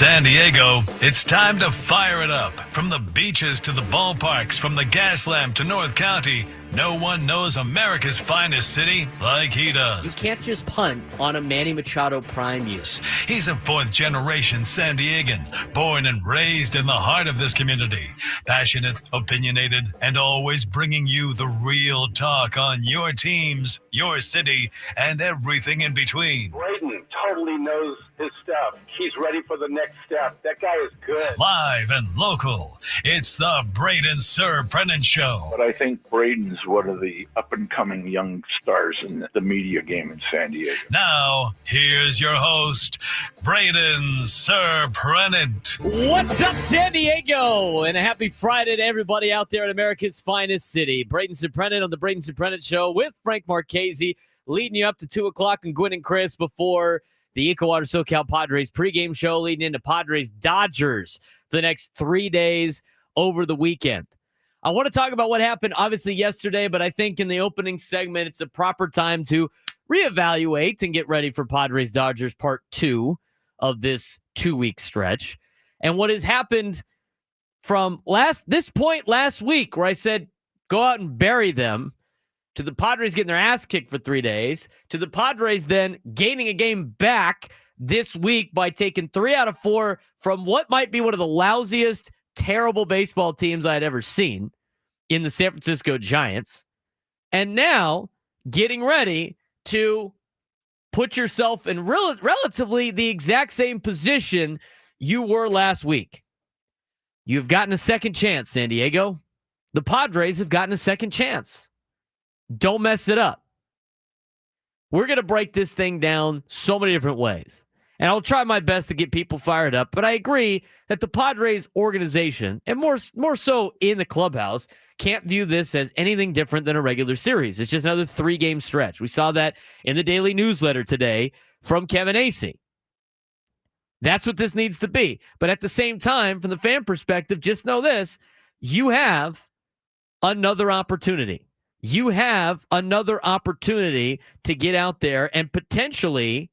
San Diego, it's time to fire it up. From the beaches to the ballparks, from the Gaslamp to North County, no one knows America's finest city like he does. You can't just punt on a Manny Machado prime use. He's a fourth-generation San Diegan, born and raised in the heart of this community. Passionate, opinionated, and always bringing you the real talk on your teams, your city, and everything in between. Braden totally knows his stuff. He's ready for the next step. That guy is good. Live and local, it's the Braden Surprenant Show. But I think Braden's one of the up-and-coming young stars in the media game in San Diego. Now, here's your host, Braden Surprenant. What's up, San Diego? And a happy Friday to everybody out there in America's finest city. Braden Surprenant on the Braden Surprenant Show with Frank Marchese, leading you up to 2 o'clock and Gwynn and Chris before the EcoWater SoCal Padres pregame show, leading into Padres Dodgers for the next 3 days over the weekend. I want to talk about what happened, obviously, yesterday, but I think in the opening segment, it's a proper time to reevaluate and get ready for Padres Dodgers part 2 of this 2-week stretch. And what has happened from this point last week, where I said, go out and bury them, to the Padres getting their ass kicked for 3 days, to the Padres then gaining a game back this week by taking 3 out of 4 from what might be one of the lousiest, terrible baseball teams I had ever seen in the San Francisco Giants. And now getting ready to put yourself in relatively the exact same position you were last week. You've gotten a second chance, San Diego. The Padres have gotten a second chance. Don't mess it up. We're going to break this thing down so many different ways. And I'll try my best to get people fired up. But I agree that the Padres organization, and more so in the clubhouse, can't view this as anything different than a regular series. It's just another 3-game stretch. We saw that in the daily newsletter today from Kevin Acee. That's what this needs to be. But at the same time, from the fan perspective, just know this. You have another opportunity. You have another opportunity to get out there and potentially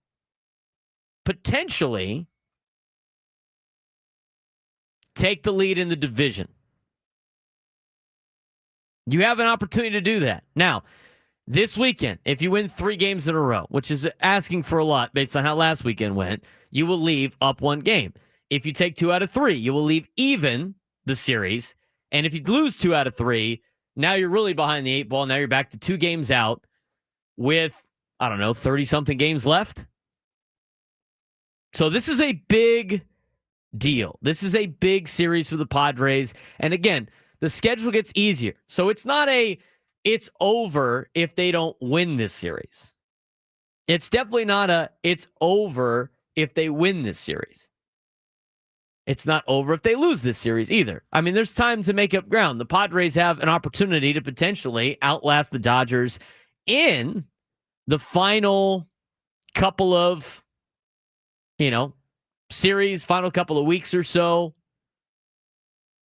take the lead in the division. You have an opportunity to do that. Now, this weekend, if you win 3 games in a row, which is asking for a lot based on how last weekend went, you will leave up 1 game. If you take 2 out of 3, you will leave even the series. And if you lose 2 out of 3, now you're really behind the 8 ball. Now you're back to 2 games out with, 30-something games left. So this is a big deal. This is a big series for the Padres. And again, the schedule gets easier. So it's not it's over if they don't win this series. It's definitely not it's over if they win this series. It's not over if they lose this series either. I mean, there's time to make up ground. The Padres have an opportunity to potentially outlast the Dodgers in the final couple of, series, final couple of weeks or so.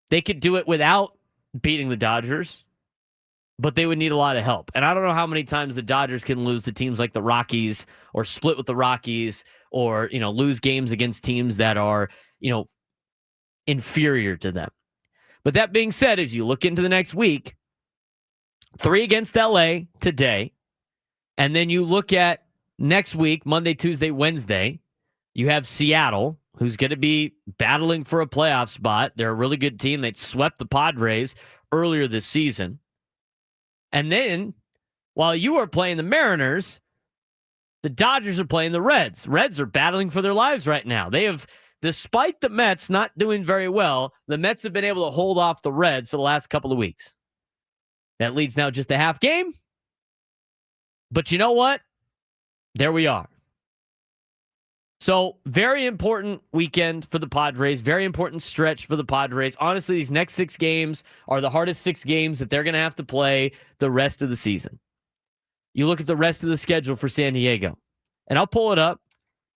They could do it without beating the Dodgers, but they would need a lot of help. And I don't know how many times the Dodgers can lose to teams like the Rockies or split with the Rockies or, lose games against teams that are, inferior to them. But that being said, as you look into the next week, 3 against LA today, and then you look at next week, Monday, Tuesday, Wednesday, you have Seattle, who's going to be battling for a playoff spot. They're a really good team. They swept the Padres earlier this season. And then, while you are playing the Mariners, the Dodgers are playing the Reds. Reds are battling for their lives right now. They have, despite the Mets not doing very well, the Mets have been able to hold off the Reds for the last couple of weeks. That leads now just a half game. But you know what? There we are. So, very important weekend for the Padres. Very important stretch for the Padres. Honestly, these next 6 games are the hardest 6 games that they're going to have to play the rest of the season. You look at the rest of the schedule for San Diego, and I'll pull it up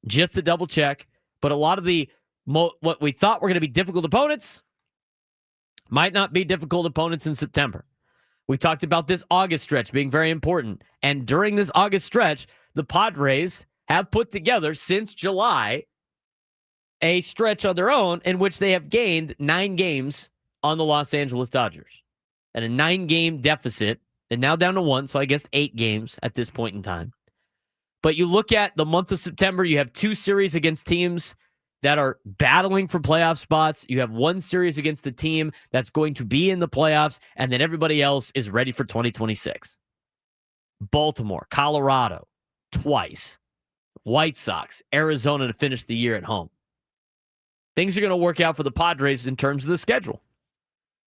just to double check. But a lot of the what we thought were going to be difficult opponents might not be difficult opponents in September. We talked about this August stretch being very important. And during this August stretch, the Padres have put together since July a stretch on their own in which they have gained 9 games on the Los Angeles Dodgers. And a 9-game deficit, and now down to 1, so I guess 8 games at this point in time. But you look at the month of September, you have 2 series against teams that are battling for playoff spots. You have 1 series against the team that's going to be in the playoffs, and then everybody else is ready for 2026. Baltimore, Colorado, twice. White Sox, Arizona to finish the year at home. Things are going to work out for the Padres in terms of the schedule.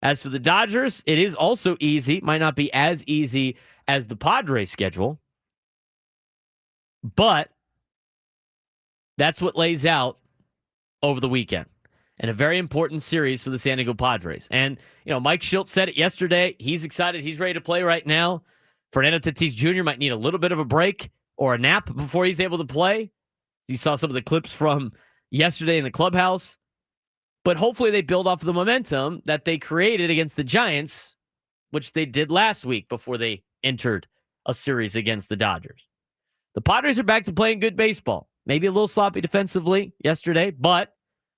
As for the Dodgers, it is also easy. Might not be as easy as the Padres schedule, but that's what lays out over the weekend. And a very important series for the San Diego Padres. And, Mike Shildt said it yesterday. He's excited. He's ready to play right now. Fernando Tatis Jr. might need a little bit of a break or a nap before he's able to play. You saw some of the clips from yesterday in the clubhouse. But hopefully they build off of the momentum that they created against the Giants, which they did last week before they entered a series against the Dodgers. The Padres are back to playing good baseball. Maybe a little sloppy defensively yesterday, but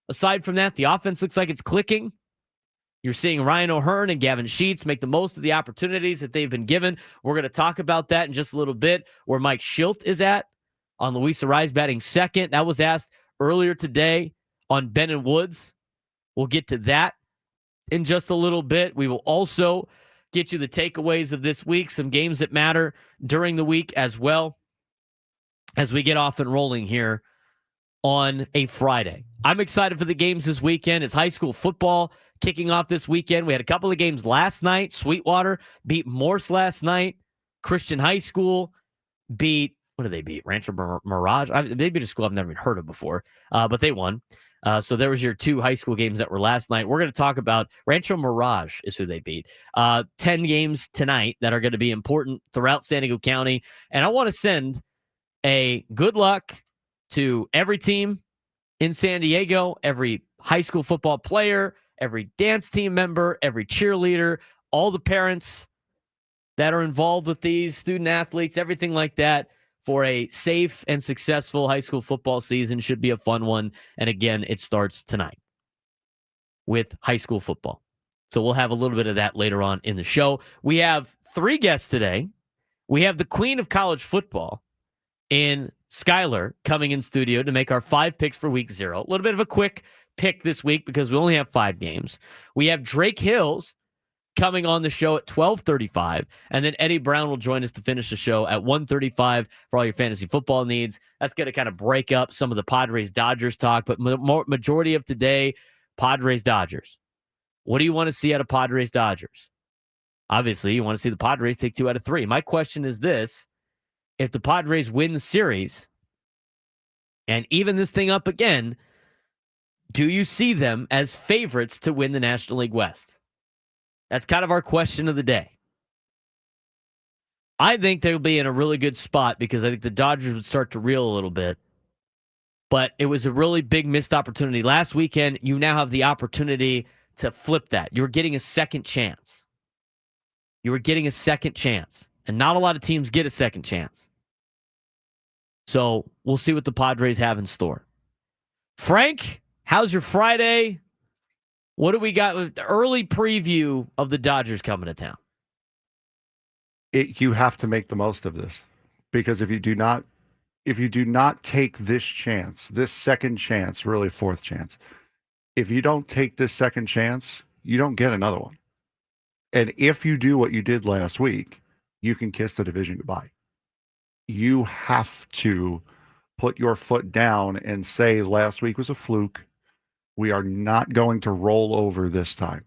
aside from that, the offense looks like it's clicking. You're seeing Ryan O'Hearn and Gavin Sheets make the most of the opportunities that they've been given. We're going to talk about that in just a little bit, where Mike Shildt is at on Luis Arraez batting second. That was asked earlier today on Ben and Woods. We'll get to that in just a little bit. We will also get you the takeaways of this week, some games that matter during the week as well, as we get off and rolling here on a Friday. I'm excited for the games this weekend. It's high school football kicking off this weekend. We had a couple of games last night. Sweetwater beat Morse last night. Christian High School beat, what did they beat? Rancho Mirage? They beat a school I've never even heard of before, but they won. So there was your 2 high school games that were last night. We're going to talk about Rancho Mirage is who they beat. 10 games tonight that are going to be important throughout San Diego County. And I want to send a good luck to every team in San Diego, every high school football player, every dance team member, every cheerleader, all the parents that are involved with these student athletes, everything like that, for a safe and successful high school football season. Should be a fun one. And again, it starts tonight with high school football. So we'll have a little bit of that later on in the show. We have 3 guests today. We have the queen of college football in Skyler coming in studio to make our 5 picks for week 0. A little bit of a quick pick this week because we only have 5 games. We have Drake Hills coming on the show at 12:35, and then Eddie Brown will join us to finish the show at 1:35 for all your fantasy football needs. That's going to kind of break up some of the Padres-Dodgers talk, but majority of today, Padres-Dodgers. What do you want to see out of Padres-Dodgers? Obviously, you want to see the Padres take 2 out of 3. My question is this: if the Padres win the series and even this thing up again, do you see them as favorites to win the National League West? That's kind of our question of the day. I think they'll be in a really good spot because I think the Dodgers would start to reel a little bit. But it was a really big missed opportunity. Last weekend, you now have the opportunity to flip that. You're getting a second chance. You were getting a second chance. And not a lot of teams get a second chance. So we'll see what the Padres have in store. Frank, how's your Friday? What do we got with the early preview of the Dodgers coming to town? You have to make the most of this, because if you do not take this chance, this second chance, really 4th chance, if you don't take this second chance, you don't get another one. And if you do what you did last week, you can kiss the division goodbye. You have to put your foot down and say last week was a fluke. We are not going to roll over this time.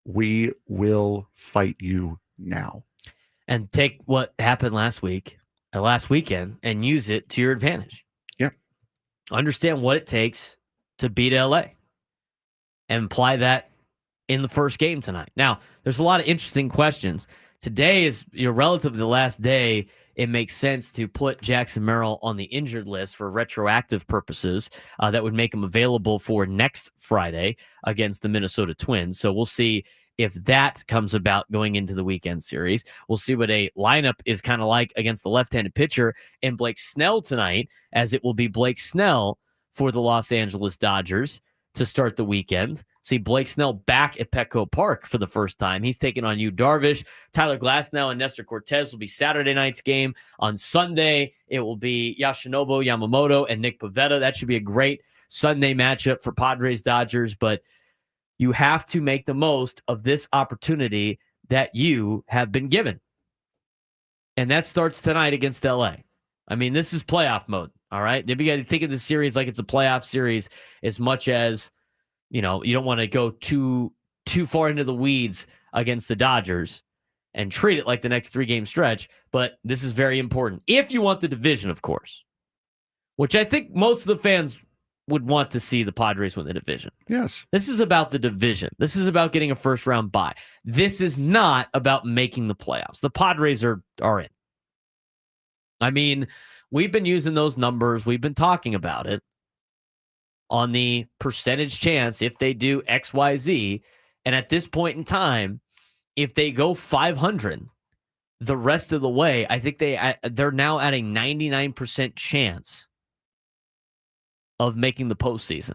We will fight you now. And take what happened last weekend, and use it to your advantage. Yep. Understand what it takes to beat LA and apply that in the first game tonight. Now, there's a lot of interesting questions. Today is relative to the last day. It makes sense to put Jackson Merrill on the injured list for retroactive purposes. That would make him available for next Friday against the Minnesota Twins. So we'll see if that comes about going into the weekend series. We'll see what a lineup is kind of like against the left-handed pitcher in Blake Snell tonight, as it will be Blake Snell for the Los Angeles Dodgers to start the weekend. See Blake Snell back at Petco Park for the first time. He's taking on Yu Darvish. Tyler Glasnow and Nestor Cortez will be Saturday night's game. On Sunday, it will be Yoshinobu Yamamoto and Nick Pivetta. That should be a great Sunday matchup for Padres Dodgers, but you have to make the most of this opportunity that you have been given. And that starts tonight against LA. I mean, this is playoff mode, all right? You got to think of the series like it's a playoff series as much as, you don't want to go too far into the weeds against the Dodgers and treat it like the next 3-game stretch. But this is very important. If you want the division, of course, which I think most of the fans would want to see the Padres win the division. Yes. This is about the division. This is about getting a first-round bye. This is not about making the playoffs. The Padres are in. I mean, we've been using those numbers. We've been talking about it on the percentage chance if they do X, Y, Z. And at this point in time, if they go 500 the rest of the way, I think they're now at a 99% chance of making the postseason.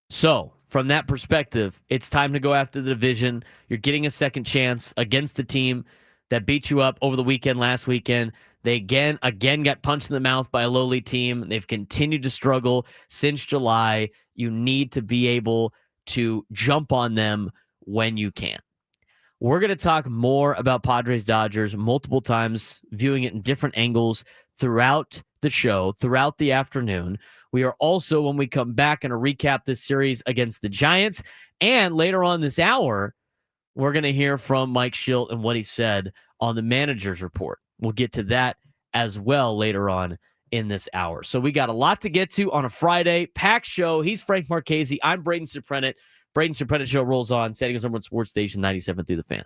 So, from that perspective, it's time to go after the division. You're getting a second chance against the team that beat you up over the weekend last weekend. They again got punched in the mouth by a lowly team. They've continued to struggle since July. You need to be able to jump on them when you can. We're going to talk more about Padres Dodgers multiple times, viewing it in different angles throughout the show, throughout the afternoon. We are also, when we come back, going to recap this series against the Giants. And later on this hour, we're going to hear from Mike Shildt and what he said on the manager's report. We'll get to that as well later on in this hour. So we got a lot to get to on a Friday. Packed show. He's Frank Marchese. I'm Braden Surprenant. Braden Surprenant Show rolls on. San Diego's #1 sports station, 97 through the Fan.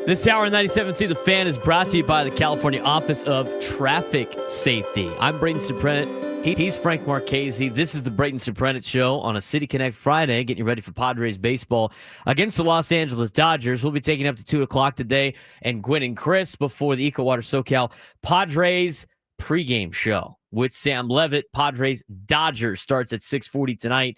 This hour of 97.3 The Fan is brought to you by the California Office of Traffic Safety. I'm Braden Surprenant. He's Frank Marchese. This is the Braden Surprenant Show on a City Connect Friday, getting you ready for Padres baseball against the Los Angeles Dodgers. We'll be taking up to 2 o'clock today, and Gwen and Chris before the EcoWater SoCal Padres pregame show with Sam Levitt. Padres Dodgers starts at 6:40 tonight.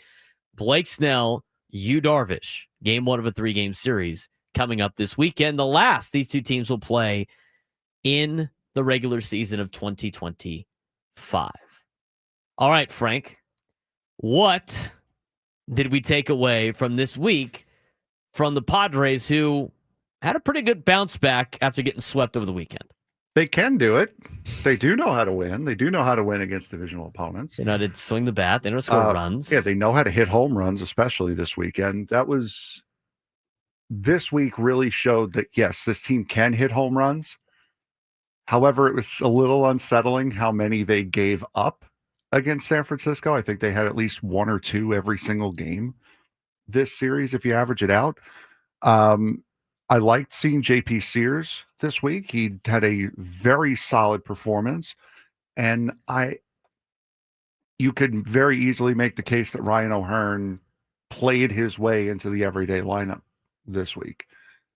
Blake Snell, Yu Darvish, game 1 of a 3-game series coming up this weekend. The last these two teams will play in the regular season of 2025. All right, Frank, what did we take away from this week from the Padres, who had a pretty good bounce back after getting swept over the weekend? They can do it. They do know how to win. They do know how to win against divisional opponents. They know how to swing the bat. They know how to score runs. Yeah, they know how to hit home runs, especially this weekend. This week really showed that, yes, this team can hit home runs. However, it was a little unsettling how many they gave up against San Francisco. I think they had at least 1 or 2 every single game this series, if you average it out. I liked seeing JP Sears this week. He had a very solid performance. And you could very easily make the case that Ryan O'Hearn played his way into the everyday lineup this week.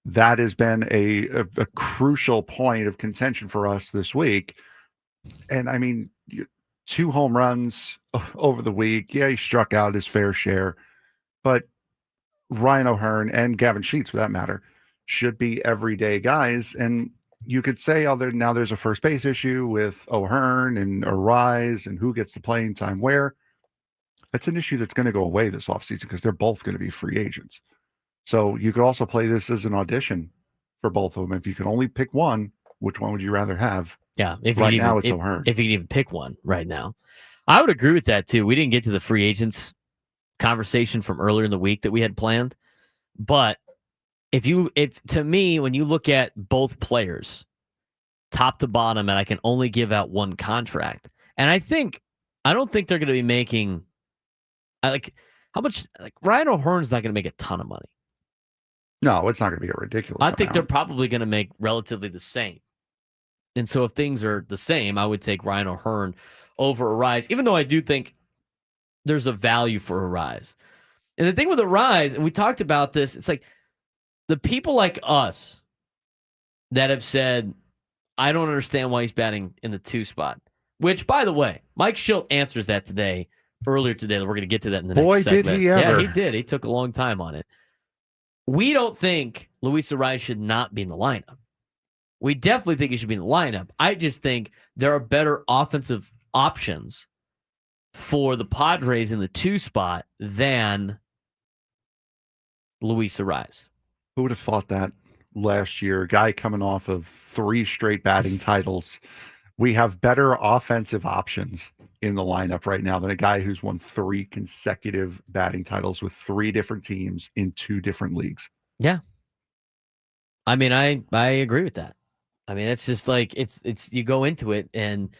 That has been a crucial point of contention for us this week. And I mean, 2 home runs over the week. Yeah, he struck out his fair share, but Ryan O'Hearn and Gavin Sheets, for that matter, should be everyday guys. And you could say, now there's a first base issue with O'Hearn and Arise and who gets the playing time where. That's an issue that's going to go away this offseason because they're both going to be free agents. So you could also play this as an audition for both of them. If you can only pick one, which one would you rather have? Yeah, it's O'Hearn. If you can even pick one right now. I would agree with that too. We didn't get to the free agents conversation from earlier in the week that we had planned. But if to me, when you look at both players, top to bottom, and I can only give out one contract, and I don't think they're going to be making how much. Ryan O'Hearn's not going to make a ton of money. No, it's not going to be a ridiculous I think amount. they're probably going to make relatively the same. And so if things are the same, I would take Ryan O'Hearn over Arise, even though I do think there's a value for Arise. And the thing with Arise, and we talked about this, it's like the people like us that have said, I don't understand why he's batting in the 2 spot, which, by the way, Mike Shildt answers that earlier today. We're going to get to that in the next segment. Boy, did he ever. Yeah, he did. He took a long time on it. We don't think Luis Arise should not be in the lineup. We definitely think he should be in the lineup. I just think there are better offensive options for the Padres in the 2 spot than Luis Arise. Who would have thought that last year? A guy coming off of 3 straight batting titles. We have better offensive options in the lineup right now than a guy who's won 3 consecutive batting titles with 3 different teams in 2 different leagues. Yeah. I mean, I agree with that. I mean, it's just like it's you go into it and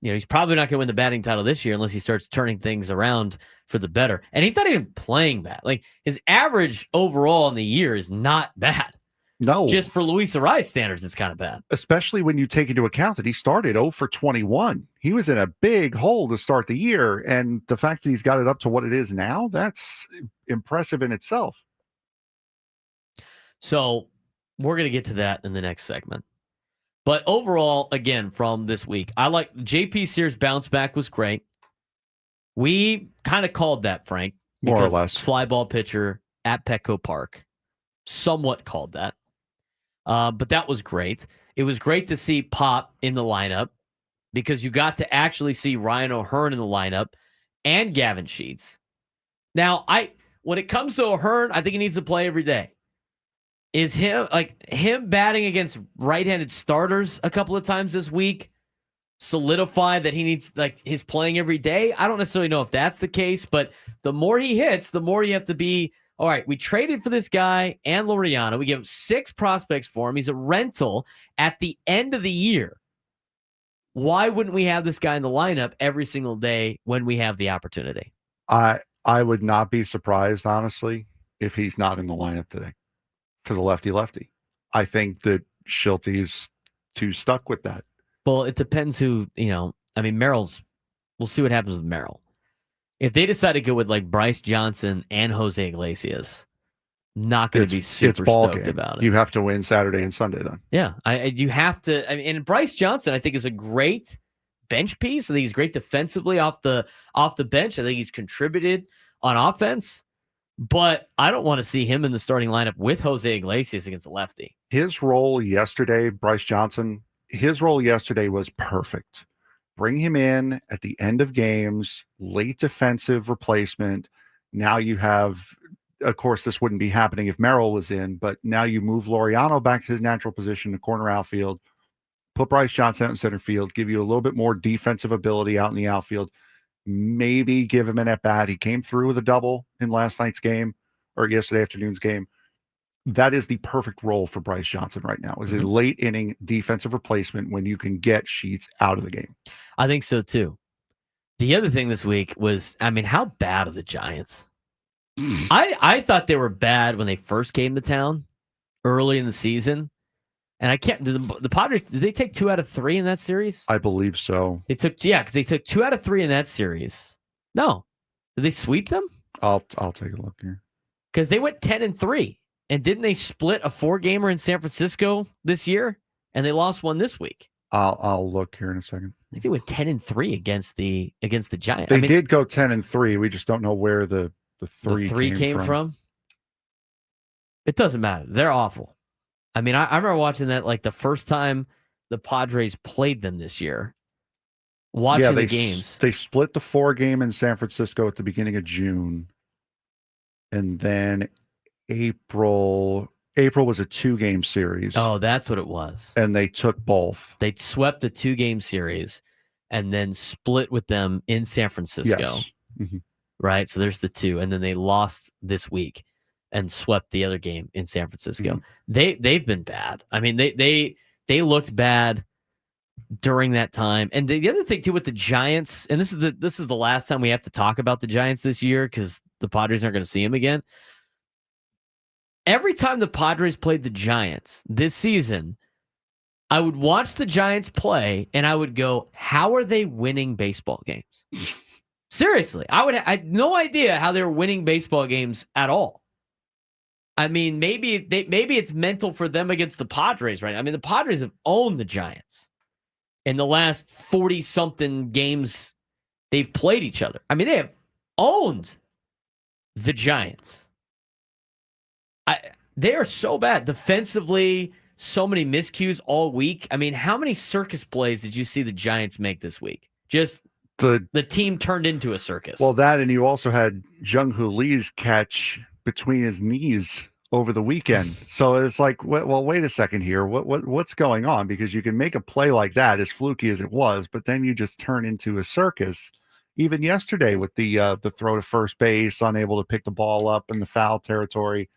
he's probably not going to win the batting title this year unless he starts turning things around for the better. And he's not even playing bad. Like his average overall in the year is not bad. No. Just for Luis Arise standards, it's kind of bad. Especially when you take into account that he started 0 for 21. He was in a big hole to start the year. And the fact that he's got it up to what it is now, that's impressive in itself. So we're going to get to that in the next segment. But overall, again, from this week, I like JP Sears' bounce back was great. We kind of called that, Frank. More or less. Fly ball pitcher at Petco Park. Somewhat called that. But that was great. It was great to see Pop in the lineup because you got to actually see Ryan O'Hearn in the lineup and Gavin Sheets. Now, when it comes to O'Hearn, I think he needs to play every day. Is him batting against right-handed starters a couple of times this week solidify that he needs his playing every day? I don't necessarily know if that's the case, but the more he hits, the more you have to be, all right, we traded for this guy and Laureano. We give him 6 prospects for him. He's a rental at the end of the year. Why wouldn't we have this guy in the lineup every single day when we have the opportunity? I would not be surprised, honestly, if he's not in the lineup today for the lefty-lefty. I think that Shildt is too stuck with that. Well, it depends who, Merrill's, we'll see what happens with Merrill. If they decide to go with Bryce Johnson and Jose Iglesias, not going to be super stoked about it. You have to win Saturday and Sunday then. Yeah, you have to. And Bryce Johnson, I think, is a great bench piece. I think he's great defensively off the bench. I think he's contributed on offense. But I don't want to see him in the starting lineup with Jose Iglesias against a lefty. His role yesterday, Bryce Johnson, was perfect. Bring him in at the end of games, late defensive replacement. Now you have, of course, this wouldn't be happening if Merrill was in, but now you move Laureano back to his natural position, the corner outfield, put Bryce Johnson out in center field, give you a little bit more defensive ability out in the outfield. Maybe give him an at-bat. He came through with a double in last night's game or yesterday afternoon's game. That is the perfect role for Bryce Johnson right now, is a late inning defensive replacement when you can get Sheets out of the game. I think so too. The other thing this week was, how bad are the Giants? I thought they were bad when they first came to town early in the season. And I can't. The Padres, did they take 2 out of 3 in that series? I believe so. Because they took 2 out of 3 in that series. No, did they sweep them? I'll take a look here. Because they went 10-3, and didn't they split a 4-gamer in San Francisco this year? And they lost one this week. I'll look here in a second. I think they went 10-3 against the Giants. They did go 10-3. We just don't know where the 3 came from. It doesn't matter. They're awful. I remember watching that the first time the Padres played them this year. Watching the games. They split the 4-game in San Francisco at the beginning of June. And then April was a 2-game series. Oh, that's what it was. And they took both. They swept the 2-game series and then split with them in San Francisco. Yes. Mm-hmm. Right? So there's the 2. And then they lost this week and swept the other game in San Francisco. Mm-hmm. They've been bad. They looked bad during that time. And the other thing too with the Giants, and this is the last time we have to talk about the Giants this year because the Padres aren't going to see them again. Every time the Padres played the Giants this season, I would watch the Giants play and I would go, how are they winning baseball games? Seriously, I had no idea how they were winning baseball games at all. Maybe it's mental for them against the Padres, right? The Padres have owned the Giants in the last 40-something games they've played each other. They have owned the Giants. They are so bad defensively. So many miscues all week. How many circus plays did you see the Giants make this week? Just the team turned into a circus. Well, that, and you also had Jung-Hoo Lee's catch between his knees over the weekend. So it's well, wait a second here. What's going on? Because you can make a play like that, as fluky as it was, but then you just turn into a circus. Even yesterday with the throw to first base, unable to pick the ball up in the foul territory.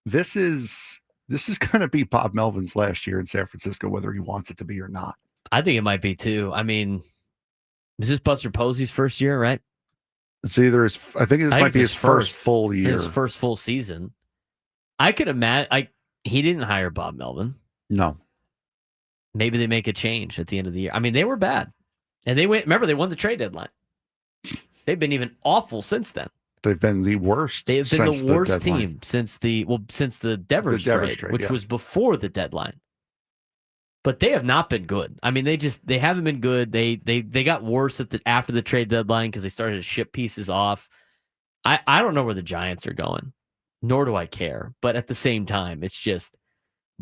This is going to be Bob Melvin's last year in San Francisco, whether he wants it to be or not. I think it might be too. Is this Buster Posey's first year, right? It's either I think this might be his first full year. His first full season. I could imagine. He didn't hire Bob Melvin. No. Maybe they make a change at the end of the year. They were bad, and they won the trade deadline. They've been even awful since then. They've been the worst. They've been the worst team since the Devers trade, which was before the deadline. But they have not been good. They haven't been good. They got worse after the trade deadline because they started to ship pieces off. I don't know where the Giants are going, nor do I care. But at the same time, it's just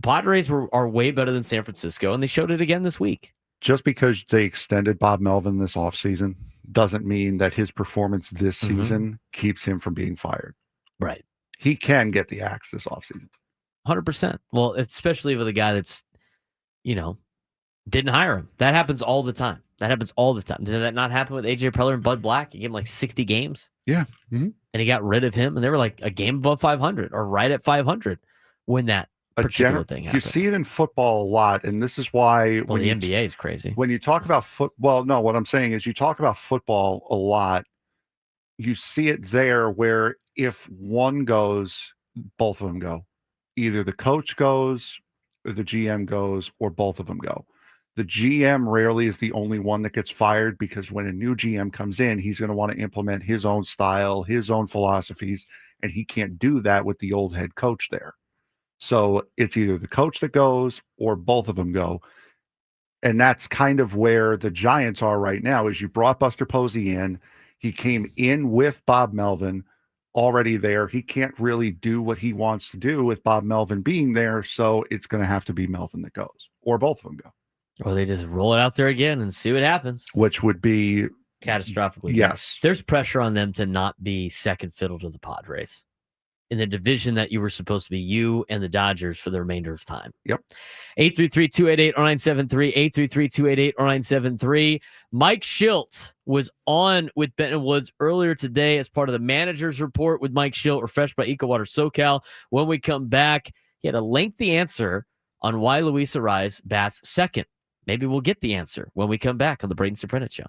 Padres are way better than San Francisco, and they showed it again this week. Just because they extended Bob Melvin this offseason doesn't mean that his performance this season keeps him from being fired. Right. He can get the axe this offseason. 100%. Well, especially with a guy that's, didn't hire him. That happens all the time. Did that not happen with AJ Preller and Bud Black? He gave him like 60 games. Yeah. And he got rid of him, and they were like a game above 500 or right at 500 when that particular thing happened. You see it in football a lot, and this is why the NBA is crazy. When you talk about football, no, what I'm saying is you talk about football a lot, you see it there where if one goes, both of them go. Either the coach goes, or the GM goes, or both of them go. The GM rarely is the only one that gets fired because when a new GM comes in, he's going to want to implement his own style, his own philosophies, and he can't do that with the old head coach there. So it's either the coach that goes or both of them go. And that's kind of where the Giants are right now is you brought Buster Posey in. He came in with Bob Melvin already there. He can't really do what he wants to do with Bob Melvin being there. So it's going to have to be Melvin that goes or both of them go. Or they just roll it out there again and see what happens. Which would be catastrophically. Yes. There's pressure on them to not be second fiddle to the Padres in the division that you were supposed to be, you and the Dodgers, for the remainder of time. Yep. 833-288-0973, 833-288-0973. Mike Shildt was on with Benton Woods earlier today as part of the Manager's Report with Mike Shildt, refreshed by EcoWater SoCal. When we come back, he had a lengthy answer on why Luis Arraez bats second. Maybe we'll get the answer when we come back on the Braden Surprenant Show.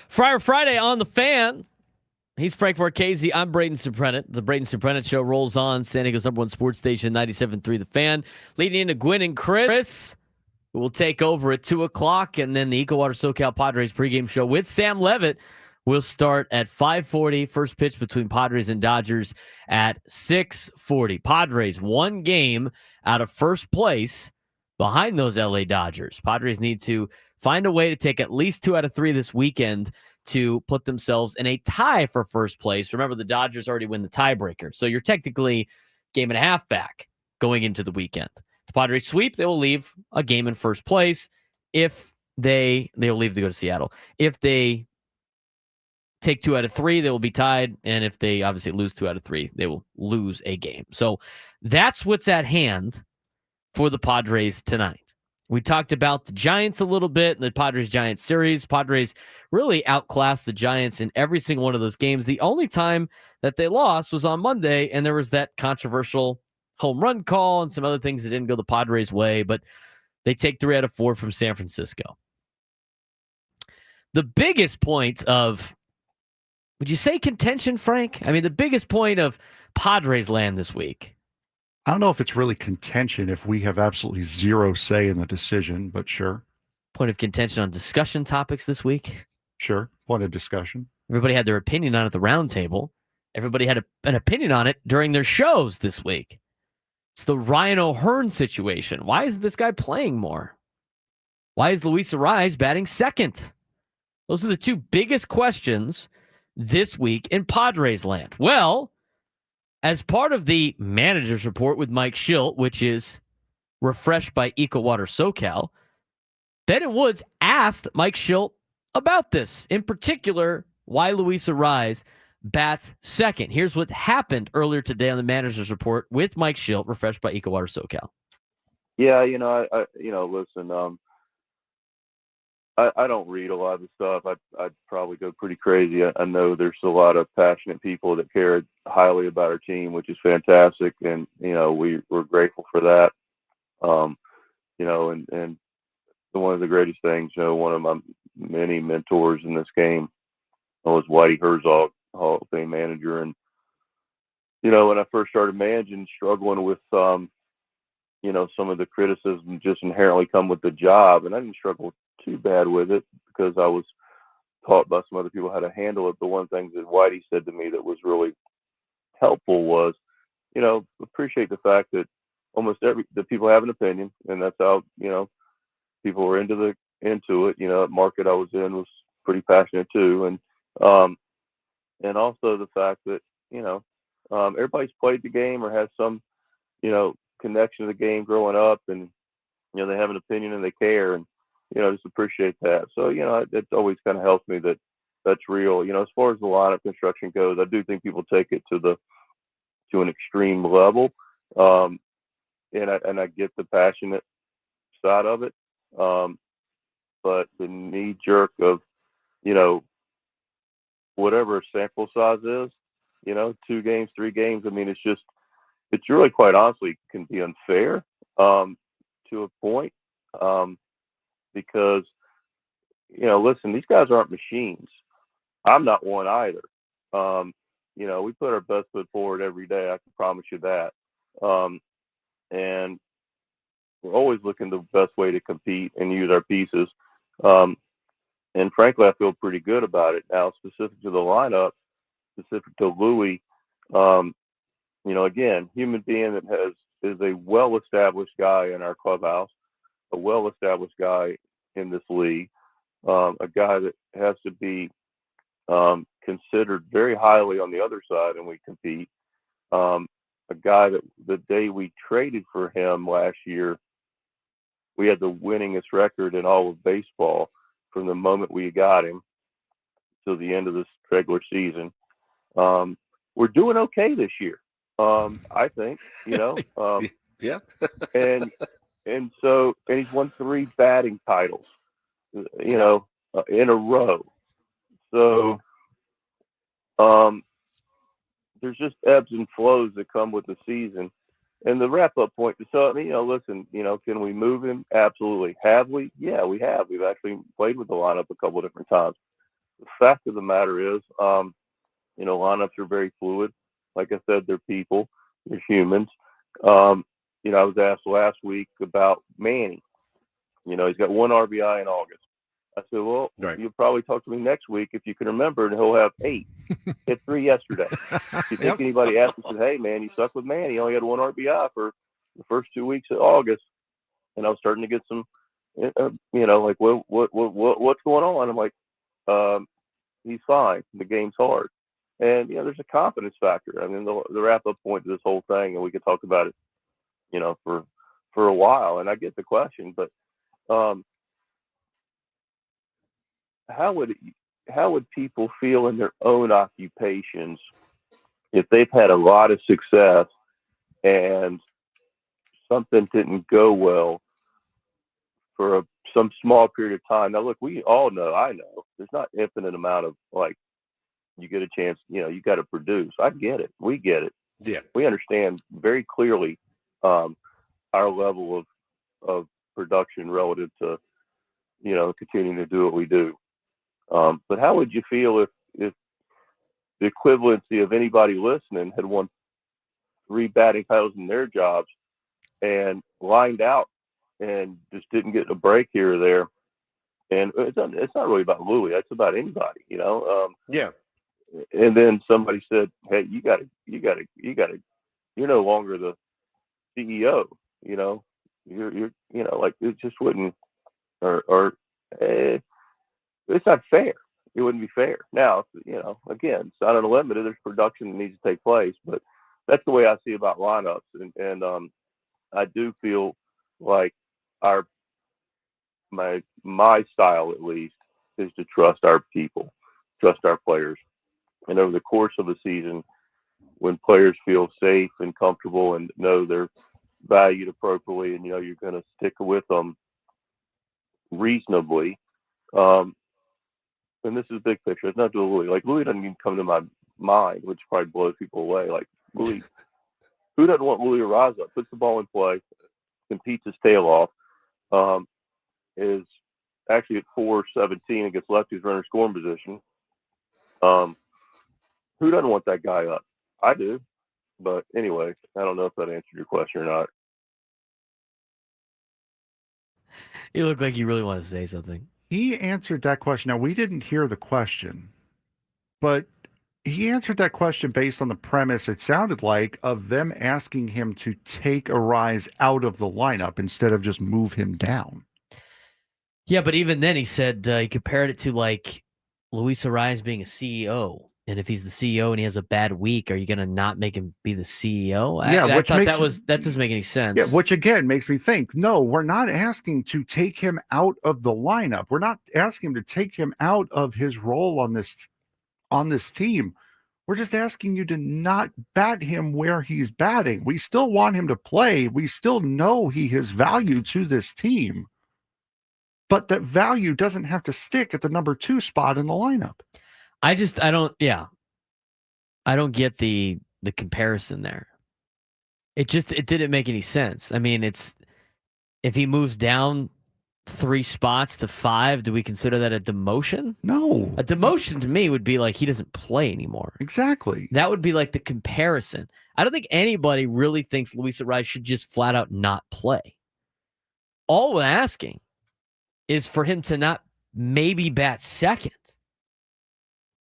Friar Friday on the Fan. He's Frank Marchese. I'm Braden Surprenant. The Braden Surprenant Show rolls on. San Diego's #1 sports station, 97.3 The Fan. Leading into Gwynn and Chris, who will take over at 2 o'clock. And then the Ecowater SoCal Padres pregame show with Sam Levitt will start at 5:40. First pitch between Padres and Dodgers at 6:40. Padres one game out of first place behind those LA Dodgers. Padres need to find a way to take at least 2 out of 3 this weekend to put themselves in a tie for first place. Remember, the Dodgers already win the tiebreaker, so you're technically game and a half back going into the weekend. The Padres sweep, they will leave a game in first place. If they'll leave to go to Seattle. If they take 2 out of 3, they will be tied, and if they obviously lose 2 out of 3, they will lose a game. So that's what's at hand for the Padres tonight. We talked about the Giants a little bit in the Padres-Giants series. Padres really outclassed the Giants in every single one of those games. The only time that they lost was on Monday, and there was that controversial home run call and some other things that didn't go the Padres' way, but they take 3 out of 4 from San Francisco. The biggest point of, would you say contention, Frank? I mean, the biggest point of Padres land this week. I don't know if it's really contention if we have absolutely zero say in the decision, but sure. Point of contention on discussion topics this week. Sure. Point of discussion. Everybody had their opinion on it at the round table. Everybody had an opinion on it during their shows this week. It's the Ryan O'Hearn situation. Why is this guy playing more? Why is Luis Arraez batting second? Those are the 2 biggest questions this week in Padres land. Well, as part of the manager's report with Mike Shildt, which is refreshed by Ecowater SoCal, Ben Woods asked Mike Shildt about this. In particular, why Luis Arraez bats second. Here's what happened earlier today on the manager's report with Mike Shildt, refreshed by Ecowater SoCal. Yeah, listen, I don't read a lot of the stuff. I'd probably go pretty crazy. I know there's a lot of passionate people that care highly about our team, which is fantastic, and we're grateful for that. And one of the greatest things, one of my many mentors in this game was Whitey Herzog, Hall of Fame manager, and when I first started managing, struggling with some of the criticism just inherently come with the job, and I didn't struggle too bad with it because I was taught by some other people how to handle it. But one thing that Whitey said to me that was really helpful was, appreciate the fact that almost the people have an opinion, and that's how people were into it. The market I was in was pretty passionate too, and also the fact that everybody's played the game or has some connection to the game growing up, and they have an opinion and they care, and just appreciate that. So it always kind of helps me that that's real. As far as the lineup construction goes, I do think people take it to an extreme level, and I get the passionate side of it, but the knee jerk of whatever sample size is, 2 games, 3 games. I mean, it's really quite honestly can be unfair to a point, because listen, these guys aren't machines. I'm not one either. We put our best foot forward every day. I can promise you that. And we're always looking the best way to compete and use our pieces. And frankly, I feel pretty good about it now. Specific to the lineup, specific to Louis, again, human being that is a well-established guy in our clubhouse, a well-established guy in this league, a guy that has to be considered very highly on the other side, and we compete. A guy that the day we traded for him last year, we had the winningest record in all of baseball from the moment we got him till the end of this regular season. We're doing okay this year, I think. Yeah. and he's won 3 batting titles, in a row. So there's just ebbs and flows that come with the season. And the wrap-up point, so, listen, can we move him? Absolutely. Have we? Yeah, we have. We've actually played with the lineup a couple of different times. The fact of the matter is, lineups are very fluid. Like I said, they're people. They're humans. I was asked last week about Manny. He's got 1 RBI in August. I said, well, right. You'll probably talk to me next week if you can remember, and he'll have 8. Hit 3 yesterday. You think anybody asked and said, hey, man, you suck with Manny. He only had 1 RBI for the first 2 weeks of August. And I was starting to get some, like, what's going on? I'm like, he's fine. The game's hard. And, there's a confidence factor. I mean, the wrap-up point to this whole thing, and we could talk about it, for a while. And I get the question, but how would people feel in their own occupations if they've had a lot of success and something didn't go well for some small period of time? Now, look, we all know, I know, there's not infinite amount of, like, you get a chance, you got to produce. I get it. We get it. Yeah. We understand very clearly our level of production relative to, continuing to do what we do. But how would you feel if the equivalency of anybody listening had won 3 batting titles in their jobs and lined out and just didn't get a break here or there? And it's not really about Louis. It's about anybody, Yeah. And then somebody said, hey, you got to, you're no longer the CEO, you're, like, it just wouldn't, it's not fair. It wouldn't be fair. Now, again, it's not unlimited. There's production that needs to take place, but that's the way I see about lineups. And I do feel like my style, at least, is to trust our people, trust our players. And over the course of a season, when players feel safe and comfortable and know they're valued appropriately, and you're going to stick with them reasonably. And this is big picture. It's not doing Louis. Like, Louis doesn't even come to my mind, which probably blows people away. Like, Louis, who doesn't want Louis to rise up? Puts the ball in play, competes his tail off. Is actually at 4-17 against lefties runner scoring position. Who doesn't want that guy up? I do. But anyway, I don't know if that answered your question or not. You look like you really want to say something. He answered that question. Now, we didn't hear the question, but he answered that question based on the premise, it sounded like, of them asking him to take Arise out of the lineup instead of just move him down. Yeah, but even then he said he compared it to like Luis Arise being a CEO. And if he's the CEO and he has a bad week, are you going to not make him be the CEO? Yeah, I which thought makes, that doesn't make any sense. Yeah, which again makes me think, no, we're not asking to take him out of the lineup. We're not asking to take him out of his role on this team. We're just asking you to not bat him where he's batting. We still want him to play. We still know he has value to this team. But that value doesn't have to stick at the number 2 spot in the lineup. I don't get the comparison there. It didn't make any sense. I mean, if he moves down 3 spots to 5, do we consider that a demotion? No. A demotion to me would be like he doesn't play anymore. Exactly. That would be like the comparison. I don't think anybody really thinks Luis Ariz should just flat out not play. All we're asking is for him to not maybe bat second.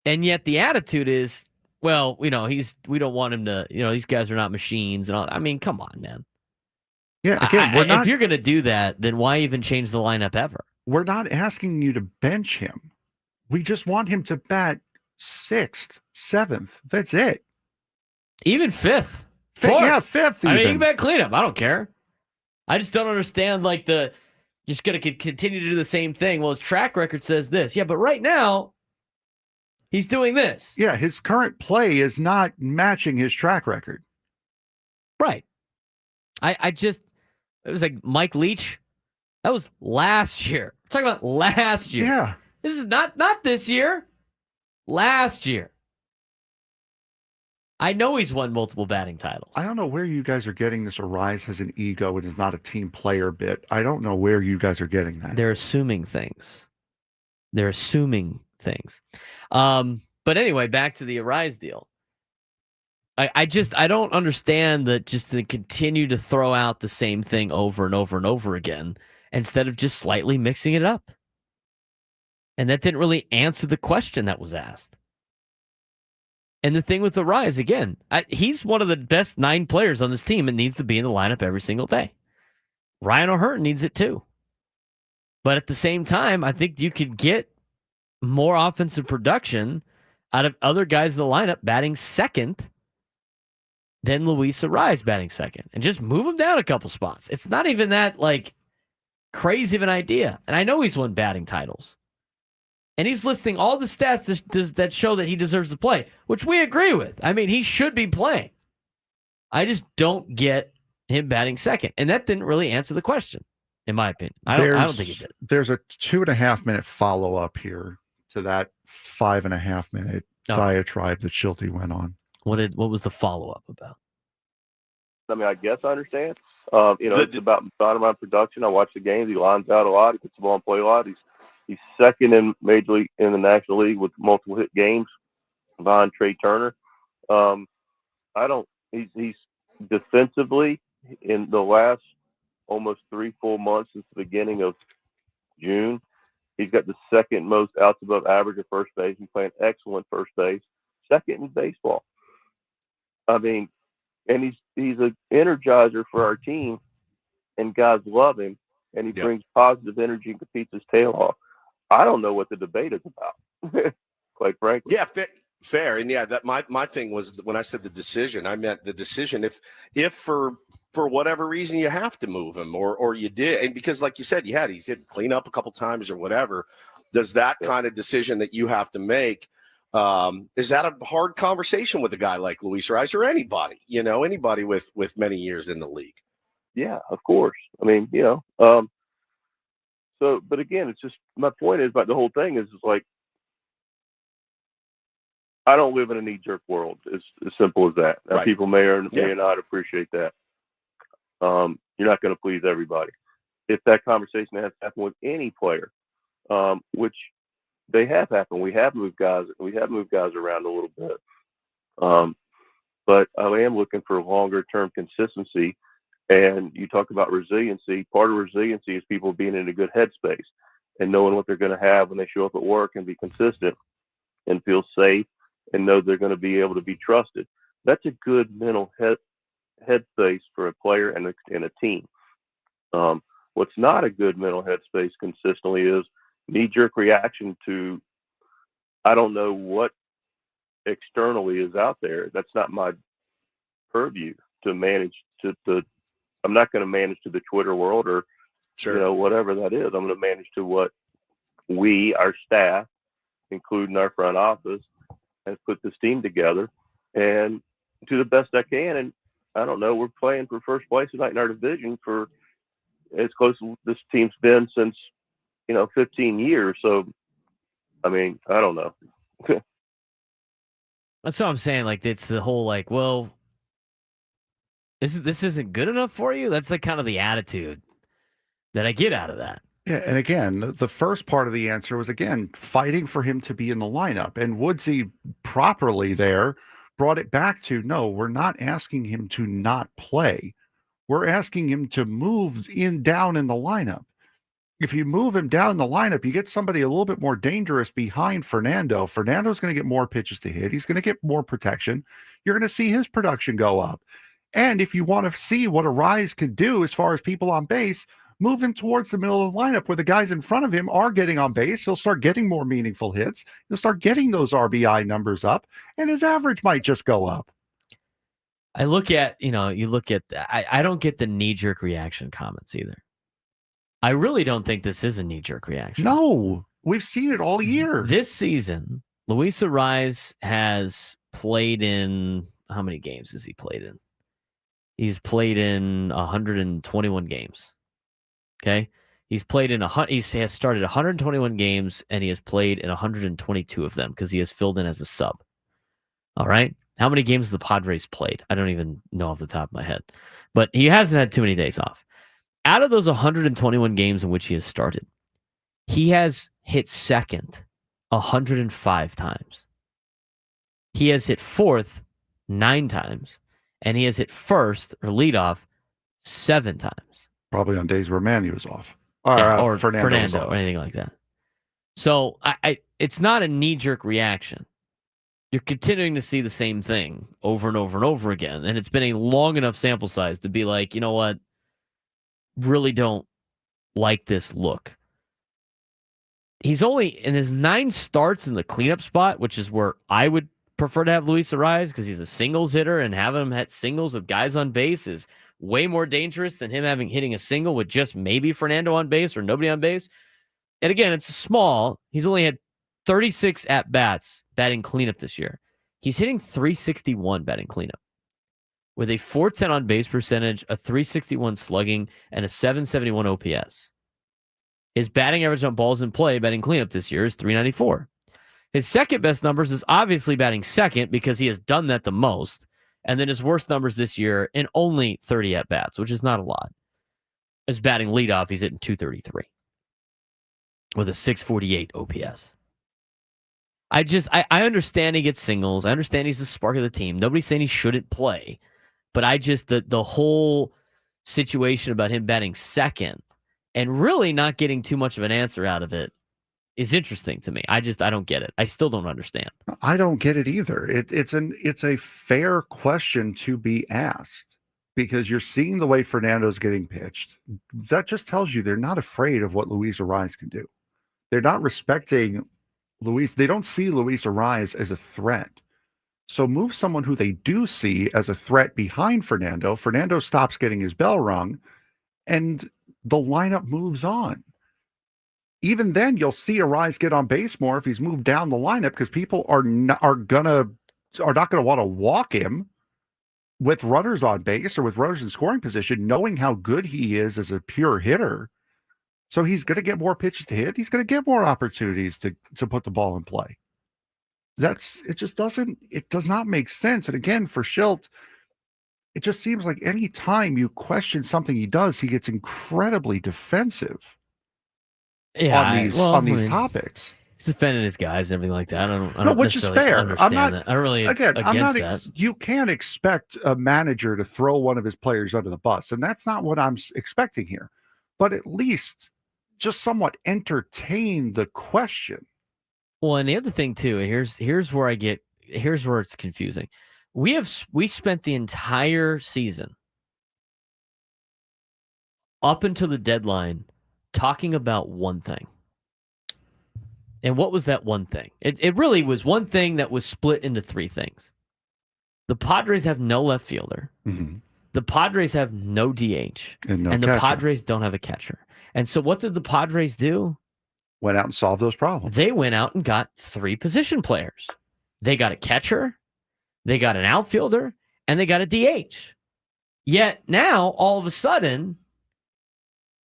And yet the attitude is, well, we don't want him to, these guys are not machines and all. I mean, come on, man. Yeah, again, if you're going to do that, then why even change the lineup ever? We're not asking you to bench him. We just want him to bat 6th, 7th. That's it. Even 5th. 4th. Yeah, 5th even. I mean, you can bet cleanup. I don't care. I just don't understand, like, just going to continue to do the same thing. Well, his track record says this. Yeah, but right now, he's doing this. Yeah, his current play is not matching his track record. Right. It was like Mike Leach. That was last year. We're talking about last year. Yeah. This is not this year. Last year. I know he's won multiple batting titles. I don't know where you guys are getting this Arise has an ego and is not a team player bit. I don't know where you guys are getting that. They're assuming things. But anyway, back to the Arise deal. I don't understand that just to continue to throw out the same thing over and over and over again instead of just slightly mixing it up. And that didn't really answer the question that was asked. And the thing with Arise, again, he's one of the best 9 players on this team and needs to be in the lineup every single day. Ryan O'Hearn needs it too. But at the same time, I think you could get more offensive production out of other guys in the lineup batting second than Luis Arise batting second. And just move him down a couple spots. It's not even that, like, crazy of an idea. And I know he's won batting titles. And he's listing all the stats that show that he deserves to play, which we agree with. I mean, he should be playing. I just don't get him batting second. And that didn't really answer the question, in my opinion. I don't think it did. There's a 2.5-minute follow-up here to that 5.5-minute diatribe that Shildt went on. What was the follow-up about? I mean, I guess I understand. It's about bottom line production. I watch the games. He lines out a lot. He puts the ball in play a lot. He's second in Major League in the National League with multiple hit games behind Trey Turner. He's defensively in the last almost 3 full months since the beginning of June. He's got the second most outs above average at first base. He's playing excellent first base, second in baseball. I mean, and he's an energizer for our team, and guys love him, and he brings positive energy and competes his tail off. I don't know what the debate is about, quite frankly. Yeah, fair. And that my thing was when I said the decision, I meant the decision. If for whatever reason you have to move him or you did, and because like you said, he did clean up a couple times or whatever. Does that kind of decision that you have to make? Is that a hard conversation with a guy like Luis Ariz or anybody? Anybody with many years in the league? Yeah, of course. I mean, so, but again, it's just my point is about the whole thing is like I don't live in a knee-jerk world. It's as simple as that. Now, Right. people may or may not appreciate that. You're not going to please everybody. If that conversation has happened with any player, which they have happened, we have moved guys around a little bit. But I am looking for longer-term consistency. And you talk about resiliency. Part of resiliency is people being in a good headspace and knowing what they're going to have when they show up at work and be consistent and feel safe and know they're going to be able to be trusted. That's a good mental headspace for a player and a team. What's not a good mental headspace consistently is knee-jerk reaction to, I don't know what externally is out there. That's not my purview to manage I'm not going to manage to the Twitter world or, whatever that is. I'm going to manage to what we, our staff, including our front office, has put this team together and to the best I can. And I don't know, we're playing for first place tonight in our division for as close as this team's been since, 15 years. So, I mean, I don't know. That's what I'm saying. Like, it's the whole, like, well, this isn't good enough for you? That's like kind of the attitude that I get out of that. Yeah, and again, the first part of the answer was, again, fighting for him to be in the lineup. And Woodsy properly there brought it back to, no, we're not asking him to not play. We're asking him to move down in the lineup. If you move him down in the lineup, you get somebody a little bit more dangerous behind Fernando. Fernando's going to get more pitches to hit. He's going to get more protection. You're going to see his production go up. And if you want to see what Arise can do as far as people on base, move him towards the middle of the lineup where the guys in front of him are getting on base. He'll start getting more meaningful hits. He'll start getting those RBI numbers up, and his average might just go up. I look at, I don't get the knee-jerk reaction comments either. I really don't think this is a knee-jerk reaction. No, we've seen it all year. This season, Luis Arise has played in, how many games has he played in? He's played in 121 games. Okay? He has started 121 games, and he has played in 122 of them because he has filled in as a sub. All right? How many games the Padres played? I don't even know off the top of my head. But he hasn't had too many days off. Out of those 121 games in which he has started, he has hit second 105 times. He has hit fourth 9 times, and he has hit first or leadoff 7 times. Probably on days where Manny was off. Or Fernando was off. or anything like that. So it's not a knee-jerk reaction. You're continuing to see the same thing over and over and over again, and it's been a long enough sample size to be like, you know what? Really don't like this look. He's only in his 9 starts in the cleanup spot, which is where I would prefer to have Luis Arise because he's a singles hitter, and having him hit singles with guys on base is way more dangerous than him hitting a single with just maybe Fernando on base or nobody on base. And again, it's small. He's only had 36 at-bats batting cleanup this year. He's hitting .361 batting cleanup with a .410 on base percentage, a .361 slugging, and a .771 OPS. His batting average on balls in play batting cleanup this year is .394. His second best numbers is obviously batting second because he has done that the most. And then his worst numbers this year in only 30 at-bats, which is not a lot. His batting leadoff, he's hitting .233 with a .648 OPS. I understand he gets singles. I understand he's the spark of the team. Nobody's saying he shouldn't play. But the whole situation about him batting second and really not getting too much of an answer out of it is interesting to me. I don't get it. I still don't understand. I don't get it either. It's a fair question to be asked because you're seeing the way Fernando's getting pitched. That just tells you they're not afraid of what Luis Arise can do. They're not respecting Luis. They don't see Luis Arise as a threat. So move someone who they do see as a threat behind Fernando. Fernando stops getting his bell rung, and the lineup moves on. Even then, you'll see Arise get on base more if he's moved down the lineup because people are not going to want to walk him with runners on base or with runners in scoring position, knowing how good he is as a pure hitter. So he's going to get more pitches to hit. He's going to get more opportunities to put the ball in play. It does not make sense. And again, for Shildt, it just seems like any time you question something he does, he gets incredibly defensive on these topics. He's defending his guys and everything like that. I don't which is fair. I'm not. I don't really. You can't expect a manager to throw one of his players under the bus, and that's not what I'm expecting here. But at least just somewhat entertain the question. Well, and the other thing too, here's where it's confusing. We spent the entire season up until the deadline talking about one thing. And what was that one thing? It really was one thing that was split into three things. The Padres have no left fielder. Mm-hmm. The Padres have no DH. And the Padres don't have a catcher. And so what did the Padres do? Went out and solved those problems. They went out and got 3 position players. They got a catcher, they got an outfielder, and they got a DH. Yet now, all of a sudden,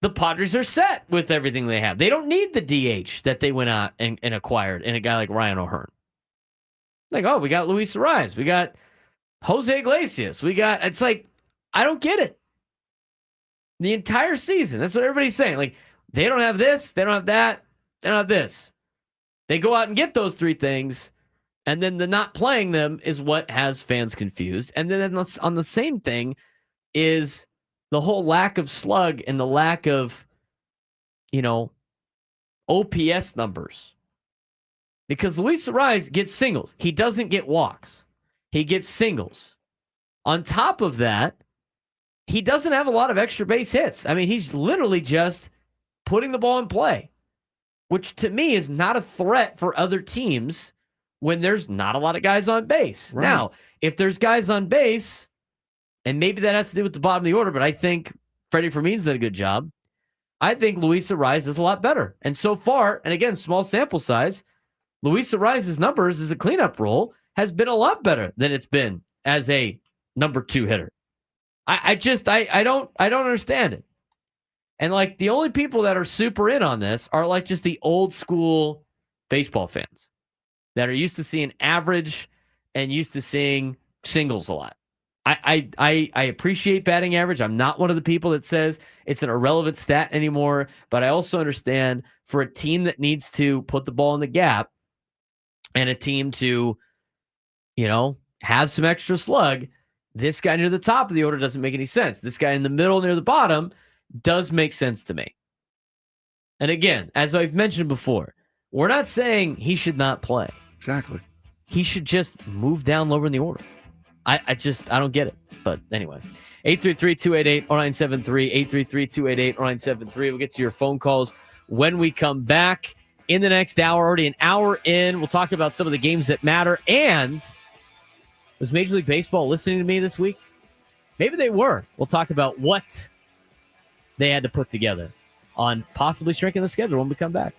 the Padres are set with everything they have. They don't need the DH that they went out and acquired in a guy like Ryan O'Hearn. Like, oh, we got Luis Ariz. We got Jose Iglesias. It's like, I don't get it. The entire season, that's what everybody's saying. Like, they don't have this, they don't have that, they don't have this. They go out and get those 3 things, and then the not playing them is what has fans confused. And then on the same thing is the whole lack of slug and the lack of, OPS numbers. Because Luis Ariz gets singles. He doesn't get walks. He gets singles. On top of that, he doesn't have a lot of extra base hits. I mean, he's literally just putting the ball in play, which to me is not a threat for other teams when there's not a lot of guys on base. Right. Now, if there's guys on base, and maybe that has to do with the bottom of the order, but I think Freddie Fermin's done a good job. I think Luis Ariz is a lot better. And so far, and again, small sample size, Luis Ariz's numbers as a cleanup role has been a lot better than it's been as a number 2 hitter. I don't understand it. And like the only people that are super in on this are like just the old school baseball fans that are used to seeing average and used to seeing singles a lot. I appreciate batting average. I'm not one of the people that says it's an irrelevant stat anymore, but I also understand for a team that needs to put the ball in the gap and a team to, have some extra slug, this guy near the top of the order doesn't make any sense. This guy in the middle near the bottom does make sense to me. And again, as I've mentioned before, we're not saying he should not play. Exactly. He should just move down lower in the order. I don't get it. But anyway, 833-288-0973, 833-288-0973. We'll get to your phone calls when we come back in the next hour. Already an hour in. We'll talk about some of the games that matter. And was Major League Baseball listening to me this week? Maybe they were. We'll talk about what they had to put together on possibly shrinking the schedule when we come back.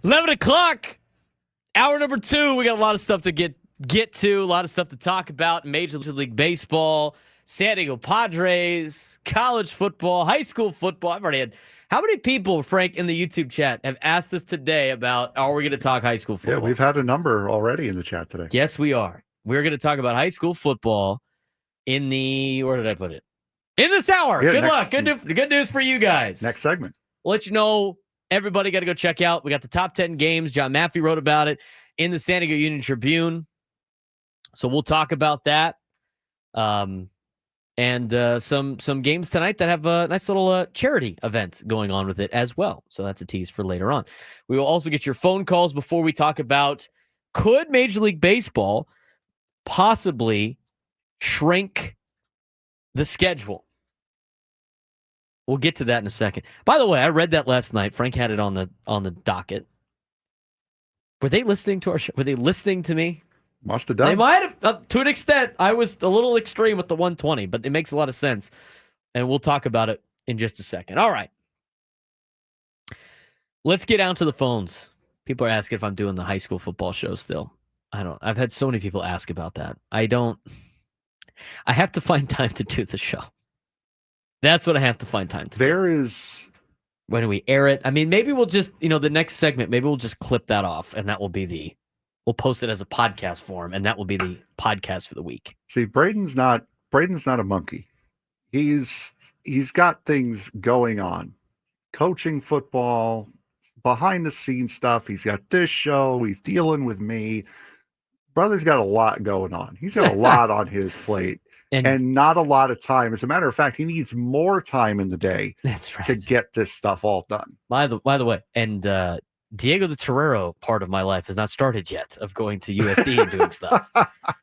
11 o'clock, hour number 2. We got a lot of stuff to get to, a lot of stuff to talk about. Major League Baseball, San Diego Padres, college football, high school football. I've already had... How many people, Frank, in the YouTube chat have asked us today about, are we going to talk high school football? Yeah, we've had a number already in the chat today. Yes, we are. We're going to talk about high school football in the... Where did I put it? In this hour. Yeah, Good luck. Good news for you guys. Next segment. We'll let you know. Everybody got to go check out. We got the top 10 games. John Maffey wrote about it in the San Diego Union Tribune. So we'll talk about that. And some games tonight that have a nice little charity event going on with it as well. So that's a tease for later on. We will also get your phone calls before we talk about, could Major League Baseball possibly shrink the schedule? We'll get to that in a second. By the way, I read that last night. Frank had it on the docket. Were they listening to our show? Were they listening to me? Must have done. They might have, to an extent. I was a little extreme with the 120, but it makes a lot of sense. And we'll talk about it in just a second. All right. Let's get down to the phones. People are asking if I'm doing the high school football show still. I've had so many people ask about that. I have to find time to do the show. That's what I have to find time to do. When do we air it? I mean, maybe we'll just, the next segment, maybe we'll just clip that off, and that will be we'll post it as a podcast form, and that will be the podcast for the week. See, Braden's not a monkey. He's got things going on. Coaching football, behind the scenes stuff. He's got this show. He's dealing with me. Brother's got a lot going on. He's got a lot on his plate. And not a lot of time. As a matter of fact, he needs more time in the day to get this stuff all done. By the way, and Diego the Torero part of my life has not started yet, of going to USD and doing stuff.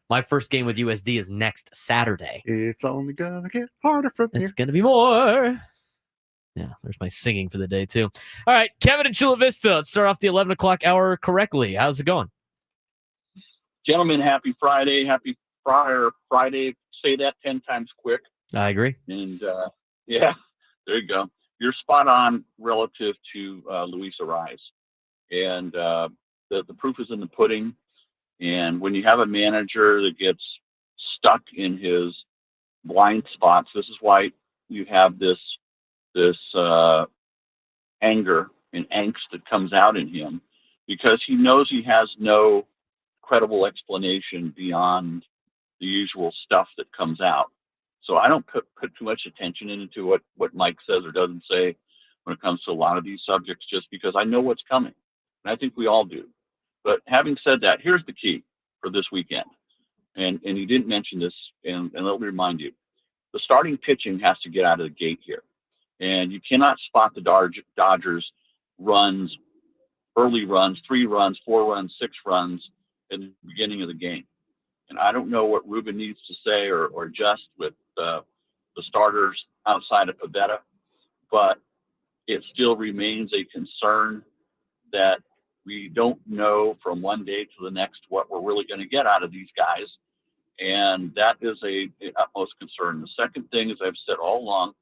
My first game with USD is next Saturday. It's only going to get harder from here. It's going to be more. Yeah, there's my singing for the day, too. All right, Kevin in Chula Vista. Let's start off the 11 o'clock hour correctly. How's it going? Gentlemen, happy Friday. Happy Friday. Say that 10 times quick. I agree. And, yeah, there you go. You're spot on relative to Luis Ariz. And the proof is in the pudding. And when you have a manager that gets stuck in his blind spots, this is why you have this anger and angst that comes out in him, because he knows he has no credible explanation beyond the usual stuff that comes out. So I don't put too much attention into what Mike says or doesn't say when it comes to a lot of these subjects, just because I know what's coming. And I think we all do. But having said that, here's the key for this weekend. And you didn't mention this, and let me remind you. The starting pitching has to get out of the gate here. And you cannot spot the Dodgers runs, early runs, 3 runs, 4 runs, 6 runs at the beginning of the game. And I don't know what Ruben needs to say or adjust with the starters outside of Pavetta, but it still remains a concern that we don't know from one day to the next what we're really going to get out of these guys. And that is a utmost concern. The second thing, as I've said all along,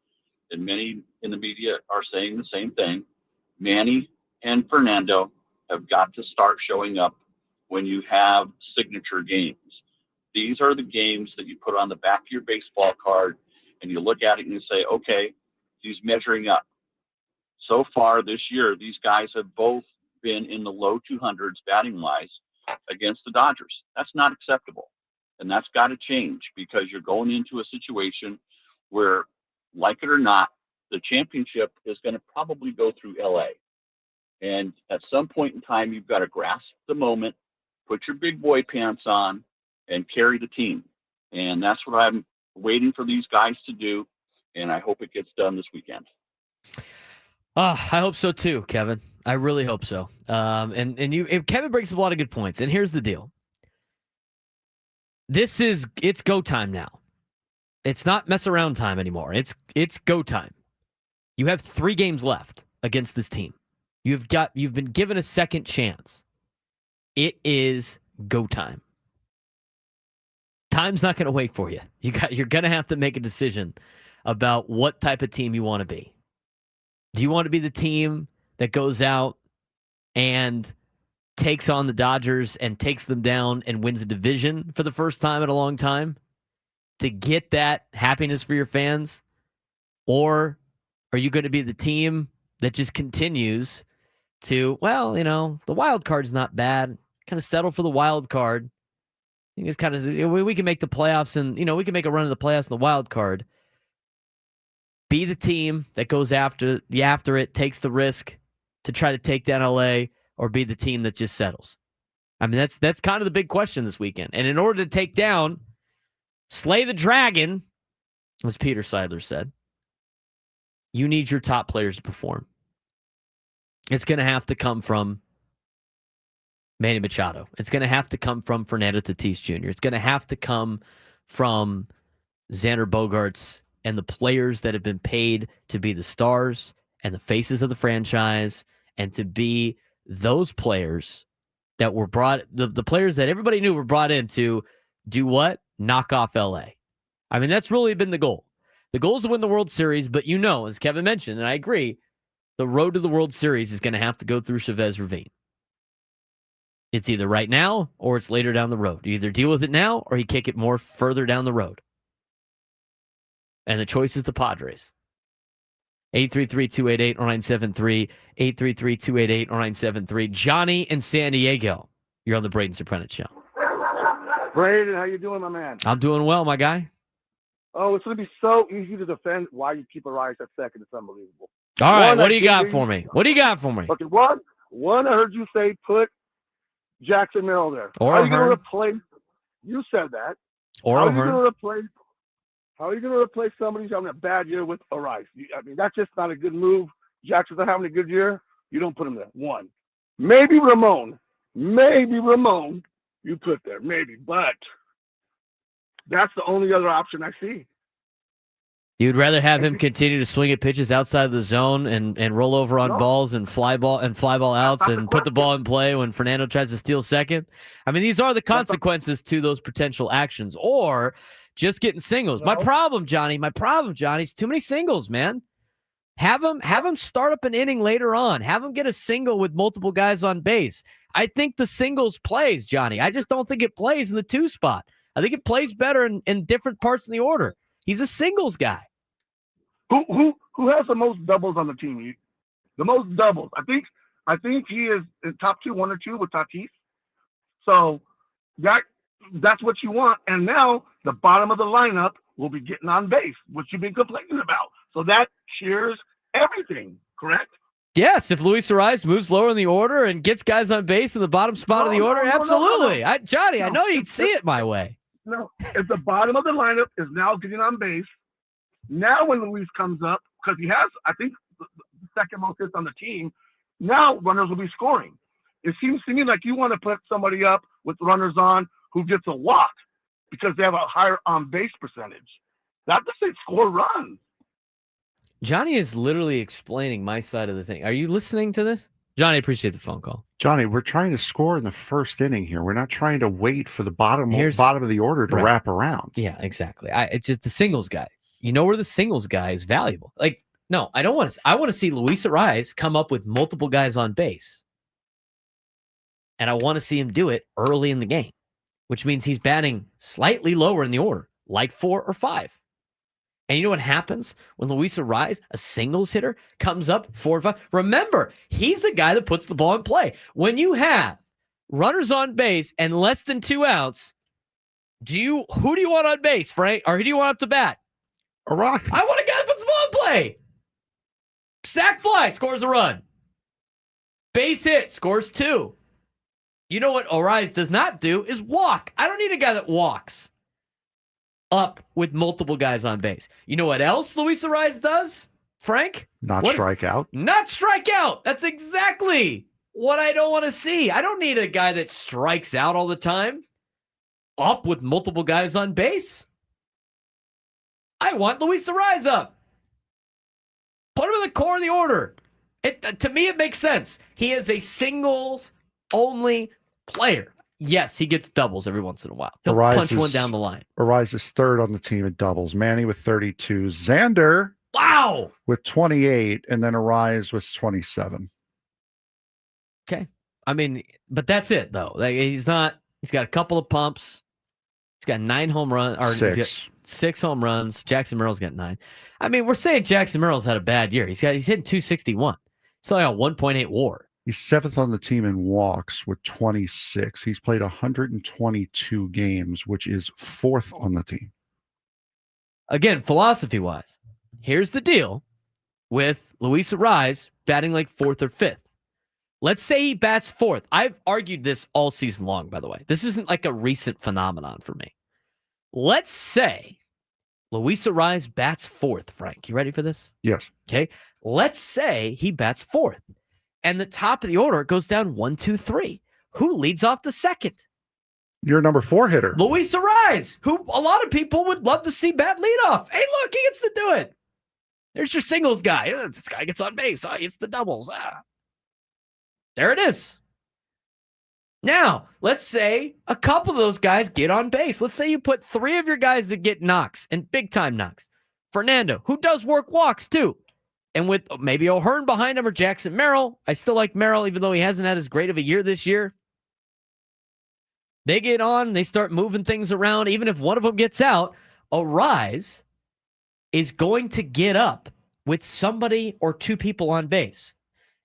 and many in the media are saying the same thing, Manny and Fernando have got to start showing up when you have signature games. These are the games that you put on the back of your baseball card, and you look at it and you say, okay, he's measuring up. So far this year, these guys have both been in the low 200s batting-wise against the Dodgers. That's not acceptable, and that's got to change, because you're going into a situation where, like it or not, the championship is going to probably go through L.A. And at some point in time, you've got to grasp the moment, put your big boy pants on, and carry the team. And that's what I'm waiting for these guys to do, and I hope it gets done this weekend. I hope so too, Kevin. I really hope so. Kevin brings up a lot of good points, and here's the deal. It's go time now. It's not mess around time anymore. It's go time. You have 3 games left against this team. You've been given a second chance. It is go time. Time's not going to wait for you. You're going to have to make a decision about what type of team you want to be. Do you want to be the team that goes out and takes on the Dodgers and takes them down and wins a division for the first time in a long time to get that happiness for your fans? Or are you going to be the team that just continues to, well, the wild card's not bad. Kind of settle for the wild card. I think it's kind of, we can make the playoffs and, we can make a run in the playoffs in the wild card. Be the team that goes after it, takes the risk to try to take down LA, or be the team that just settles. I mean, that's kind of the big question this weekend. And in order to take down, slay the dragon, as Peter Seidler said, you need your top players to perform. It's going to have to come from Manny Machado. It's going to have to come from Fernando Tatis Jr. It's going to have to come from Xander Bogaerts and the players that have been paid to be the stars and the faces of the franchise and to be those players that were brought, the players that everybody knew were brought in to do what? Knock off LA. I mean, that's really been the goal. The goal is to win the World Series, but as Kevin mentioned, and I agree, the road to the World Series is going to have to go through Chavez Ravine. It's either right now or it's later down the road. You either deal with it now or you kick it more further down the road. And the choice is the Padres. 833-288-0973, 833-288-0973. Johnny in San Diego. You're on the Braden Surprenant Show. Braden, how you doing, my man? I'm doing well, my guy. Oh, it's going to be so easy to defend why you keep Arias at second. It's unbelievable. All right, what do you got for me? What do you got for me? Okay, one, I heard you say put Jackson Merrill there. Or how are you going to replace? You said that. Or how are you going to replace? How are you going to replace somebody who's having a bad year with Arias? I mean, that's just not a good move. Jackson's not having a good year. You don't put him there. One, maybe Ramon, you put there, maybe, but that's the only other option I see. You'd rather have him continue to swing at pitches outside of the zone and roll over on balls and fly ball outs and put the ball in play when Fernando tries to steal second. I mean, these are the consequences to those potential actions, or just getting singles. My problem, Johnny, is too many singles, man. Have him start up an inning later on. Have him get a single with multiple guys on base. I think the singles plays, Johnny. I just don't think it plays in the 2 spot. I think it plays better in different parts in the order. He's a singles guy. Who has the most doubles on the team? The most doubles. I think he is in top 2, 1 or 2 with Tatis. So that's what you want. And now the bottom of the lineup will be getting on base, which you've been complaining about. So that cheers everything, correct? Yes, if Luis Arias moves lower in the order and gets guys on base in the bottom spot of the order, absolutely. No. Johnny, I know you'd see it my way. No, if the bottom of the lineup is now getting on base, now when Luis comes up, because he has, I think, the second most hits on the team, now runners will be scoring. It seems to me like you want to put somebody up with runners on who gets a walk because they have a higher on-base percentage. Not to say score runs. Johnny is literally explaining my side of the thing. Are you listening to this? Johnny, appreciate the phone call. Johnny, we're trying to score in the first inning here. We're not trying to wait for the bottom of the order to wrap around. Yeah, exactly. It's just the singles guy. You know where the singles guy is valuable. Like, no, I don't want to. I want to see Luis Arias come up with multiple guys on base. And I want to see him do it early in the game, which means he's batting slightly lower in the order, like 4 or 5. And you know what happens when Luis Arias, a singles hitter, comes up 4 or 5? Remember, he's the guy that puts the ball in play. When you have runners on base and less than 2 outs, who do you want on base, Frank? Or who do you want up to bat? Arias. I want a guy that puts the ball in play. Sac fly, scores a run. Base hit, scores 2. You know what Arias does not do is walk. I don't need a guy that walks up with multiple guys on base. You know what else Luis Arias does, Frank? Not strike out. Not strike out. That's exactly what I don't want to see. I don't need a guy that strikes out all the time. Up with multiple guys on base. I want Luis Arias up. Put him in the core of the order. To me, it makes sense. He is a singles-only player. Yes, he gets doubles every once in a while. He'll punch one down the line. Arias is third on the team at doubles. Manny with 32. Xander with 28. And then Arias with 27. Okay. I mean, but that's it, though. Like, he's got a couple of pumps. He's got 9 home runs. Or Six. He's got 6 home runs. Jackson Merrill's got 9. I mean, we're saying Jackson Merrill's had a bad year. He's hitting 261. He's only got 1.8 WAR. He's 7th on the team in walks with 26. He's played 122 games, which is 4th on the team. Again, philosophy-wise, here's the deal with Luis Arraez batting like 4th or 5th. Let's say he bats 4th. I've argued this all season long, by the way. This isn't like a recent phenomenon for me. Let's say Luis Arraez bats 4th, Frank. You ready for this? Yes. Okay. Let's say he bats 4th. And the top of the order goes down 1, 2, 3. Who leads off the second? Your number 4 hitter. Luis Arraez, who a lot of people would love to see bat leadoff. Hey, look, he gets to do it. There's your singles guy. This guy gets on base. Oh, he gets the doubles. There it is. Now, let's say a couple of those guys get on base. Let's say you put 3 of your guys that get knocks, and big-time knocks. Fernando, who does work walks, too. And with maybe O'Hearn behind him or Jackson Merrill. I still like Merrill, even though he hasn't had as great of a year this year. They get on, they start moving things around. Even if one of them gets out, Arraez is going to get up with somebody or 2 people on base.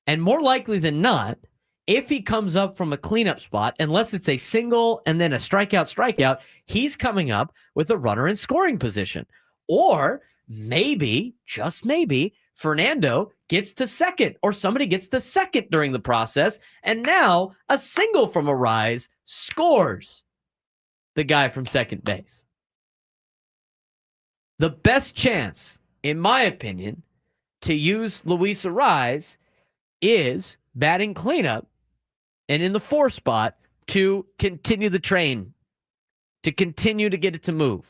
And more likely than not, if he comes up from a cleanup spot, unless it's a single and then a strikeout, he's coming up with a runner in scoring position. Or maybe, just maybe, Fernando gets to second or somebody gets to second during the process. And now a single from Arraez scores the guy from second base. The best chance, in my opinion, to use Luis Arraez is batting cleanup and in the 4 spot to continue the train, to continue to get it to move.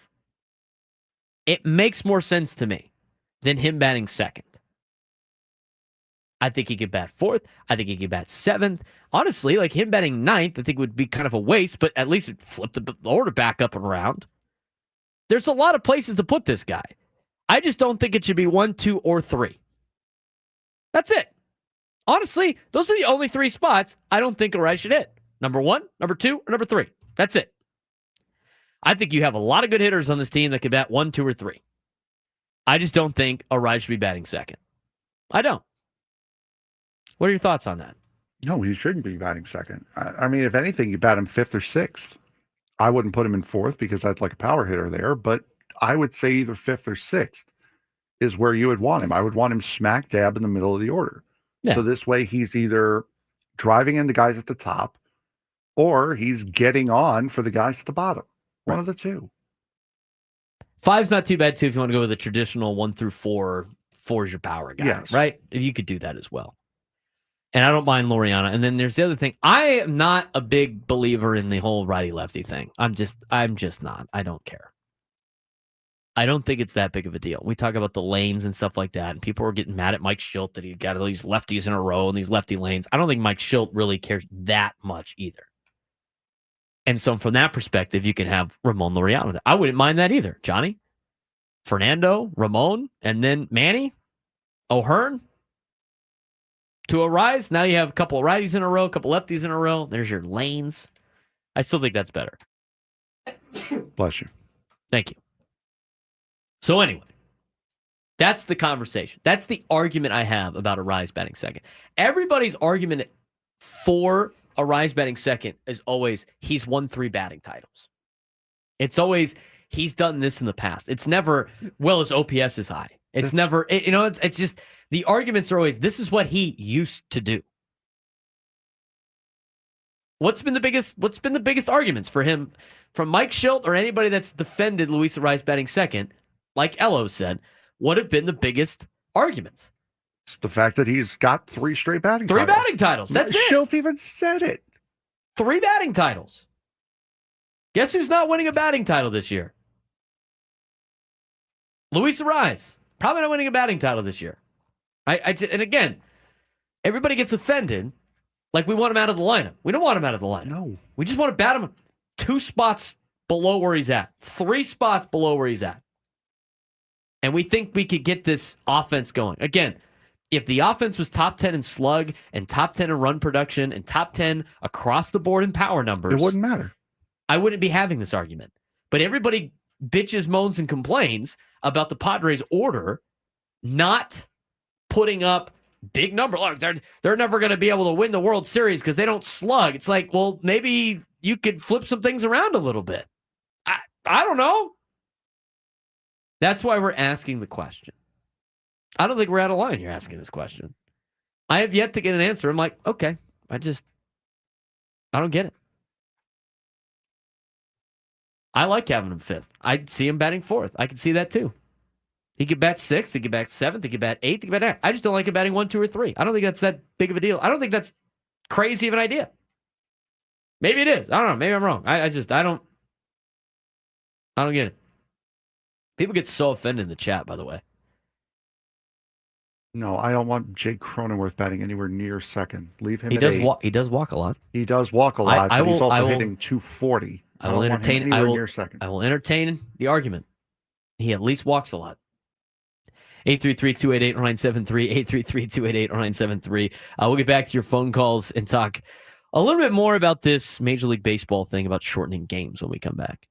It makes more sense to me than him batting second. I think he could bat 4th. I think he could bat 7th. Honestly, like him batting 9th, I think would be kind of a waste, but at least it flip the order back up and around. There's a lot of places to put this guy. I just don't think it should be 1, 2, or 3. That's it. Honestly, those are the only 3 spots I don't think Arraez should hit. Number 1, number 2, or number 3. That's it. I think you have a lot of good hitters on this team that could bat 1, 2, or 3. I just don't think Arraez should be batting second. I don't. What are your thoughts on that? No, he shouldn't be batting second. I mean, if anything, you bat him 5th or 6th. I wouldn't put him in 4th because I'd like a power hitter there, but I would say either 5th or 6th is where you would want him. I would want him smack dab in the middle of the order. Yeah. So this way he's either driving in the guys at the top or he's getting on for the guys at the bottom. One of the two. 5's not too bad, too, if you want to go with a traditional 1 through 4. 4 is your power guy, yes. Right? You could do that as well. And I don't mind Laureano. And then there's the other thing. I am not a big believer in the whole righty-lefty thing. I'm just not. I don't care. I don't think it's that big of a deal. We talk about the lanes and stuff like that, and people are getting mad at Mike Shildt that he got all these lefties in a row and these lefty lanes. I don't think Mike Shildt really cares that much either. And so from that perspective, you can have Ramon Laureano there. I wouldn't mind that either. Johnny, Fernando, Ramon, and then Manny, O'Hearn, to Arraez. Now you have a couple of righties in a row, a couple lefties in a row. There's your lanes. I still think that's better. Bless you. Thank you. So anyway, that's the conversation. That's the argument I have about Arraez batting second. Everybody's argument for Arraez batting second is always he's won 3 batting titles. It's always he's done this in the past. It's never, well, his OPS is high. It's never, it's just the arguments are always this is what he used to do. What's been the biggest arguments for him from Mike Shildt or anybody that's defended Luis Arraez batting second? Like Elo said, what have been the biggest arguments? It's the fact that he's got 3 straight batting titles. 3 titles. Batting titles. That's it. Shildt even said it. 3 batting titles. Guess who's not winning a batting title this year? Luis Arraez. Probably not winning a batting title this year. And again, everybody gets offended like we want him out of the lineup. We don't want him out of the lineup. No. We just want to bat him 2 spots below where he's at. 3 spots below where he's at. And we think we could get this offense going. Again, If the offense was top 10 in slug and top 10 in run production and top 10 across the board in power numbers, It wouldn't matter. I wouldn't be having this argument. But everybody bitches, moans, and complains about the Padres' order not putting up big number. Look, they're never going to be able to win the World Series because they don't slug. It's like, well, maybe you could flip some things around a little bit. I don't know. That's why we're asking the question. I don't think we're out of line here asking this question. I have yet to get an answer. I'm like, okay, I don't get it. I like having him fifth. I see him batting fourth. I can see that too. He could bat sixth. He could bat seventh. He could bat eighth. He could bat ninth. I just don't like him batting 1, 2, or 3. I don't think that's that big of a deal. I don't think that's crazy of an idea. Maybe it is. I don't know. Maybe I'm wrong. I don't get it. People get so offended in the chat, by the way. No, I don't want Jake Cronenworth batting anywhere near second. Leave him He at does 8. He does walk a lot. He does walk a lot, I but he's will- also I will- hitting 240. I will don't want him entertain. anywhere near second. I will entertain the argument. He at least walks a lot. 833-288-0973. 833-288-0973. We'll get back to your phone calls and talk a little bit more about this Major League Baseball thing about shortening games when we come back.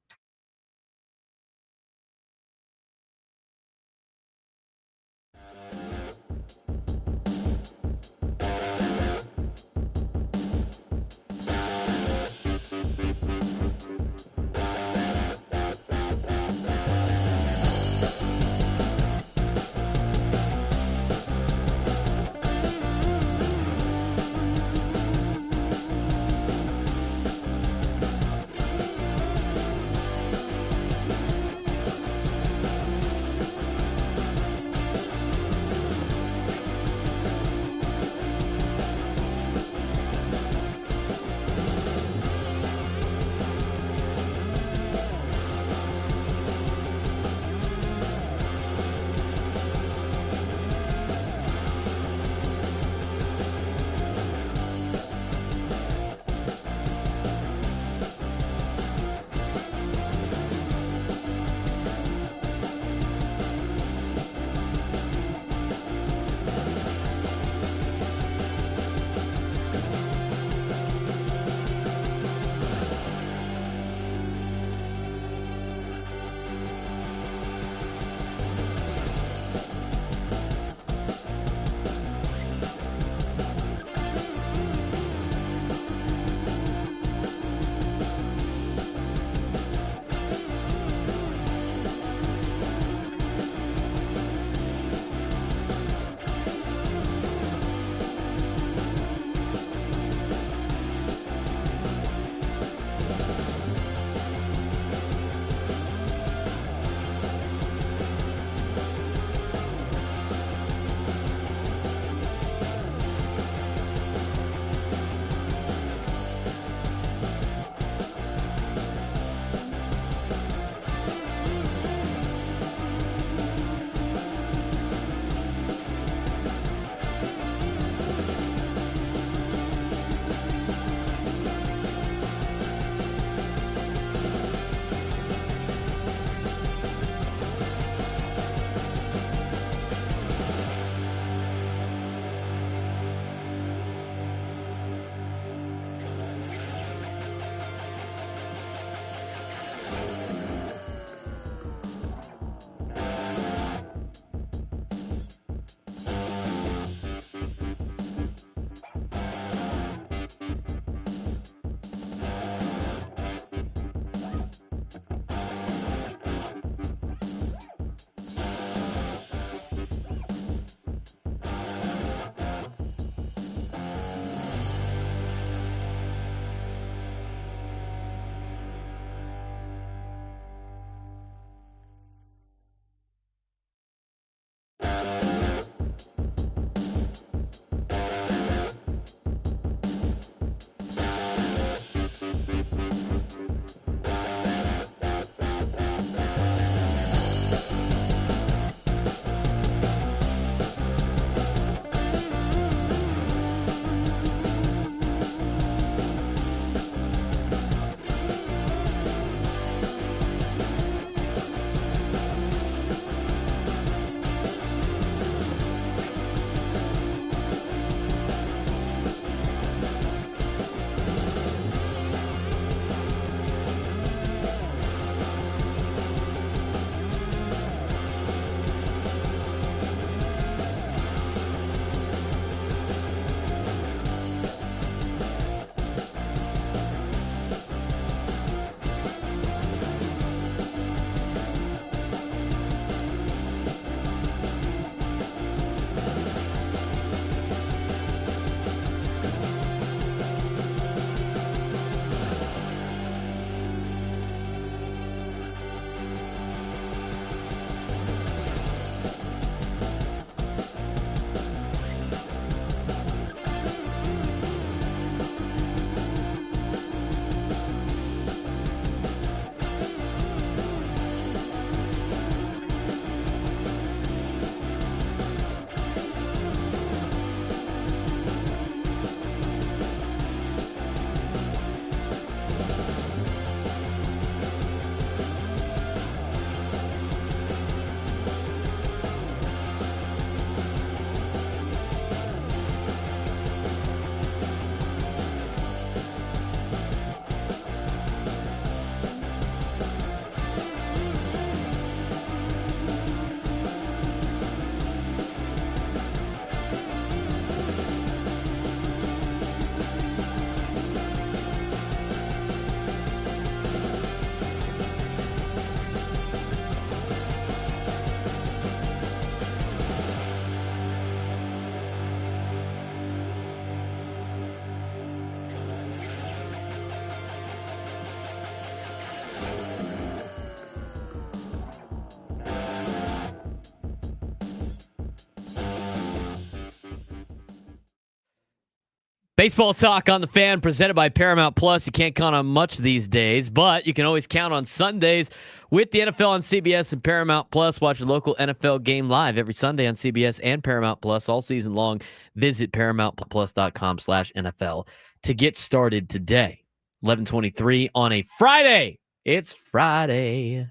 Baseball talk on the Fan, presented by Paramount Plus. You can't count on much these days, but you can always count on Sundays with the NFL on CBS and Paramount Plus. Watch a local NFL game live every Sunday on CBS and Paramount Plus all season long. Visit ParamountPlus.com/NFL to get started today. 11:23 on a Friday. It's Friday.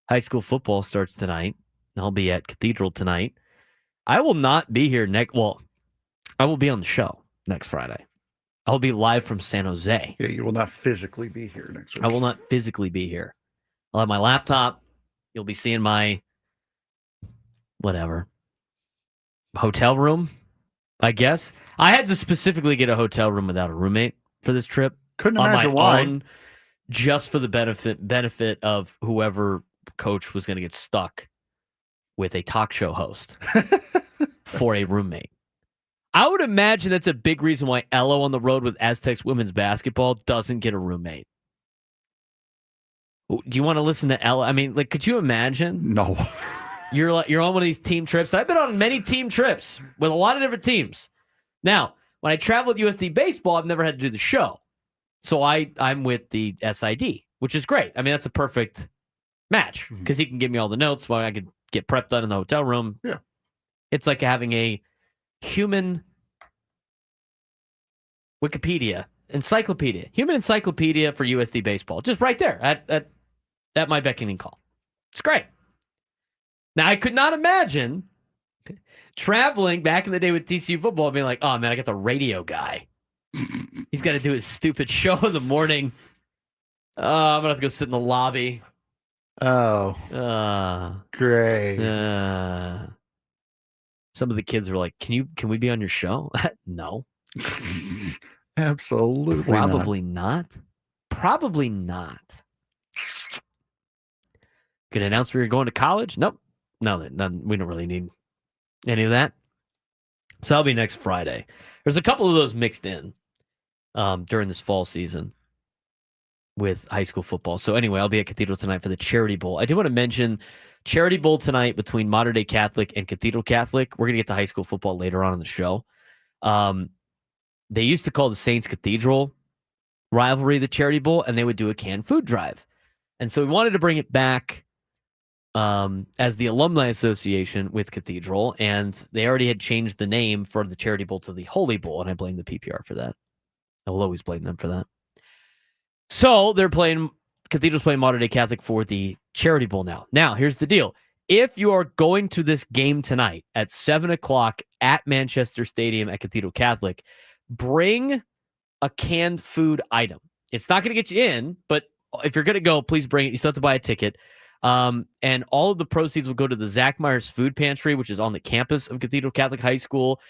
High school football starts tonight. I'll be at Cathedral tonight. I will not be here I will be on the show next Friday. I'll be live from San Jose. Yeah, you will not physically be here next week. I will not physically be here. I'll have my laptop. You'll be seeing my hotel room, I guess. I had to specifically get a hotel room without a roommate for this trip. Couldn't on imagine my why. own, just for the benefit of whoever coach was going to get stuck with a talk show host for a roommate. I would imagine that's a big reason why Ello on the road with Aztecs women's basketball doesn't get a roommate. Do you want to listen to Ello? I mean, could you imagine? No. You're on one of these team trips. I've been on many team trips with a lot of different teams. Now, when I travel with USD baseball, I've never had to do the show. So I'm with the SID, which is great. I mean, that's a perfect match because he can give me all the notes while I could get prepped done in the hotel room. Yeah. It's like having a human human encyclopedia for USD baseball, just right there at my beckoning call. It's great. Now, I could not imagine traveling back in the day with TCU football being like, oh man, I got the radio guy. He's got to do his stupid show in the morning. I'm gonna have to go sit in the lobby. Oh, great. Some of the kids were like, "Can we be on your show?" No, absolutely, probably not. Probably not. Could announce we were going to college. Nope. No, we don't really need any of that. So that'll be next Friday. There's a couple of those mixed in during this fall season with high school football. So anyway, I'll be at Cathedral tonight for the Charity Bowl. I do want to mention Charity Bowl tonight between Modern Day Catholic and Cathedral Catholic. We're going to get to high school football later on in the show. They used to call the Saints Cathedral rivalry the Charity Bowl, and they would do a canned food drive. And so we wanted to bring it back as the Alumni Association with Cathedral, and they already had changed the name for the Charity Bowl to the Holy Bowl, and I blame the PPR for that. I will always blame them for that. So Cathedral's playing Modern Day Catholic for the Charity Bowl now. Now, here's the deal. If you are going to this game tonight at 7 o'clock at Manchester Stadium at Cathedral Catholic, bring a canned food item. It's not going to get you in, but if you're going to go, please bring it. You still have to buy a ticket. And all of the proceeds will go to the Zach Myers Food Pantry, which is on the campus of Cathedral Catholic High School.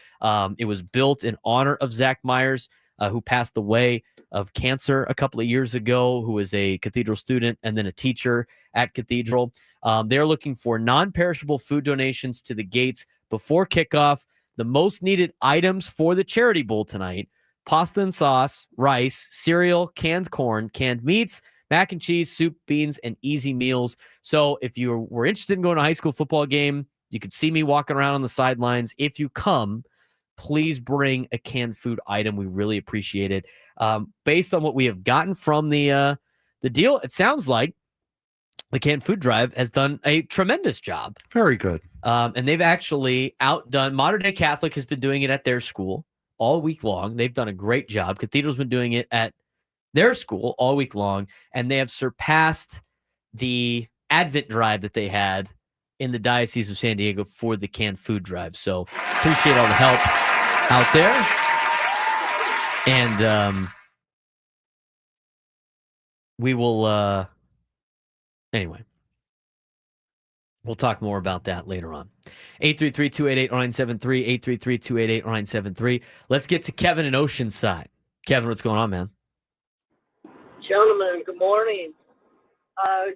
It was built in honor of Zach Myers, who passed away of cancer a couple of years ago, who was a Cathedral student and then a teacher at Cathedral. They're looking for non-perishable food donations to the gates before kickoff. The most needed items for the Charity Bowl tonight: pasta and sauce, rice, cereal, canned corn, canned meats, mac and cheese, soup, beans, and easy meals. So if you were interested in going to a high school football game, you could see me walking around on the sidelines. If you come, please bring a canned food item. We really appreciate it. Based on what we have gotten from the deal, it sounds like the canned food drive has done a tremendous job. Very good. And they've actually outdone. Modern Day Catholic has been doing it at their school all week long. They've done a great job. Cathedral's been doing it at their school all week long, and they have surpassed the Advent drive that they had in the Diocese of San Diego for the canned food drive. So appreciate all the help out there. And we will, anyway, we'll talk more about that later on. 833-288-0973, 833-288-0973. Let's get to Kevin in Oceanside. Kevin, what's going on, man? Gentlemen, good morning.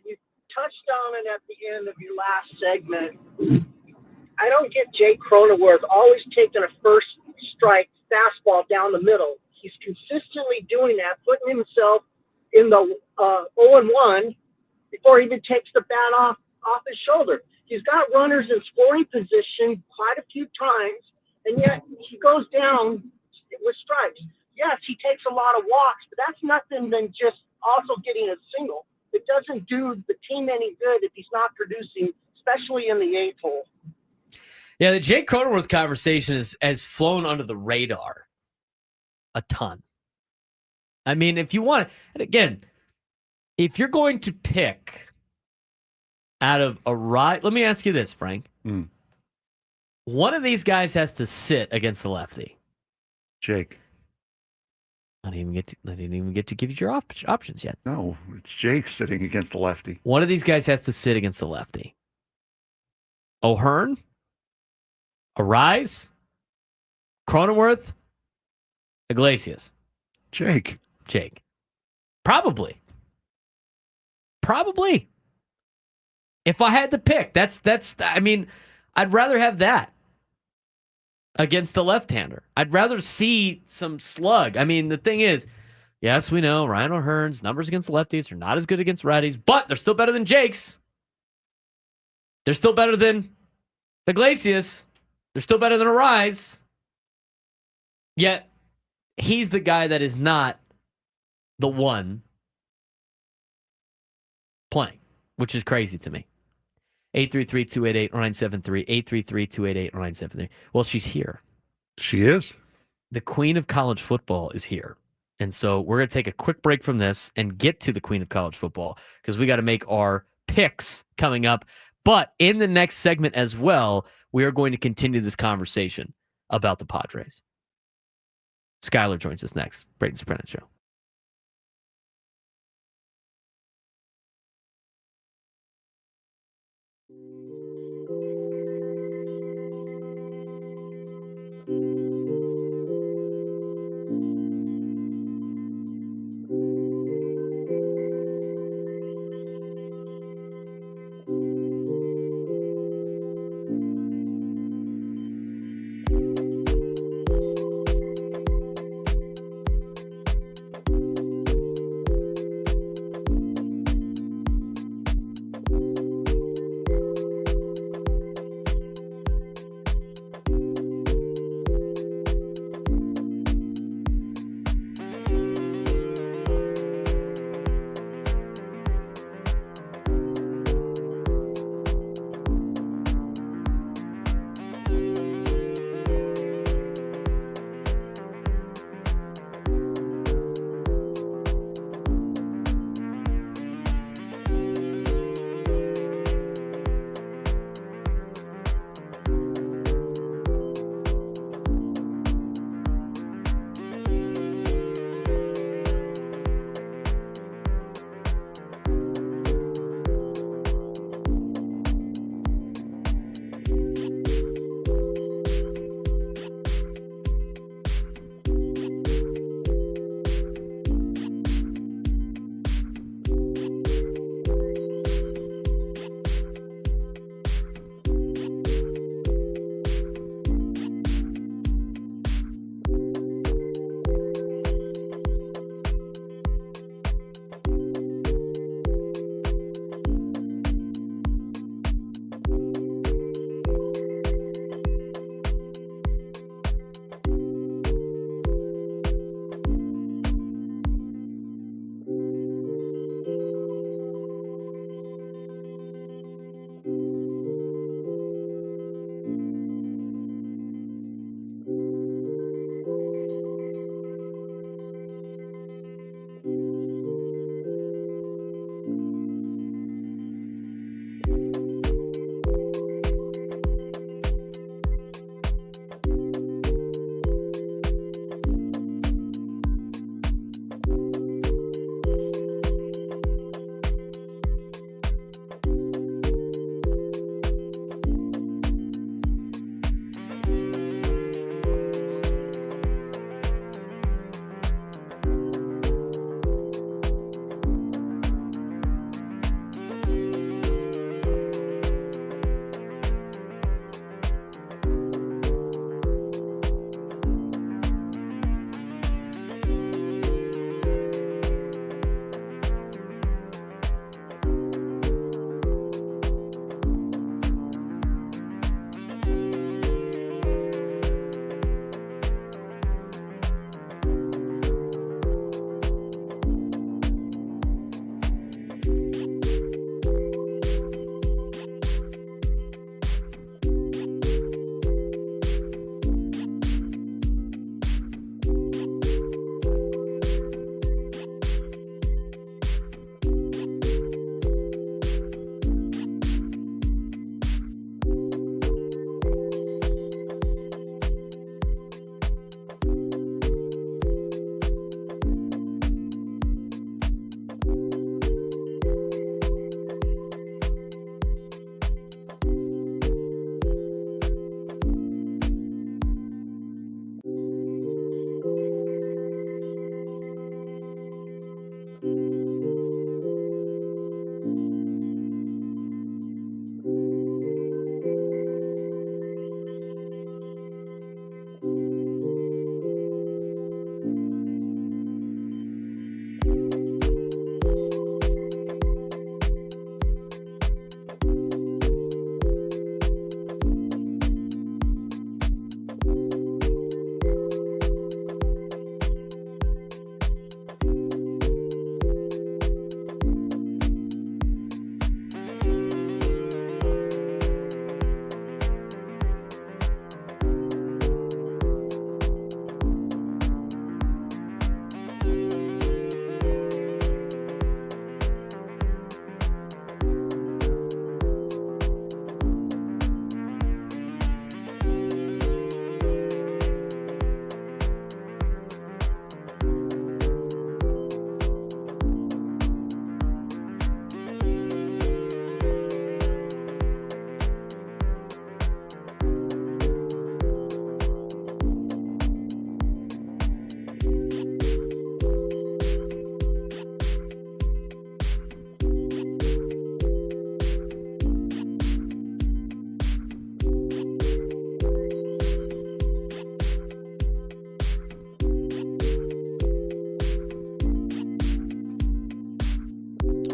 You touched on it at the end of your last segment. I don't get Jake Cronenworth always taking a first strike fastball down the middle. He's consistently doing that, putting himself in the 0-1 before he even takes the bat off his shoulder. He's got runners in scoring position quite a few times, and yet he goes down with stripes. Yes, he takes a lot of walks, but that's nothing than just also getting a single. It doesn't do the team any good if he's not producing, especially in the eighth hole. Yeah, the Jake Cronenworth conversation has flown under the radar a ton. I mean, if you want, and again, if you're going to pick out of a right, let me ask you this, Frank. One of these guys has to sit against the lefty. Jake. I didn't even get to give you your options yet. No, it's Jake sitting against the lefty. One of these guys has to sit against the lefty. O'Hearn, Arise, Cronenworth, Iglesias. Jake. Probably. If I had to pick, I mean, I'd rather have that against the left-hander. I'd rather see some slug. I mean, the thing is, yes, we know Ryan O'Hearn's numbers against the lefties are not as good against righties, but they're still better than Jake's. They're still better than Iglesias. They're still better than Arise. Yet, he's the guy that is not the one playing, which is crazy to me. 833-288-0973, 833-288-0973. Well, she's here. She is. The queen of college football is here. And so we're going to take a quick break from this and get to the queen of college football because we got to make our picks coming up. But in the next segment as well, we are going to continue this conversation about the Padres. Skyler joins us next. Braden Surprenant Show.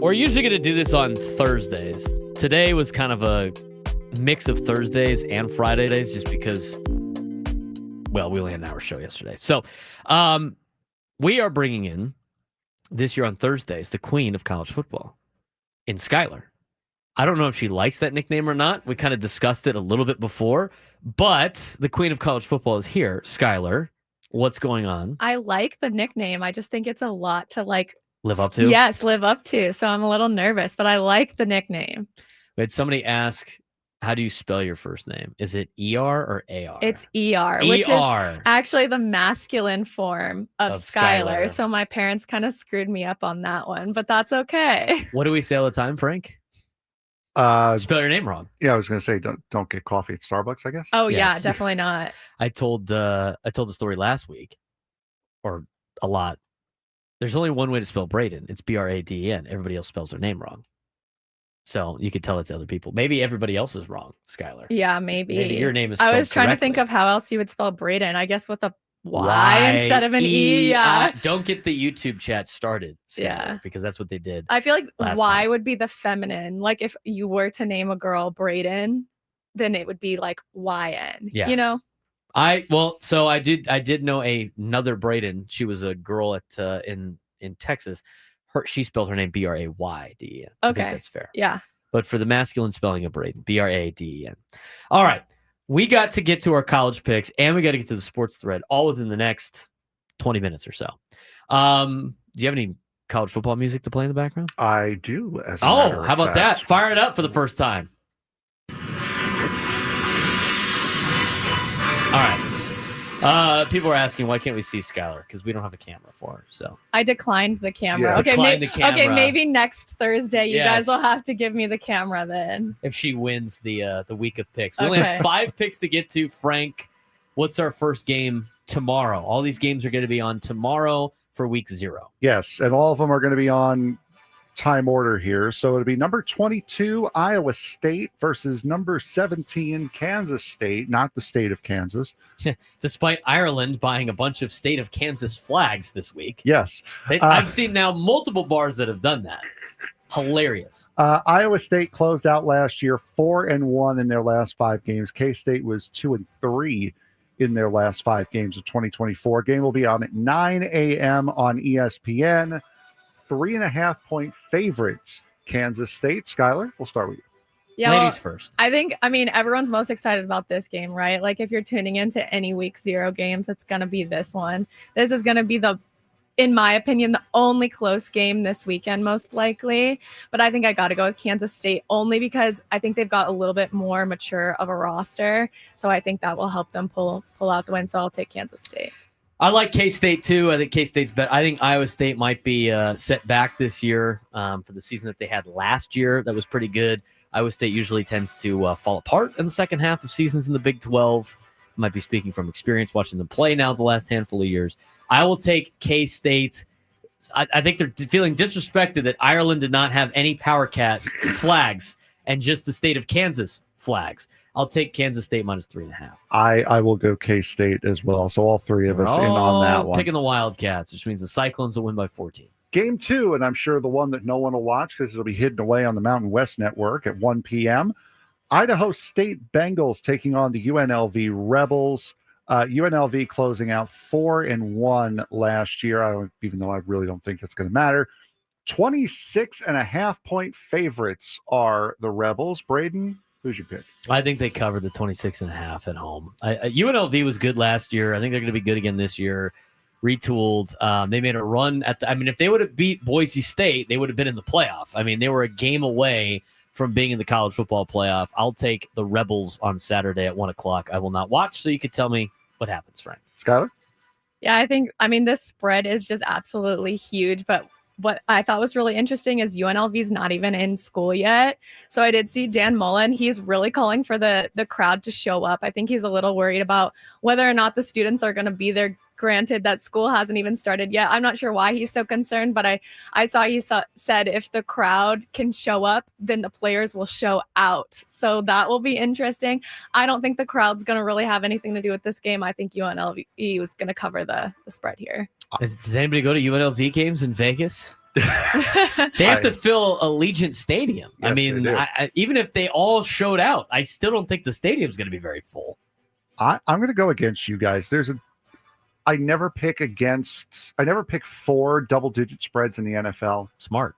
We're usually going to do this on Thursdays. Today was kind of a mix of Thursdays and Fridays just because, well, we only had an hour show yesterday. So we are bringing in this year on Thursdays the queen of college football in Skyler. I don't know if she likes that nickname or not. We kind of discussed it a little bit before, but the queen of college football is here. Skyler, what's going on? I like the nickname. I just think it's a lot to live up to? Yes, live up to. So I'm a little nervous, but I like the nickname. We had somebody ask, how do you spell your first name? Is it ER or AR? It's ER, which is actually the masculine form of Skyler. So my parents kind of screwed me up on that one, but that's okay. What do we say all the time, Frank? Spell your name wrong. Yeah, I was going to say don't get coffee at Starbucks, I guess. Oh yeah, definitely not. I told the story last week, or a lot. There's only one way to spell Braden. It's Braden. Everybody else spells their name wrong. So you could tell it to other people. Maybe everybody else is wrong, Skyler. Yeah, maybe your name is spelled I was trying correctly. to think of how else you would spell Braden. I guess with a Y instead of an E. Yeah. Don't get the YouTube chat started, Skyler, yeah, because that's what they did. I feel like Y would be the feminine. Like if you were to name a girl Braden, then it would be like YN. Yes. You know? I did know another Braden. She was a girl at in Texas. She spelled her name Braden. Okay. I think that's fair. Yeah. But for the masculine spelling of Braden, Braden. All right. We got to get to our college picks, and we got to get to the sports thread all within the next 20 minutes or so. Do you have any college football music to play in the background? I do. How about that? Fire it up for the first time. All right. People are asking, why can't we see Skyler? Because we don't have a camera for her. So I declined the camera. Yeah. Okay, Declined the camera. Okay, maybe next Thursday you guys Yes. will have to give me the camera then. if she wins the week of picks. We only have 5 picks to get to. Frank, what's our first game tomorrow? All these games are going to be on tomorrow for week 0. Yes, and all of them are going to be on time order here. So it'll be number 22, Iowa State versus number 17, Kansas State, not the state of Kansas. Despite Ireland buying a bunch of state of Kansas flags this week. Yes. I've seen now multiple bars that have done that. Hilarious. Iowa State closed out last year 4-1 in their last 5 games. K-State was 2-3 in their last 5 games of 2024. Game will be on at 9 a.m. on ESPN. 3.5-point favorites, Kansas State. Skyler, we'll start with you. Yeah, ladies first. I mean, everyone's most excited about this game, right? Like if you're tuning into any week 0 games, it's going to be this one. This is going to be in my opinion, the only close game this weekend, most likely. But I think I got to go with Kansas State only because I think they've got a little bit more mature of a roster. So I think that will help them pull out the win. So I'll take Kansas State. I like K-State too. I think K-State's better. I think Iowa State might be set back this year for the season that they had last year. That was pretty good. Iowa State usually tends to fall apart in the second half of seasons in the Big 12. Might be speaking from experience watching them play now the last handful of years. I will take K-State. I think they're feeling disrespected that Ireland did not have any Power Cat flags and just the state of Kansas flags. I'll take Kansas State minus 3.5. I will go K-State as well. So all 3 of us in on that one. Picking the Wildcats, which means the Cyclones will win by 14. Game 2, and I'm sure the one that no one will watch because it'll be hidden away on the Mountain West Network at 1 p.m. Idaho State Bengals taking on the UNLV Rebels. UNLV closing out 4-1 last year. Even though I really don't think it's going to matter. 26.5-point favorites are the Rebels. Braden, who's your pick? I think they covered the 26.5 at home. UNLV was good last year. I think they're going to be good again this year. Retooled. They made a run at if they would have beat Boise State, they would have been in the playoff. They were a game away from being in the college football playoff. I'll take the Rebels on Saturday at 1 o'clock. I will not watch, so you could tell me what happens, Frank. Skyler? Yeah, this spread is just absolutely huge, but what I thought was really interesting is UNLV is not even in school yet. So I did see Dan Mullen. He's really calling for the crowd to show up. I think he's a little worried about whether or not the students are going to be there. Granted that school hasn't even started yet. I'm not sure why he's so concerned, but I saw he said if the crowd can show up, then the players will show out. So that will be interesting. I don't think the crowd's going to really have anything to do with this game. I think UNLV was going to cover the spread here. Does anybody go to UNLV games in Vegas? They have to fill Allegiant Stadium. Yes, I mean, even if they all showed out, I still don't think the stadium's going to be very full. I'm going to go against you guys. I never pick 4 double-digit spreads in the NFL. Smart.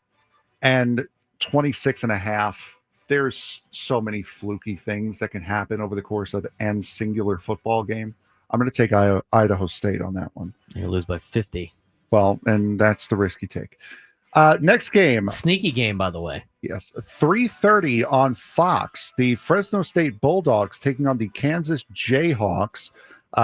And 26.5. There's so many fluky things that can happen over the course of an singular football game. I'm going to take Idaho State on that one. You lose by 50. Well, and that's the risky take. Next game. Sneaky game, by the way. Yes. 3:30 on Fox. The Fresno State Bulldogs taking on the Kansas Jayhawks.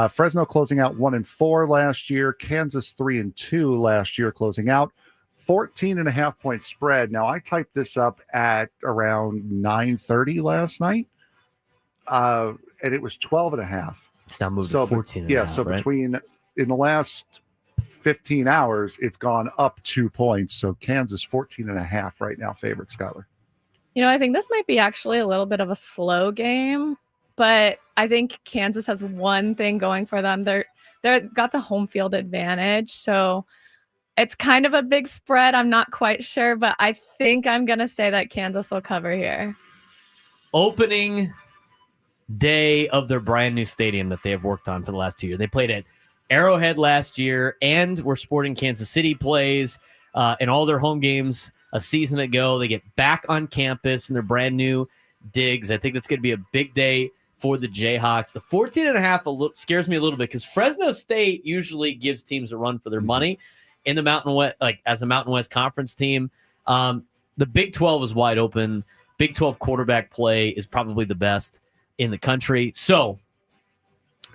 Fresno closing out 1-4 last year. Kansas 3-2 last year closing out. 14.5 point spread. Now, I typed this up at around 9:30 last night, and it was 12.5. It's now moved to 14. Yeah, so right? in the last 15 hours, it's gone up 2 points. So Kansas 14.5 right now, favorite, Skyler. I think this might be actually a little bit of a slow game, but I think Kansas has one thing going for them. They're got the home field advantage, so it's kind of a big spread. I'm not quite sure, but I think I'm going to say that Kansas will cover here. Opening day of their brand new stadium that they have worked on for the last 2 years. They played at Arrowhead last year, and we're sporting Kansas City plays in all their home games a season ago. They get back on campus in their brand new digs. I think that's going to be a big day for the Jayhawks. The 14.5 scares me a little bit because Fresno State usually gives teams a run for their money in the Mountain West, like as a Mountain West Conference team. The Big 12 is wide open. Big 12 quarterback play is probably the best in the country. So,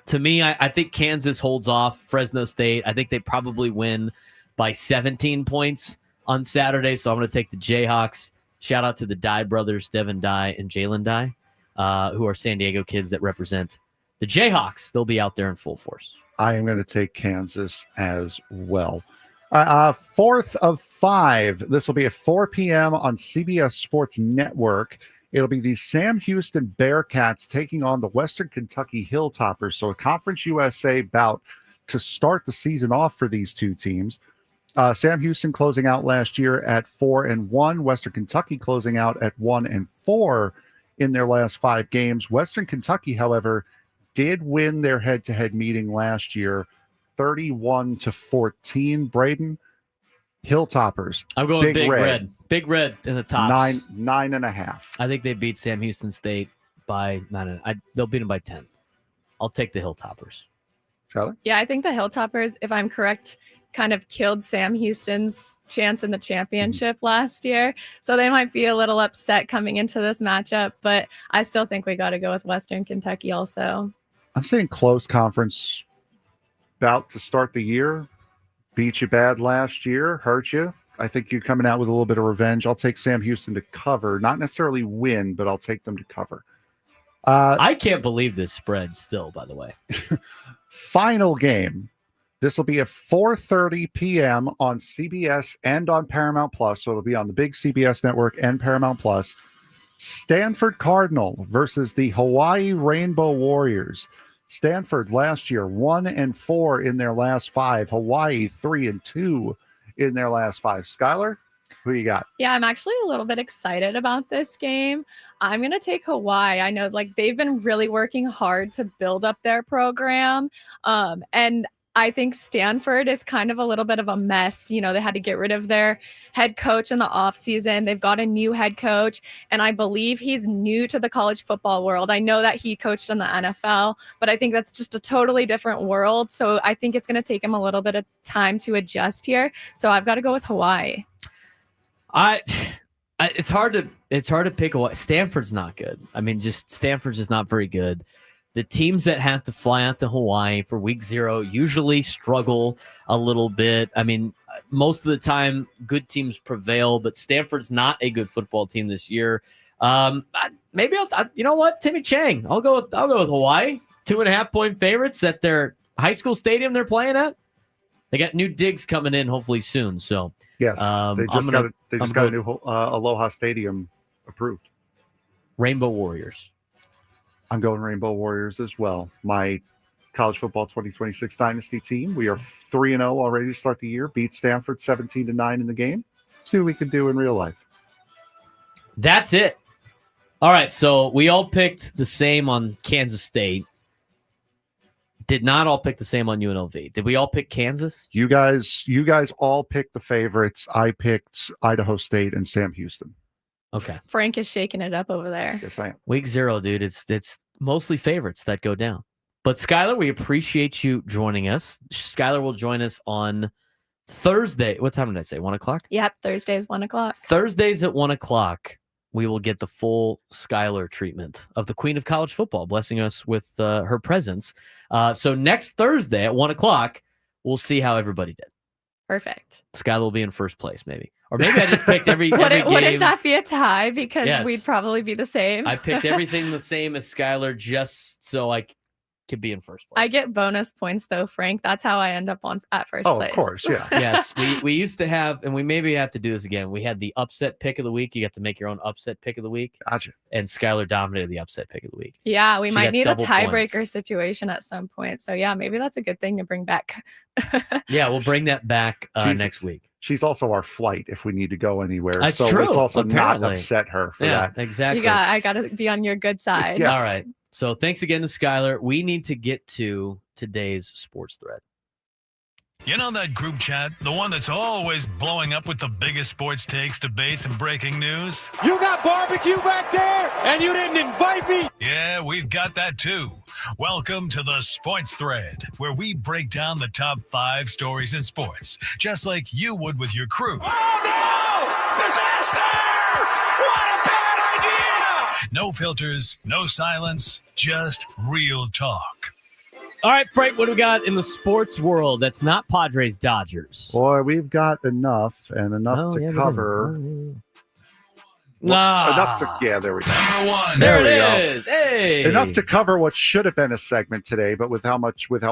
to me, I think Kansas holds off Fresno State. I think they probably win by 17 points on Saturday. So I'm going to take the Jayhawks. Shout out to the Dye brothers, Devin Dye and Jalen Dye, who are San Diego kids that represent the Jayhawks. They'll be out there in full force. I am going to take Kansas as well. 4th of 5. This will be at 4 p.m. on CBS Sports Network. It'll be the Sam Houston Bearcats taking on the Western Kentucky Hilltoppers. So a Conference USA bout to start the season off for these two teams. Sam Houston closing out last year at 4-1. Western Kentucky closing out at 1-4 in their last 5 games. Western Kentucky, however, did win their head-to-head meeting last year, 31-14. Braden, Hilltoppers. I'm going big red. Big red in the top. 9.5. I think they beat Sam Houston State by 9. They'll beat them by 10. I'll take the Hilltoppers. Skyler? Yeah, I think the Hilltoppers, if I'm correct, kind of killed Sam Houston's chance in the championship last year. So they might be a little upset coming into this matchup, but I still think we got to go with Western Kentucky also. I'm saying close conference bout to start the year. Beat you bad last year, hurt you. I think you're coming out with a little bit of revenge. I'll take Sam Houston to cover, not necessarily win, but I'll take them to cover. I can't believe this spread still, by the way. Final game. This will be at 4:30 p.m. on CBS and on Paramount Plus. So it'll be on the big CBS network and Paramount Plus. Stanford Cardinal versus the Hawaii Rainbow Warriors. Stanford last year 1-4 in their last 5. Hawaii 3-2 in their last 5. Skyler, who you got? Yeah, I'm actually a little bit excited about this game. I'm going to take Hawaii. I know they've been really working hard to build up their program. And I think Stanford is kind of a little bit of a mess. They had to get rid of their head coach in the offseason. They've got a new head coach, and I believe he's new to the college football world. I know that he coached in the NFL, but I think that's just a totally different world. So I think it's going to take him a little bit of time to adjust here. So I've got to go with Hawaii. It's hard to pick Hawaii. Stanford's not good. I mean, just Stanford's just not very good. The teams that have to fly out to Hawaii for week 0 usually struggle a little bit. I mean, most of the time, good teams prevail, but Stanford's not a good football team this year. Maybe you know what, Timmy Chang. I'll go with Hawaii. 2.5 point favorites at their high school stadium they're playing at. They got new digs coming in hopefully soon. So yes, they just got a new Aloha Stadium approved. Rainbow Warriors. I'm going Rainbow Warriors as well. My college football 2026 dynasty team. We are 3-0 already to start the year. Beat Stanford 17-9 in the game. see what we can do in real life. That's it. All right, so we all picked the same on Kansas State. Did not all pick the same on UNLV. Did we all pick Kansas? You guys all picked the favorites. I picked Idaho State and Sam Houston. Okay. Frank is shaking it up over there. Yes, I am. Week 0, dude. It's mostly favorites that go down. But Skyler, we appreciate you joining us. Skyler will join us on Thursday. What time did I say? 1 o'clock? Yep, Thursdays, 1 o'clock. Thursdays at 1 o'clock, we will get the full Skyler treatment of the Queen of College Football, blessing us with her presence. So next Thursday at 1 o'clock, we'll see how everybody did. Perfect. Skyler will be in first place, maybe. Or maybe I just picked every game. Wouldn't that be a tie? Because Yes. we'd probably be the same. I picked everything the same as Skyler just so I could be in first place. I get bonus points though, Frank. That's how I end up at first place. Of course, yeah. Yes, we used to have, and we maybe have to do this again. We had the upset pick of the week. You got to make your own upset pick of the week. Gotcha. And Skyler dominated the upset pick of the week. Yeah, we She might got need a double tiebreaker points. situation at some point. So yeah, maybe that's a good thing to bring back. Yeah, we'll bring that back next week. She's also our flight if we need to go anywhere. That's so true, let's also apparently. not upset her for Yeah, that. exactly. I gotta be on your good side. Yes. All right. So thanks again to Skyler. We need to get to today's sports thread. You know that group chat? The one that's always blowing up with the biggest sports takes, debates, and breaking news? You got barbecue back there, and you didn't invite me? Yeah, we've got that too. Welcome to the Sports Thread, where we break down the top 5 stories in sports, just like you would with your crew. Oh, no! Disaster! What a bad idea! No filters, no silence, just real talk. All right, Frank, what do we got in the sports world that's not Padres Dodgers? Boy, we've got enough and enough to cover. Enough to, yeah, there we go. Number 1. There we it go. is. Hey. Enough to cover what should have been a segment today, but with how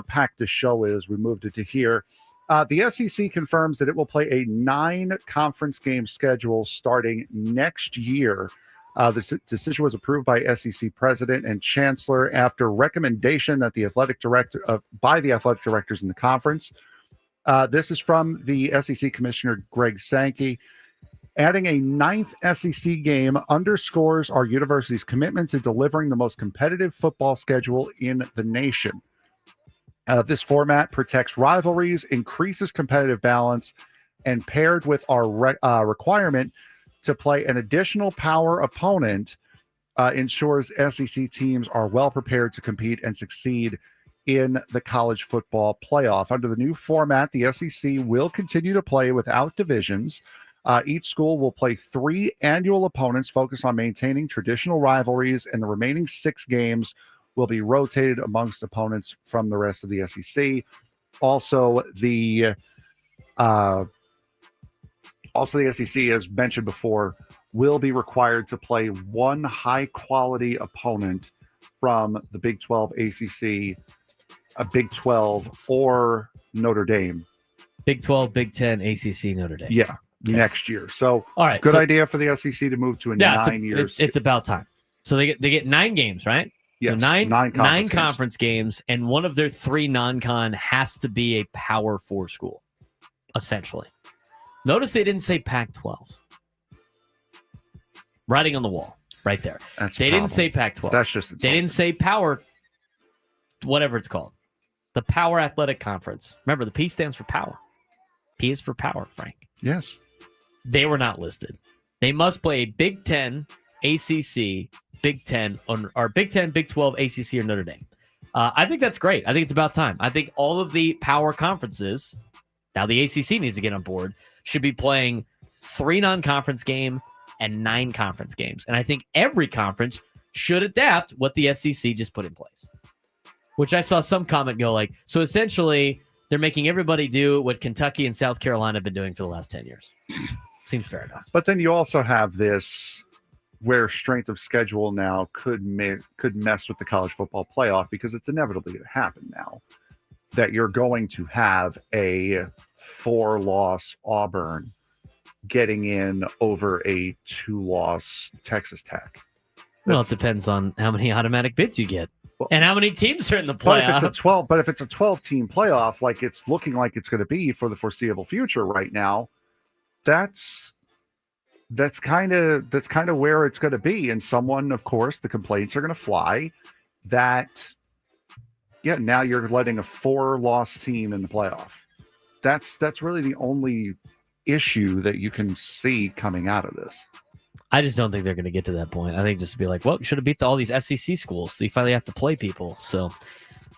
packed the show is, we moved it to here. The SEC confirms that it will play a 9-conference game schedule starting next year. This decision was approved by SEC President and Chancellor after recommendation that by the athletic directors in the conference. This is from the SEC Commissioner Greg Sankey. Adding a 9th SEC game underscores our university's commitment to delivering the most competitive football schedule in the nation. This format protects rivalries, increases competitive balance, and paired with our requirement to play an additional power opponent ensures SEC teams are well prepared to compete and succeed in the college football playoff. Under the new format, the SEC will continue to play without divisions. Each school will play 3 annual opponents focused on maintaining traditional rivalries, and the remaining 6 games will be rotated amongst opponents from the rest of the SEC. Also, the SEC, as mentioned before, will be required to play 1 high-quality opponent from the Big 12, ACC, a Big 12, or Notre Dame. Big 12, Big 10, ACC, Notre Dame. Yeah, next year. So, all right, good idea for the SEC to move to a 9 years. It's about time. So they get 9 games, right? Yes, so nine conference conference games, and one of their 3 non-con has to be a Power 4 school, essentially. Notice they didn't say Pac-12. Writing on the wall, right there. They didn't say Pac-12. That's just they didn't say Power, whatever it's called, the Power Athletic Conference. Remember, the P stands for power. P is for power, Frank. Yes. They were not listed. They must play a Big 10, ACC, Big 10, or Big 10, Big 12, ACC, or Notre Dame. I think that's great. I think it's about time. I think all of the power conferences, now the ACC needs to get on board, should be playing 3 non-conference games and 9 conference games. And I think every conference should adapt what the SEC just put in place. Which I saw some comment go like, so essentially they're making everybody do what Kentucky and South Carolina have been doing for the last 10 years. Seems fair enough. But then you also have this where strength of schedule now could mess with the college football playoff, because it's inevitably going to happen now that you're going to have a 4-loss Auburn getting in over a 2-loss Texas Tech. Well, it depends on how many automatic bids you get and how many teams are in the playoff. But if it's a 12-team playoff, like it's looking like it's going to be for the foreseeable future right now, that's that's kind of where it's going to be. And someone, of course, the complaints are going to fly that, yeah, now you're letting a 4-loss team in the playoff. That's really the only issue that you can see coming out of this. I just don't think they're going to get to that point. I think just be like, well, you should have beat all these SEC schools. So you finally have to play people. So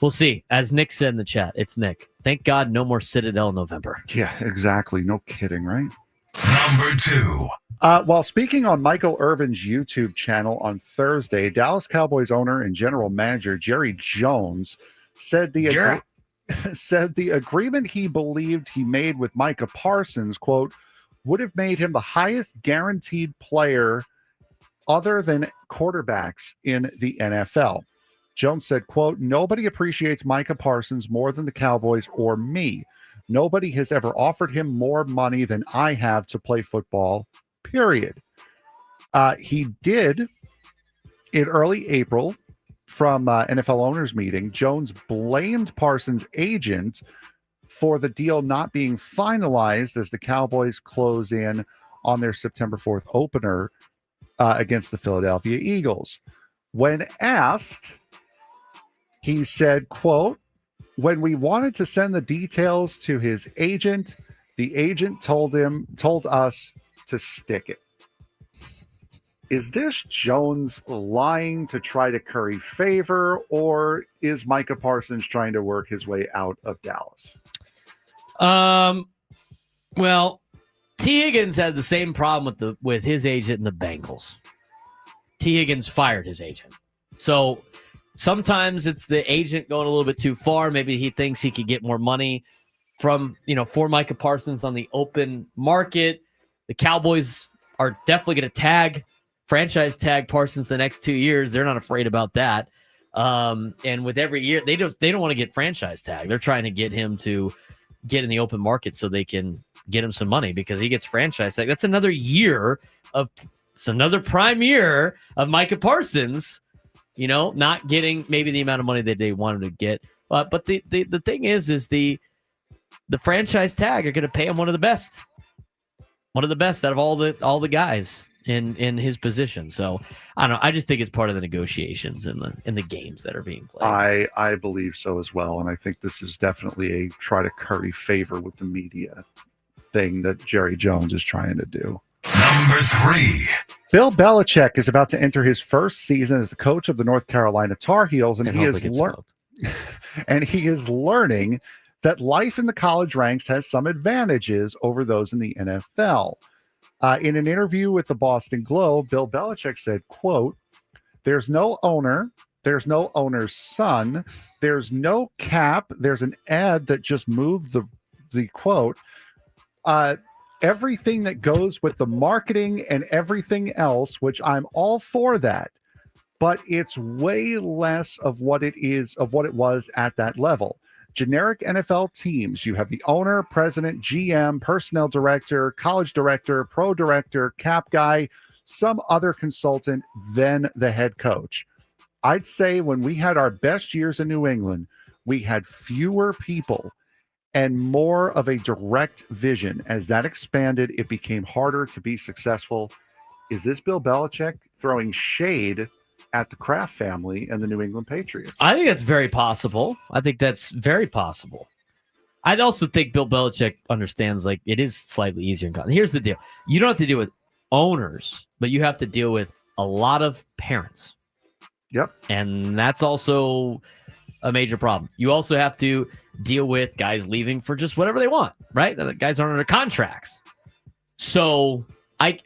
we'll see. As Nick said in the chat, it's Nick. Thank God no more Citadel November. Yeah, exactly. No kidding, right? Number 2. While speaking on Michael Irvin's YouTube channel on Thursday, Dallas Cowboys owner and general manager Jerry Jones said the agreement he believed he made with Micah Parsons, quote, would have made him the highest guaranteed player other than quarterbacks in the NFL. Jones said, quote, nobody appreciates Micah Parsons more than the Cowboys or me. Nobody has ever offered him more money than I have to play football, period. He did in early April from NFL owners meeting. Jones blamed Parsons' agent for the deal not being finalized as the Cowboys close in on their September 4th opener against the Philadelphia Eagles. When asked, he said, quote, when we wanted to send the details to his agent, the agent told us to stick it. Is this Jones lying to try to curry favor, or is Micah Parsons trying to work his way out of Dallas? Well, T. Higgins had the same problem with his agent in the Bengals. T. Higgins fired his agent. So sometimes it's the agent going a little bit too far. Maybe he thinks he could get more money for Micah Parsons on the open market. The Cowboys are definitely going to franchise tag Parsons the next 2 years. They're not afraid about that. And with every year, they don't want to get franchise tag. They're trying to get him to get in the open market so they can get him some money because he gets franchise tag. That's another prime year of Micah Parsons, not getting maybe the amount of money that they wanted to get. But the thing is the franchise tag are going to pay him one of the best out of all the guys in his position. So I don't know. I just think it's part of the negotiations in the games that are being played. I believe so as well. And I think this is definitely a try to curry favor with the media thing that Jerry Jones is trying to do. Number 3. Bill Belichick is about to enter his first season as the coach of the North Carolina Tar Heels, and he is learning that life in the college ranks has some advantages over those in the NFL. In an interview with the Boston Globe, Bill Belichick said, quote, there's no owner, there's no owner's son, there's no cap, there's an ad that just moved the quote, everything that goes with the marketing and everything else, which I'm all for that, but it's way less of what it was at that level. Generic NFL teams, you have the owner, president, GM, personnel director, college director, pro director, cap guy, some other consultant, then the head coach. I'd say when we had our best years in New England, we had fewer people and more of a direct vision. As that expanded, it became harder to be successful. Is this Bill Belichick throwing shade at the Kraft family and the New England Patriots? I think that's very possible. I'd also think Bill Belichick understands it is slightly easier. Here's the deal. You don't have to deal with owners, but you have to deal with a lot of parents. Yep. And that's also a major problem. You also have to deal with guys leaving for just whatever they want, right? The guys aren't under contracts. So I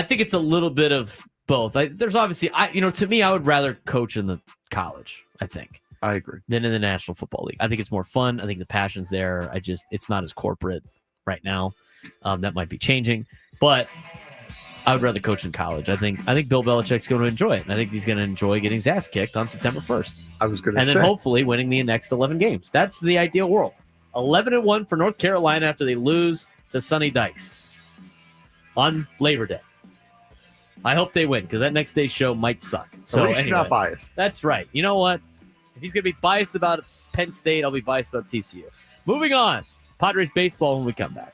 think it's a little bit of both. There's obviously, to me, I would rather coach in the college, I think. I agree. Than in the National Football League. I think it's more fun. I think the passion's there. It's not as corporate right now. That might be changing, but I would rather coach in college. I think Bill Belichick's going to enjoy it. And I think he's going to enjoy getting his ass kicked on September 1st. I was going to say. And then hopefully winning the next 11 games. That's the ideal world. 11-1 for North Carolina after they lose to Sonny Dykes on Labor Day. I hope they win because that next day's show might suck. So at least you're not biased. That's right. You know what? If he's going to be biased about Penn State, I'll be biased about TCU. Moving on. Padres baseball when we come back.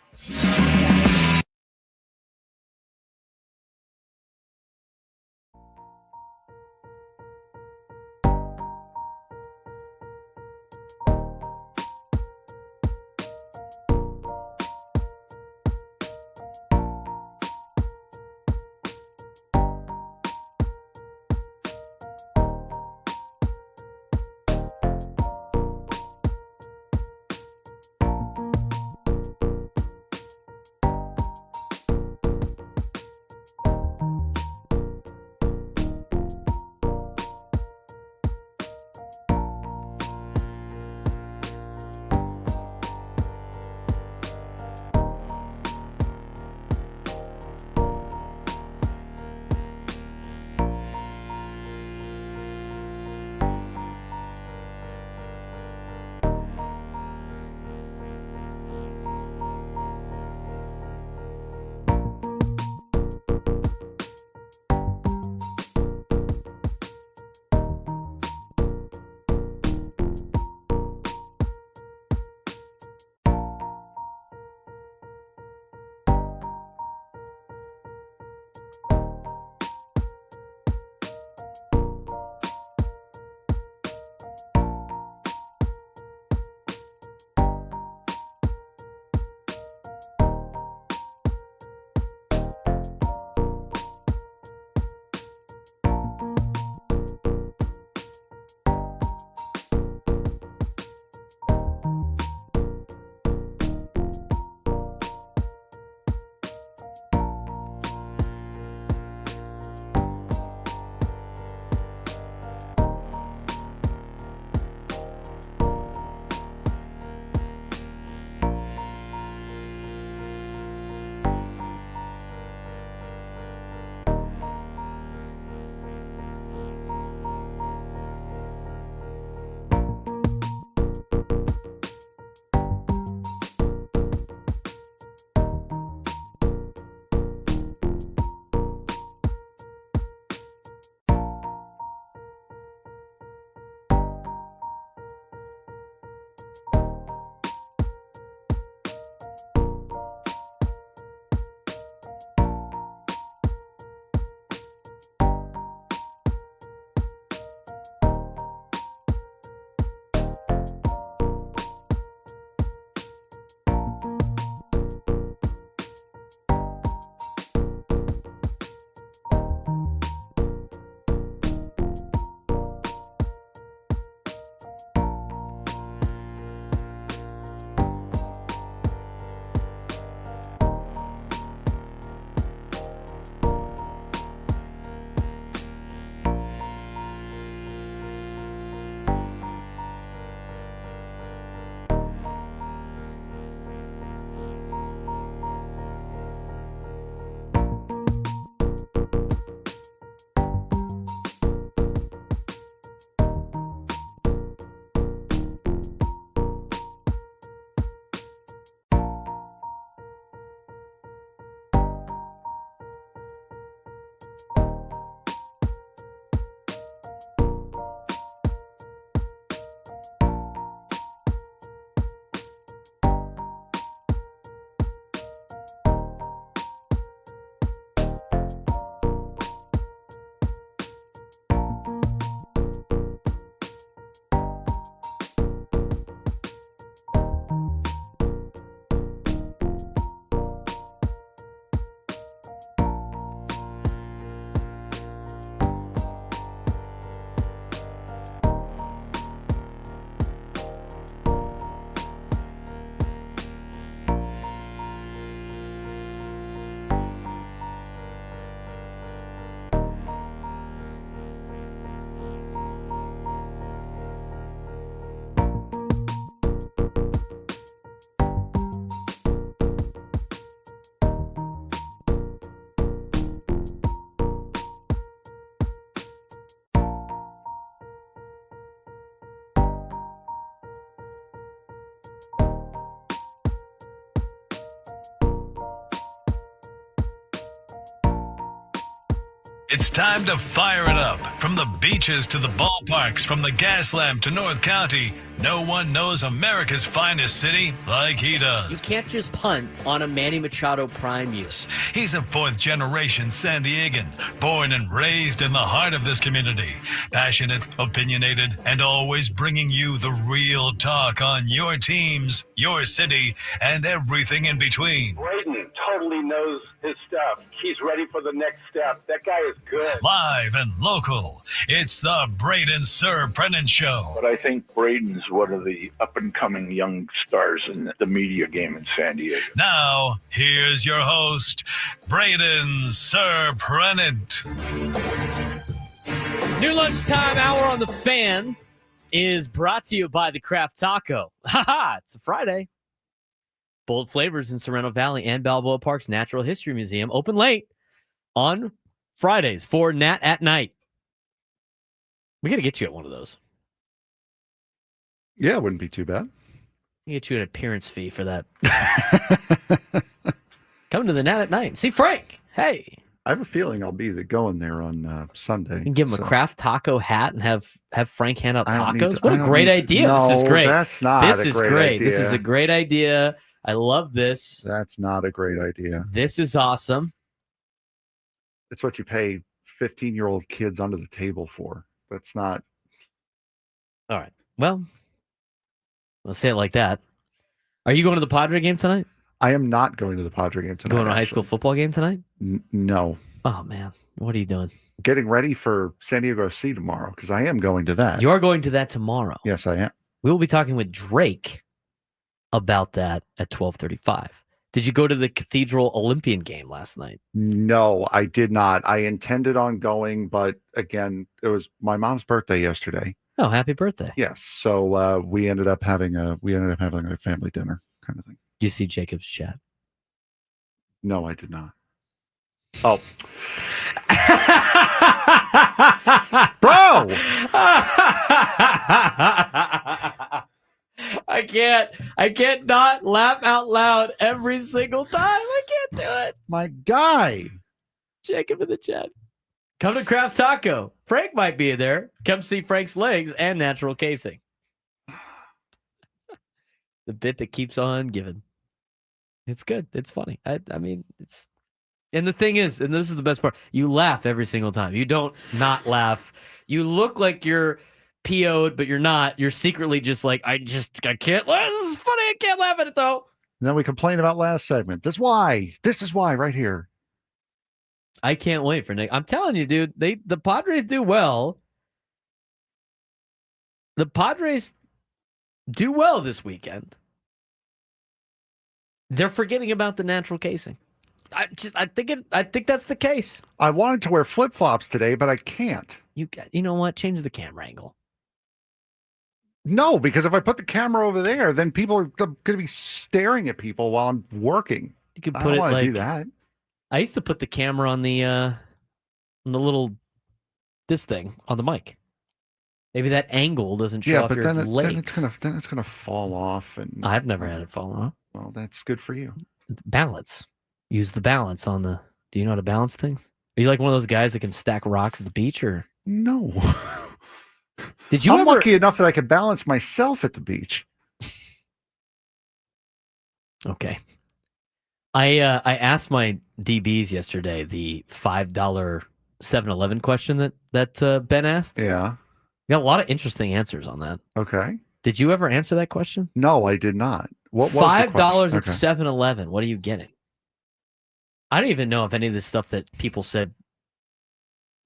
It's time to fire it up. From the beaches to the ballparks, from the Gaslamp to North County, no one knows America's finest city like he does. You can't just punt on a Manny Machado prime use. He's a fourth-generation San Diegan, born and raised in the heart of this community. Passionate, opinionated, and always bringing you the real talk on your teams, your city, and everything in between. Braden totally knows his stuff. He's ready for the next step. That guy is good. Live and local, it's the Braden Surprenant Show. But I think Braden's one of the up-and-coming young stars in the media game in San Diego. Now, here's your host, Braden Surprenant. New lunchtime hour on the Fan is brought to you by the Craft Taco. Haha, it's a Friday. Bold flavors in Sorrento Valley and Balboa Park's Natural History Museum open late on Fridays for Nat at Night. We got to get you at one of those. Yeah, it wouldn't be too bad. We get you an appearance fee for that. Come to the Nat at Night. See Frank. Hey. I have a feeling I'll be going there on Sunday. You can give him a Craft Taco hat and have Frank hand out tacos. What a great idea. No, this is great. That's not This a is great great. idea. This is a great idea. I love this. That's not a great idea. This is awesome. It's what you pay 15-year-old kids under the table for. That's not. All right. Well, let's say it like that. Are you going to the Padre game tonight? I am not going to the Padre game tonight. Going to a high school football game tonight? No. Oh, man. What are you doing? Getting ready for San Diego FC tomorrow because I am going to that. You are going to that tomorrow. Yes, I am. We will be talking with Drake about that at 12:35. Did you go to the Cathedral Olympian game last night? No, I did not. I intended on going, but again, it was my mom's birthday yesterday. Oh, happy birthday. Yes. So we ended up having a family dinner kind of thing. Did you see Jacob's chat? No, I did not. Oh. Bro! I can't not laugh out loud every single time. I can't do it. My guy. Jacob in the chat. Come to Craft Taco. Frank might be there. Come see Frank's legs and natural casing. The bit that keeps on giving. It's good. It's funny. I mean, it's. And the thing is, and this is the best part, you laugh every single time. You don't not laugh. You look like you're PO'd, but you're not. You're secretly just like, I can't laugh. This is funny. I can't laugh at it, though. And then we complain about last segment. This is why right here. I can't wait for Nick. I'm telling you, dude, the Padres do well. The Padres do well this weekend. They're forgetting about the natural casing. I think that's the case. I wanted to wear flip-flops today, but I can't. You know what? Change the camera angle. No, because if I put the camera over there, then people are going to be staring at people while I'm working. You could I put don't it want to like do that. I used to put the camera on the little this thing on the mic. Maybe that angle doesn't show off your legs. Then it's gonna fall off. And I've never had it fall off. Well, that's good for you. Balance. Use the balance on the. Do you know how to balance things? Are you like one of those guys that can stack rocks at the beach, or no? Did you? I'm lucky enough that I could balance myself at the beach. Okay. I asked my DBs yesterday the $5 7-Eleven question that Ben asked. Yeah. Got a lot of interesting answers on that. Okay. Did you ever answer that question? No, I did not. What was $5 the at 7-Eleven? What are you getting? I don't even know if any of this stuff that people said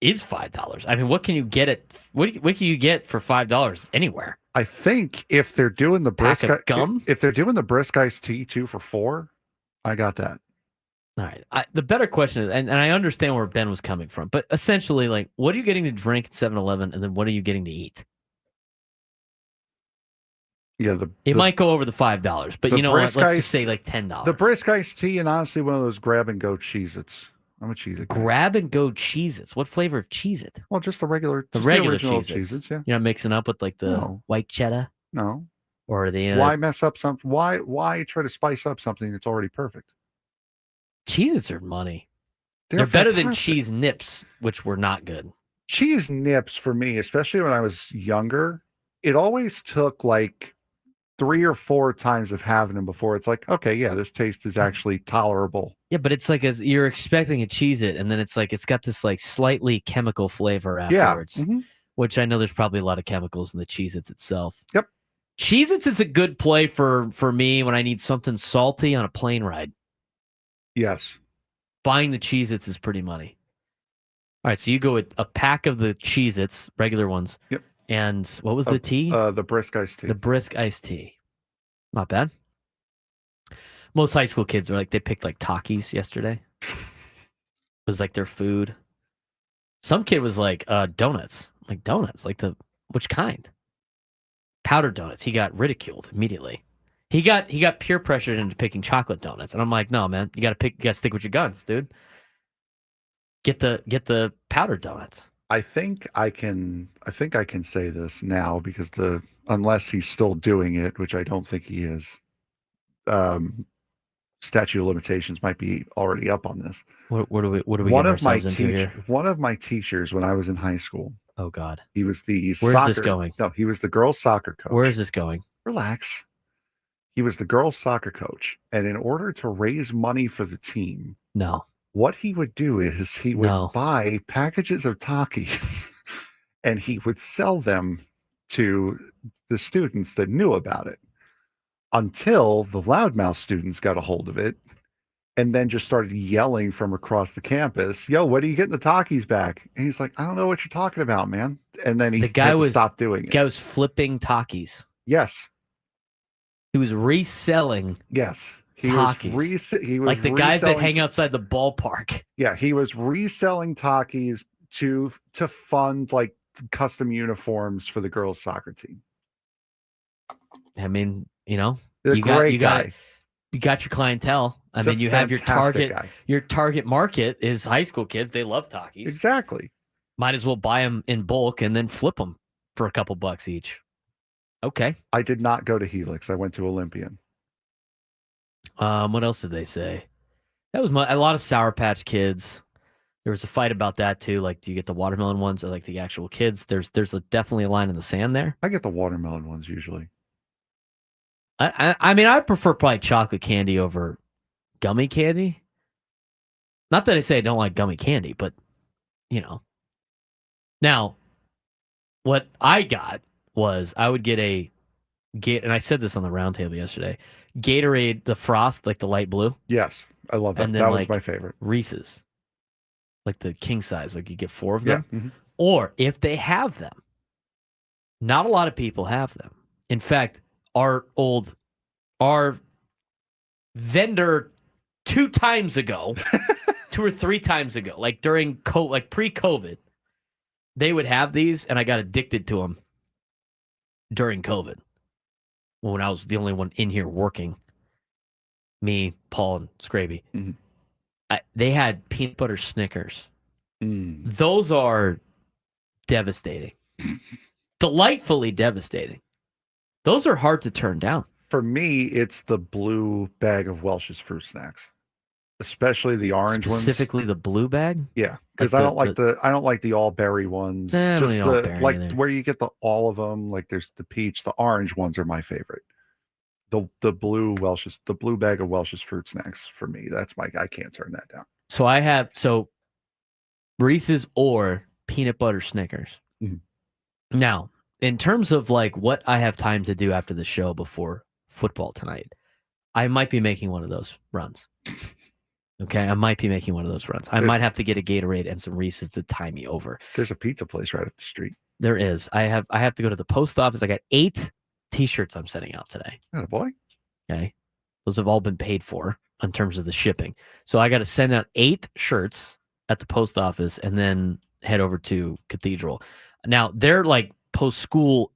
is $5. I mean, what can you get at what can you get for $5 anywhere? I think if they're doing the brisk gum, if they're doing the brisk iced tea 2 for $4, I got that. All right. The better question is, and I understand where Ben was coming from, but essentially, like, what are you getting to drink at 7-Eleven, and then what are you getting to eat? Yeah, it might go over the $5, but you know what? Let's just say like $10. The brisk iced tea and honestly one of those grab and go Cheez-Its. I'm a Cheez-It guy. Grab and go Cheez-Its. What flavor of Cheez-It? Well, just the regular original Cheez-Its. Yeah. You're not mixing up with like the white cheddar? No. Or the why mess up something? Why try to spice up something that's already perfect? Cheez-Its are money. They're better than fantastic. cheese nips, which were not good. Cheese nips for me, especially when I was younger, it always took like 3 or 4 times of having them before it's like, okay, yeah, this taste is actually tolerable. Yeah, but it's like you're expecting a Cheez-It, and then it's like it's got this like slightly chemical flavor afterwards, which I know there's probably a lot of chemicals in the Cheez-Its itself. Yep. Cheez-Its is a good play for me when I need something salty on a plane ride. Yes. Buying the Cheez-Its is pretty money. All right, so you go with a pack of the Cheez-Its, regular ones. Yep. And what was the tea? The brisk iced tea. The brisk iced tea. Not bad. Most high school kids are like, they picked like Takis yesterday. It was like their food. Some kid was like, donuts. I'm like, donuts? Like which kind? Powdered donuts. He got ridiculed immediately. He got peer pressured into picking chocolate donuts. And I'm like, no, man, you gotta stick with your guns, dude. Get the powdered donuts. I think I can say this now because unless he's still doing it, which I don't think he is, statute of limitations might be already up on this. What do we one get of my ourselves into here? One of my teachers when I was in high school. Oh God. He was the Where's this going? No, he was the girls' soccer coach. Where is this going? Relax. He was the girls' soccer coach. And in order to raise money for the team, what he would do is he would buy packages of Takis and he would sell them to the students that knew about it until the loudmouth students got a hold of it and then just started yelling from across the campus, yo, what are you getting the Takis back? And he's like, I don't know what you're talking about, man. And then he had to stop doing it. The guy was flipping Takis. Yes. He was reselling. Yes. He Takis. was like the guys that hang outside the ballpark. Yeah, he was reselling Takis to fund like custom uniforms for the girls' soccer team. I mean, you know, you got your clientele. I mean, you have your target. Guy. Your target market is high school kids. They love Takis. Exactly. Might as well buy them in bulk and then flip them for a couple bucks each. Okay. I did not go to Helix. I went to Olympian. What else did they say? That was a lot of Sour Patch Kids. There was a fight about that too. Like, do you get the watermelon ones or like the actual kids? There's definitely a line in the sand there. I get the watermelon ones usually. I mean, I prefer probably chocolate candy over gummy candy. Not that I say I don't like gummy candy, but you know. Now, what I got was I would get and I said this on the roundtable yesterday. Gatorade, the Frost, like the light blue. Yes, I love that. And then, that was my favorite. Reese's, like the king size, like you get 4 of them. Yeah. Mm-hmm. Or if they have them, not a lot of people have them. In fact, our vendor 2 times ago, 2 or 3 times ago, like during pre-COVID, they would have these, and I got addicted to them during COVID. When I was the only one in here working, me, Paul, and Scraby, they had peanut butter Snickers. Those are devastating. Delightfully devastating. Those are hard to turn down. For me, it's the blue bag of Welch's fruit snacks, especially the orange ones. Specifically the blue bag? Yeah, because I don't like the all berry ones. Just the where you get all of them. Like there's the peach. The orange ones are my favorite. The blue bag of Welch's fruit snacks for me. That's I can't turn that down. So I have Reese's or peanut butter Snickers. Mm-hmm. Now, in terms of like what I have time to do after the show before football tonight, I might be making one of those runs. Okay, I might be making one of those runs. I might have to get a Gatorade and some Reese's to tie me over. There's a pizza place right up the street. There is. I have to go to the post office. I got 8 T-shirts I'm sending out today. Oh boy. Okay, those have all been paid for in terms of the shipping. So I got to send out 8 shirts at the post office and then head over to Cathedral. Now they're like post-school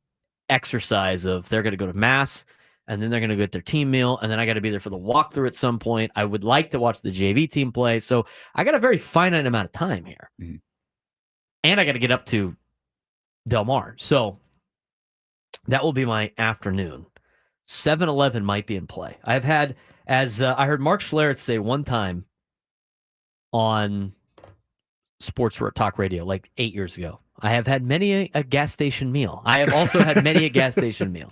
exercise of they're going to go to mass and then they're going to get their team meal and then I got to be there for the walkthrough at some point. I would like to watch the JV team play. So I got a very finite amount of time here. Mm-hmm. And I got to get up to Del Mar. So that will be my afternoon. 7-Eleven might be in play. I've had, as I heard Mark Schlereth say one time on sports talk radio like 8 years ago. I have had many a gas station meal. I have also had many a gas station meal.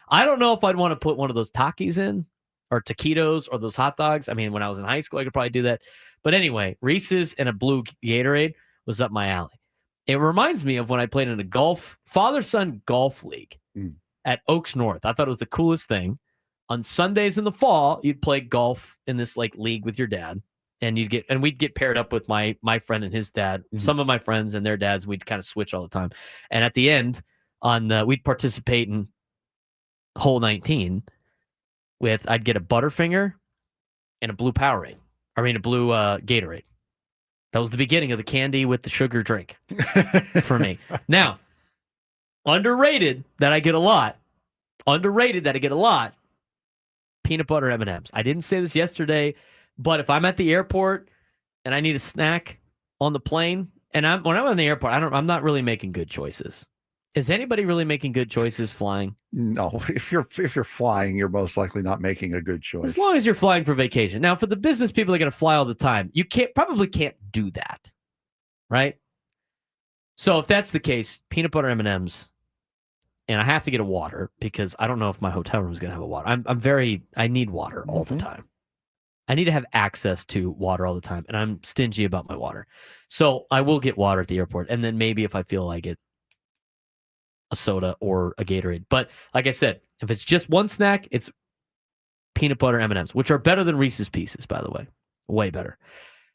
I don't know if I'd want to put one of those Takis in or taquitos or those hot dogs. I mean, when I was in high school, I could probably do that. But anyway, Reese's and a blue Gatorade was up my alley. It reminds me of when I played in a father-son golf league at Oaks North. I thought it was the coolest thing. On Sundays in the fall, you'd play golf in this like league with your dad. And we'd get paired up with my friend and his dad, some of my friends and their dads. We'd kind of switch all the time. And at the end, we'd participate in hole 19 I'd get a Butterfinger and a blue Powerade. I mean, a blue Gatorade. That was the beginning of the candy with the sugar drink for me. Now, underrated that I get a lot. Peanut butter M&Ms. I didn't say this yesterday. But if I'm at the airport and I need a snack on the plane, and when I'm on the airport, I'm not really making good choices. Is anybody really making good choices flying? No, if you're flying, you're most likely not making a good choice. As long as you're flying for vacation. Now, for the business people that are going to fly all the time, you probably can't do that, right? So if that's the case, peanut butter M&Ms, and I have to get a water because I don't know if my hotel room is going to have a water. I need water all the time. I need to have access to water all the time, and I'm stingy about my water. So I will get water at the airport, and then maybe if I feel like it, a soda or a Gatorade. But like I said, if it's just one snack, it's peanut butter M&Ms, which are better than Reese's Pieces, by the way. Way better.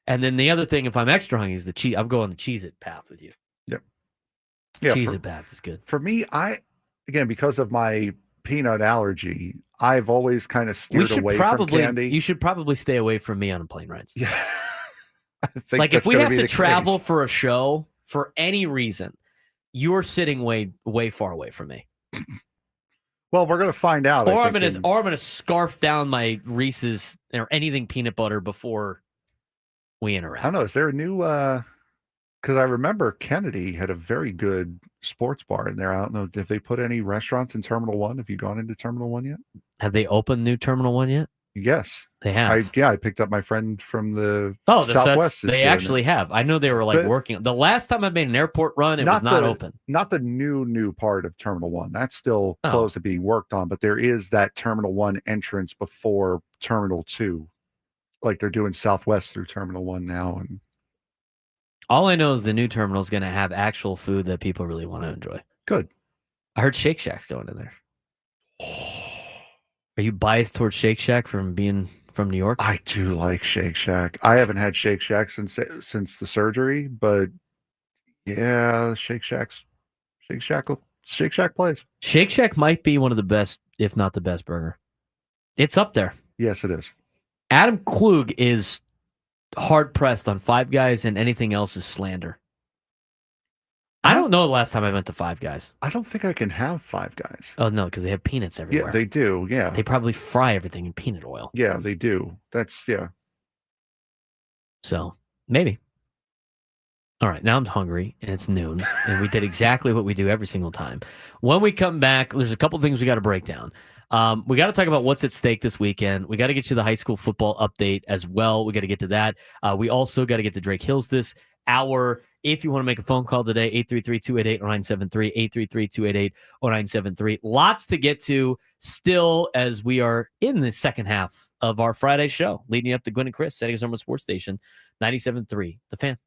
And then the other thing, if I'm extra hungry, is the cheese. I'm going the Cheez-It path with you. Yep. Yeah, Cheez-It path is good. For me, because of my peanut allergy, I've always kind of steered away from candy. You should probably stay away from me on plane rides. Yeah. I think like if we have to travel case. for a show for any reason, you're sitting way far away from me. Well, we're going to find out. Or I'm going to scarf down my Reese's or anything peanut butter before we interact. I don't know. Is there a new? Because I remember Kennedy had a very good sports bar in there. I don't know if they put any restaurants in Terminal 1. Have you gone into Terminal 1 yet? Have they opened new Terminal 1 yet? Yes. They have. I picked up my friend from the Southwest. They actually have. I know they were working. The last time I made an airport run, it was not open. Not the new part of Terminal 1. That's still close to being worked on, but there is that Terminal 1 entrance before Terminal 2. Like they're doing Southwest through Terminal 1 now. And all I know is the new terminal is going to have actual food that people really want to enjoy. Good. I heard Shake Shack's going in there. Are you biased towards Shake Shack from being from New York? I do like Shake Shack. I haven't had Shake Shack since the surgery, but yeah, Shake Shack plays. Shake Shack might be one of the best, if not the best burger. It's up there. Yes, it is. Adam Klug is hard pressed on Five Guys, and anything else is slander. I don't know the last time I went to Five Guys. I don't think I can have Five Guys. Oh, no, because they have peanuts everywhere. Yeah, they do. Yeah. They probably fry everything in peanut oil. Yeah, they do. Yeah. So, maybe. All right, now I'm hungry, and it's noon, and we did exactly what we do every single time. When we come back, there's a couple things we got to break down. We got to talk about what's at stake this weekend. We got to get you the high school football update as well. We got to get to that. We also got to get to Drake Hills this hour. If you want to make a phone call today, 833-288-0973, 833-288-0973. Lots to get to still as we are in the second half of our Friday show, leading you up to Gwen and Chris, setting us on Sports Station, 97.3, The Fan.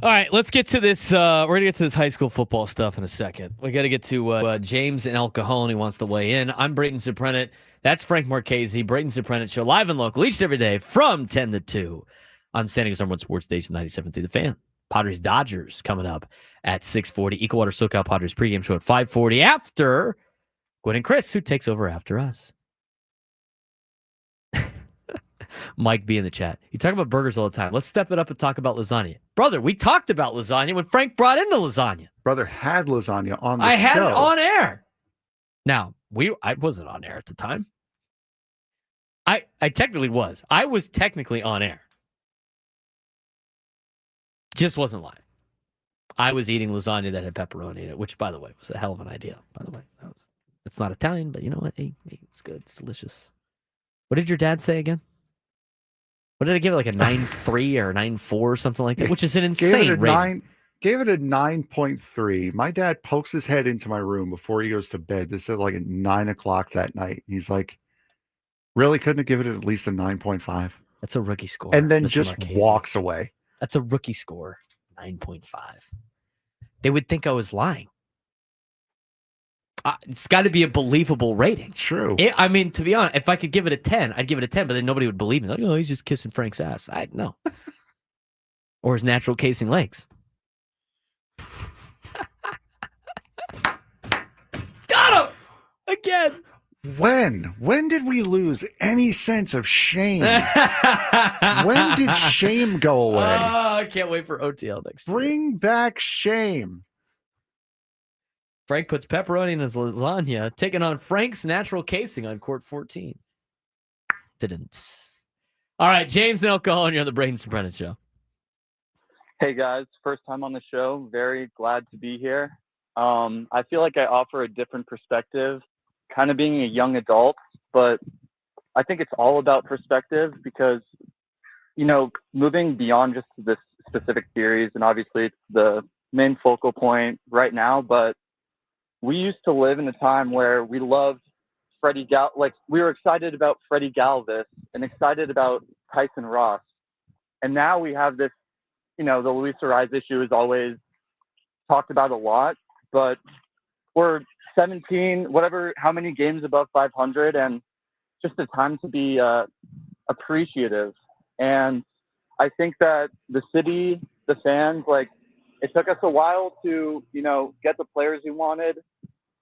All right, let's get to this. We're going to get to this high school football stuff in a second. We got to get to James in El Cajon. He wants to weigh in. I'm Braden Surprenant. That's Frank Marchese. Braden Surprenant Show, live and local, each and every day from 10 to 2 on San Diego's number one sports station, 97.3 The Fan. Padres Dodgers coming up at 6:40. Equal Water SoCal Padres pregame show at 5:40 after Gwen and Chris, who takes over after us. Mike B in the chat. You talk about burgers all the time. Let's step it up and talk about lasagna. Brother, we talked about lasagna when Frank brought in the lasagna. Brother had lasagna on the show. I had it on air. Now, I wasn't on air at the time. I technically was. I was technically on air. Just wasn't live. I was eating lasagna that had pepperoni in it, which, by the way, was a hell of an idea. By the way, it's not Italian, but you know what? Hey, it's good. It's delicious. What did your dad say again? What did I give it, like a 9.3 or a 9.4 or something like that? Which is an insane rating. Gave it a 9.3. My dad pokes his head into my room before he goes to bed. This is like at 9 o'clock that night. He's like, really couldn't have given it at least a 9.5? That's a rookie score. And then Mr. just Marchese. walks away. That's a rookie score, 9.5. They would think I was lying. It's got to be a believable rating. True. I mean, to be honest, if I could give it a 10, I'd give it a 10, but then nobody would believe me. Like, oh, he's just kissing Frank's ass. No. Or his natural casing legs. Got him! Again. When did we lose any sense of shame? When did shame go away? Oh, I can't wait for OTL next week. Bring back shame. Frank puts pepperoni in his lasagna, taking on Frank's natural casing on court 14. Didn't. All right, James and El Cajon, you're on the Braden Surprenant Show. Hey, guys. First time on the show. Very glad to be here. I feel like I offer a different perspective, kind of being a young adult, but I think it's all about perspective because, you know, moving beyond just this specific series, and obviously it's the main focal point right now, but we used to live in a time where we loved Freddie like we were excited about Freddie Galvis and excited about Tyson Ross. And now we have this, you know, the Luis Ariz issue is always talked about a lot, but we're 17, how many games above 500, and just a time to be appreciative. And I think that the city, the fans, like, it took us a while to, you know, get the players we wanted.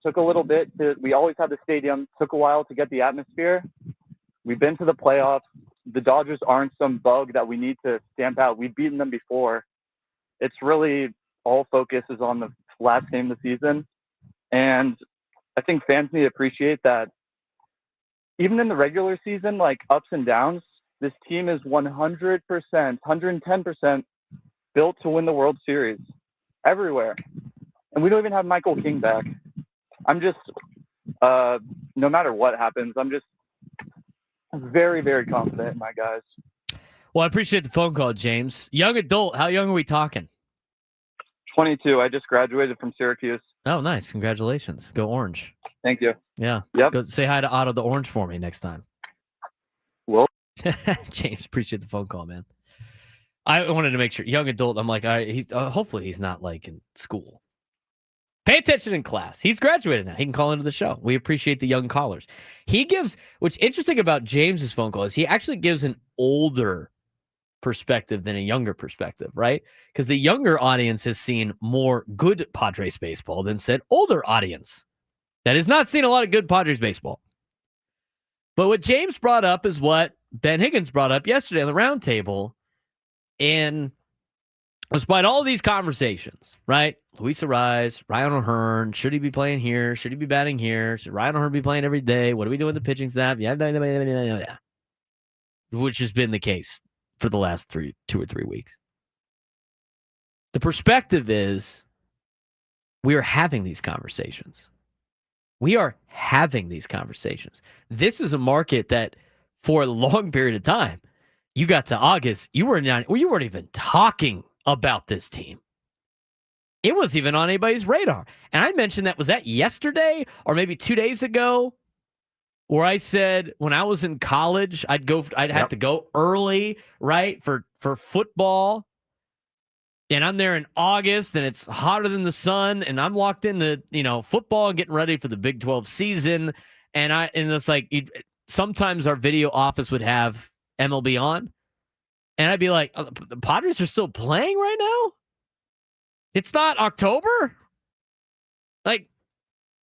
Took a little bit we always had the stadium. Took a while to get the atmosphere. We've been to the playoffs. The Dodgers aren't some bug that we need to stamp out. We've beaten them before. It's really all focus is on the last game of the season. And I think fans need to appreciate that even in the regular season, like ups and downs, this team is 100%, 110% built to win the World Series everywhere. And we don't even have Michael King back. I'm just, no matter what happens, I'm just very, very confident in my guys. Well, I appreciate the phone call, James. Young adult, how young are we talking? 22. I just graduated from Syracuse. Oh, nice. Congratulations. Go Orange. Thank you. Yeah. Yep. Go say hi to Otto the Orange for me next time. Well, James, appreciate the phone call, man. I wanted to make sure. Young adult, I'm like, all right, hopefully he's not like in school. Pay attention in class. He's graduated now. He can call into the show. We appreciate the young callers. He gives, what's interesting about James's phone call is he actually gives an older perspective than a younger perspective, right? Because the younger audience has seen more good Padres baseball than said older audience that has not seen a lot of good Padres baseball. But what James brought up is what Ben Higgins brought up yesterday on the roundtable. And despite all these conversations, right? Luis Ariz, Ryan O'Hearn, should he be playing here? Should he be batting here? Should Ryan O'Hearn be playing every day? What do we do with the pitching staff? Yeah. Which has been the case for the last 2 or 3 weeks. The perspective is we are having these conversations. We are having these conversations. This is a market that for a long period of time, you got to August, you weren't even talking about this team. It wasn't even on anybody's radar. And I mentioned was that yesterday or maybe 2 days ago, where I said when I was in college, I'd have to go early, right, for football. And I'm there in August, and it's hotter than the sun, and I'm locked into, football and getting ready for the Big 12 season. And it's like sometimes our video office would have MLB on, and I'd be like, oh, the Padres are still playing right now? It's not October? Like,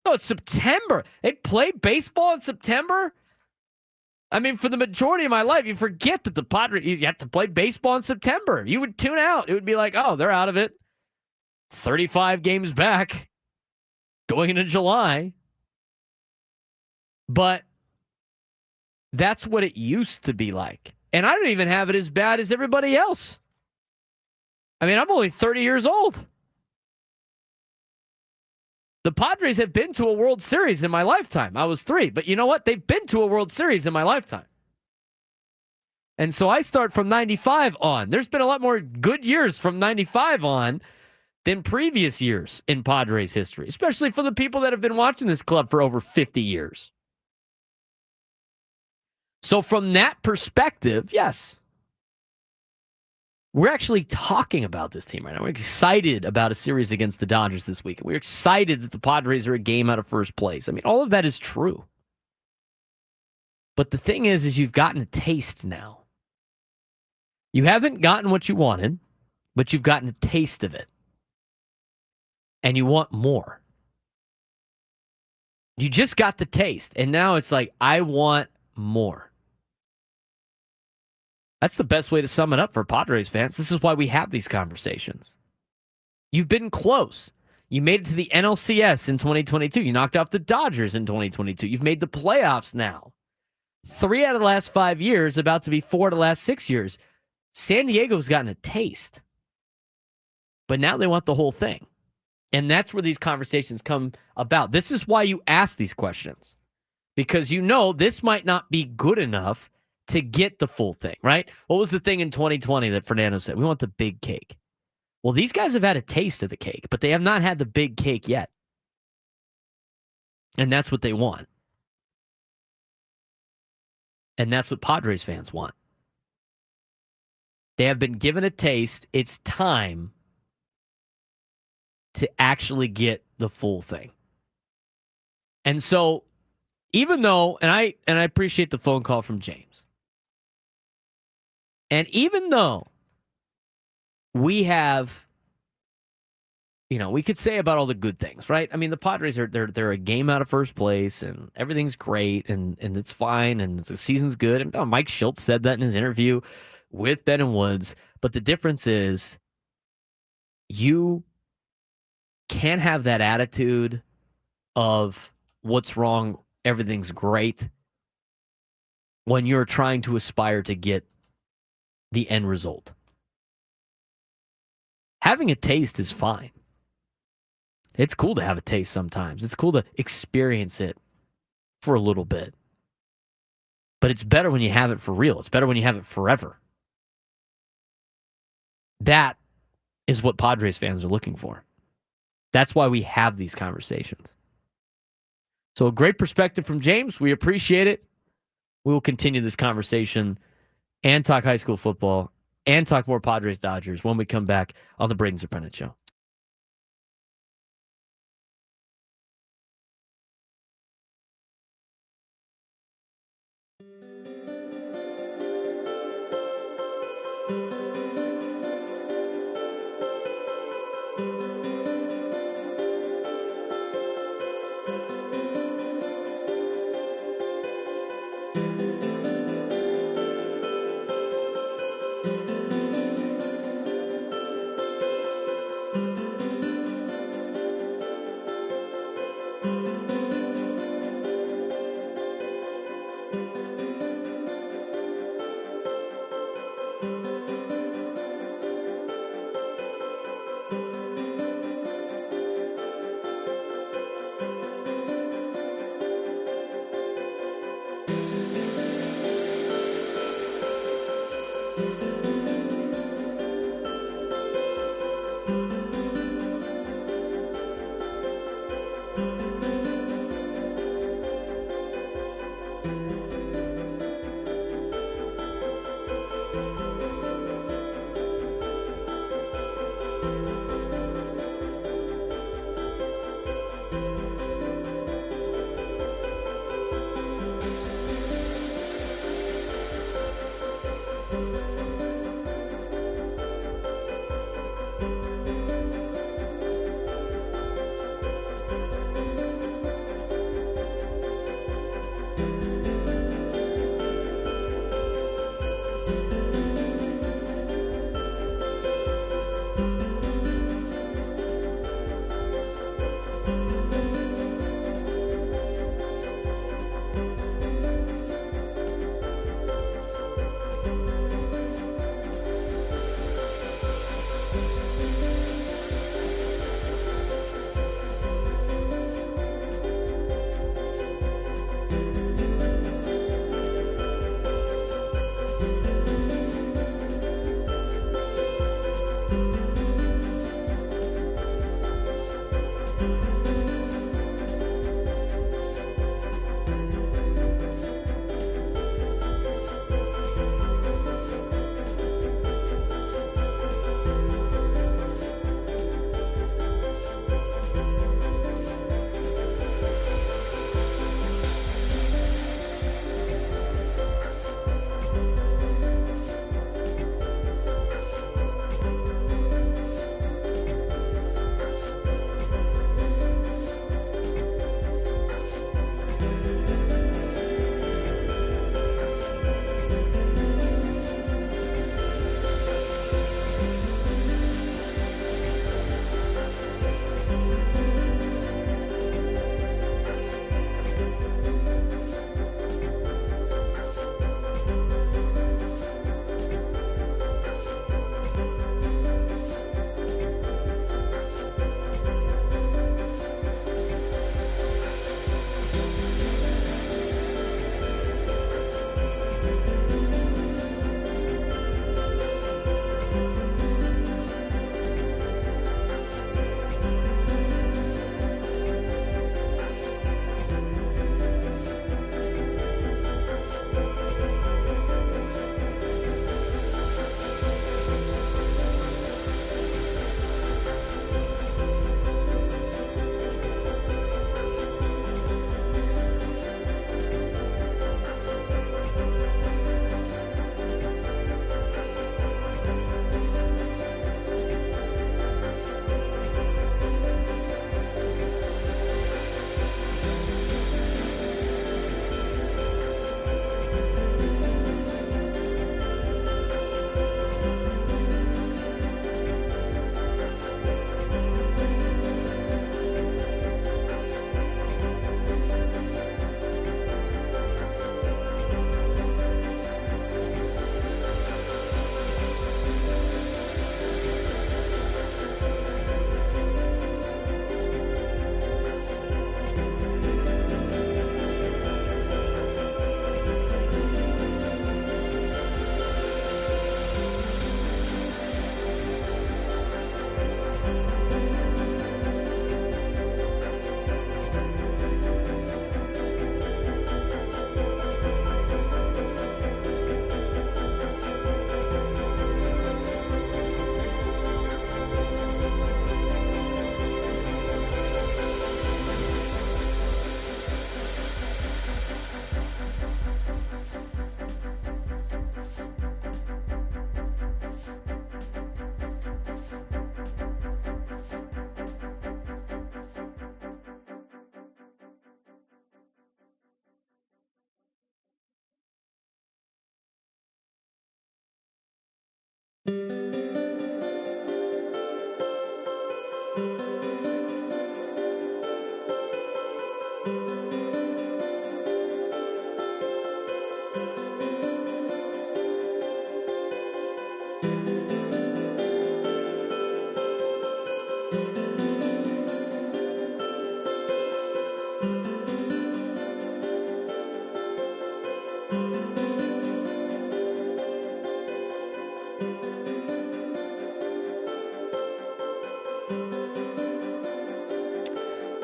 no, it's September. They play baseball in September? I mean, for the majority of my life, you forget that the Padres, you have to play baseball in September. You would tune out. It would be like, oh, they're out of it. 35 games back going into July. But that's what it used to be like. And I don't even have it as bad as everybody else. I mean, I'm only 30 years old. The Padres have been to a World Series in my lifetime. I was 3. But you know what? They've been to a World Series in my lifetime. And so I start from 95 on. There's been a lot more good years from 95 on than previous years in Padres history, especially for the people that have been watching this club for over 50 years. So from that perspective, yes, we're actually talking about this team right now. We're excited about a series against the Dodgers this week. We're excited that the Padres are a game out of first place. I mean, all of that is true. But the thing is you've gotten a taste now. You haven't gotten what you wanted, but you've gotten a taste of it. And you want more. You just got the taste. And now it's like, I want more. That's the best way to sum it up for Padres fans. This is why we have these conversations. You've been close. You made it to the NLCS in 2022. You knocked off the Dodgers in 2022. You've made the playoffs now. 3 out of the last 5 years, about to be 4 out of the last 6 years. San Diego's gotten a taste. But now they want the whole thing. And that's where these conversations come about. This is why you ask these questions. Because you know this might not be good enough to get the full thing, right? What was the thing in 2020 that Fernando said? We want the big cake. Well, these guys have had a taste of the cake, but they have not had the big cake yet. And that's what they want. And that's what Padres fans want. They have been given a taste. It's time to actually get the full thing. And so, even though, and I appreciate the phone call from James, and even though we have, we could say about all the good things, right? I mean, the Padres they're a game out of first place, and everything's great, and it's fine, and the season's good. And Mike Shildt said that in his interview with Ben and Woods. But the difference is, you can't have that attitude of what's wrong, everything's great, when you're trying to aspire to get the end result. Having a taste is fine. It's cool to have a taste sometimes. It's cool to experience it for a little bit. But it's better when you have it for real. It's better when you have it forever. That is what Padres fans are looking for. That's why we have these conversations. So a great perspective from James. We appreciate it. We will continue this conversation and talk high school football and talk more Padres Dodgers when we come back on the Braden Surprenant Show.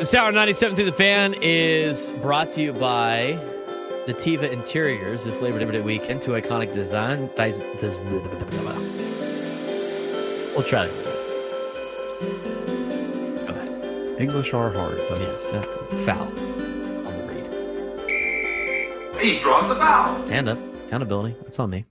This hour 97 through the fan is brought to you by Nativa Interiors. This Labor Day weekend, 2 iconic design. We'll try it. Go ahead. English are hard. But yes, foul on the read. He draws the foul. Stand up. Accountability. That's on me.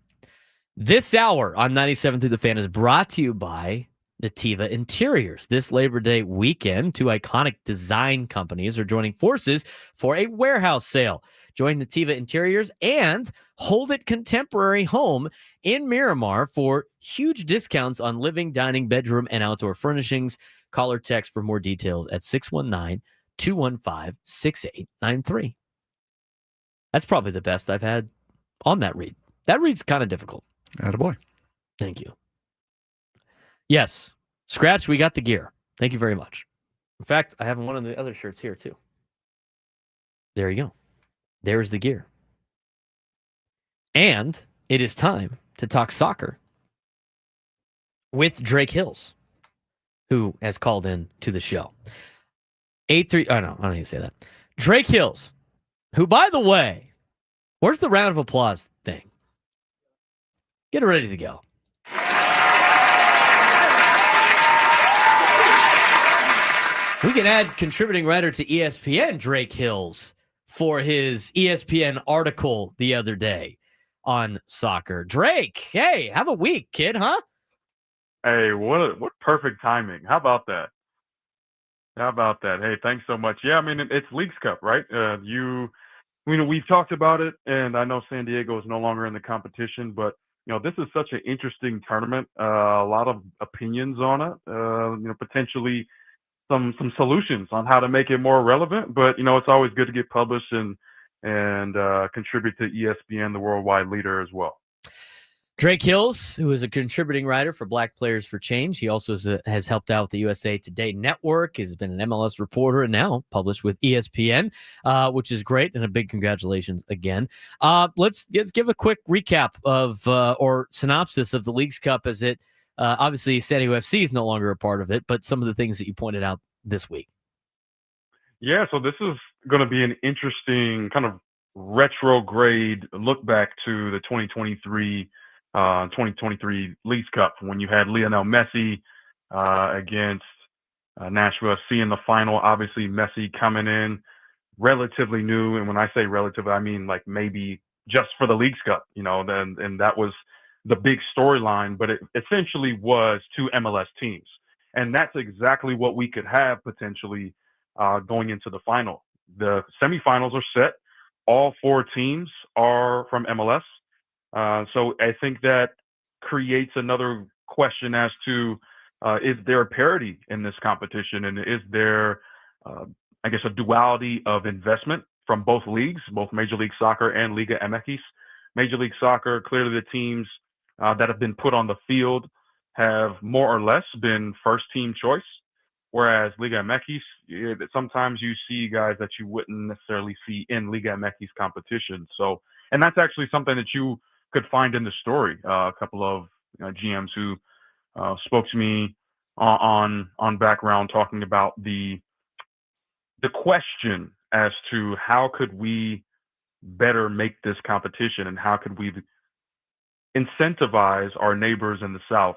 This hour on 97 through the fan is brought to you by Nativa Interiors. This Labor Day weekend, 2 iconic design companies are joining forces for a warehouse sale. Join Nativa Interiors and Hold It Contemporary Home in Miramar for huge discounts on living, dining, bedroom, and outdoor furnishings. Call or text for more details at 619-215-6893. That's probably the best I've had on that read. That read's kind of difficult. Attaboy. Thank you. Yes, Scratch, we got the gear. Thank you very much. In fact, I have one of the other shirts here, too. There you go. There's the gear. And it is time to talk soccer with Drake Hills, who has called in to the show. 8-3. Oh, no, I don't need to say that. Drake Hills, who, by the way, where's the round of applause thing? Get it ready to go. We can add contributing writer to ESPN, Drake Hills, for his ESPN article the other day on soccer. Drake, hey, have a week, kid, huh? Hey, what perfect timing. How about that? Hey, thanks so much. Yeah, I mean, it's Leagues Cup, right? We've talked about it, and I know San Diego is no longer in the competition, but this is such an interesting tournament. A lot of opinions on it. Potentially some solutions on how to make it more relevant. But it's always good to get published and contribute to ESPN, the worldwide leader, as well. Drake Hills, who is a contributing writer for Black Players for Change. He also has helped out with the USA Today Network. He's been an MLS reporter and now published with ESPN, which is great. And a big congratulations again. Let's give a quick recap of or synopsis of the Leagues Cup as it obviously San Diego FC is no longer a part of it, but some of the things that you pointed out this week. Yeah, so this is going to be an interesting kind of retrograde look back to the 2023 Leagues Cup when you had Lionel Messi against Nashville FC in the final. Obviously, Messi coming in relatively new, and when I say relatively, I mean like maybe just for the Leagues Cup, and that was the big storyline. But it essentially was 2 MLS teams, and that's exactly what we could have potentially going into the final. The semifinals are set. All 4 teams are from MLS. So I think that creates another question as to is there a parity in this competition, and is there, I guess, a duality of investment from both leagues, both Major League Soccer and Liga MX. Major League Soccer, clearly the teams that have been put on the field have more or less been first-team choice, whereas Liga MX, sometimes you see guys that you wouldn't necessarily see in Liga MX competition. So, and that's actually something that you could find in the story. A couple of GMs who spoke to me on background talking about the question as to how could we better make this competition and how could we incentivize our neighbors in the South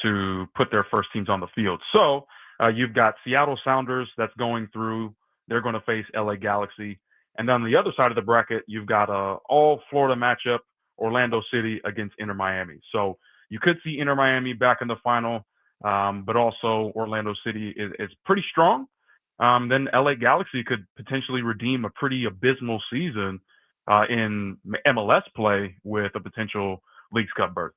to put their first teams on the field. So you've got Seattle Sounders that's going through. They're going to face LA Galaxy. And on the other side of the bracket, you've got a all Florida matchup, Orlando City against Inter Miami. So you could see Inter Miami back in the final, but also Orlando City is pretty strong. Then LA Galaxy could potentially redeem a pretty abysmal season in MLS play with a potential Leagues Cup berth.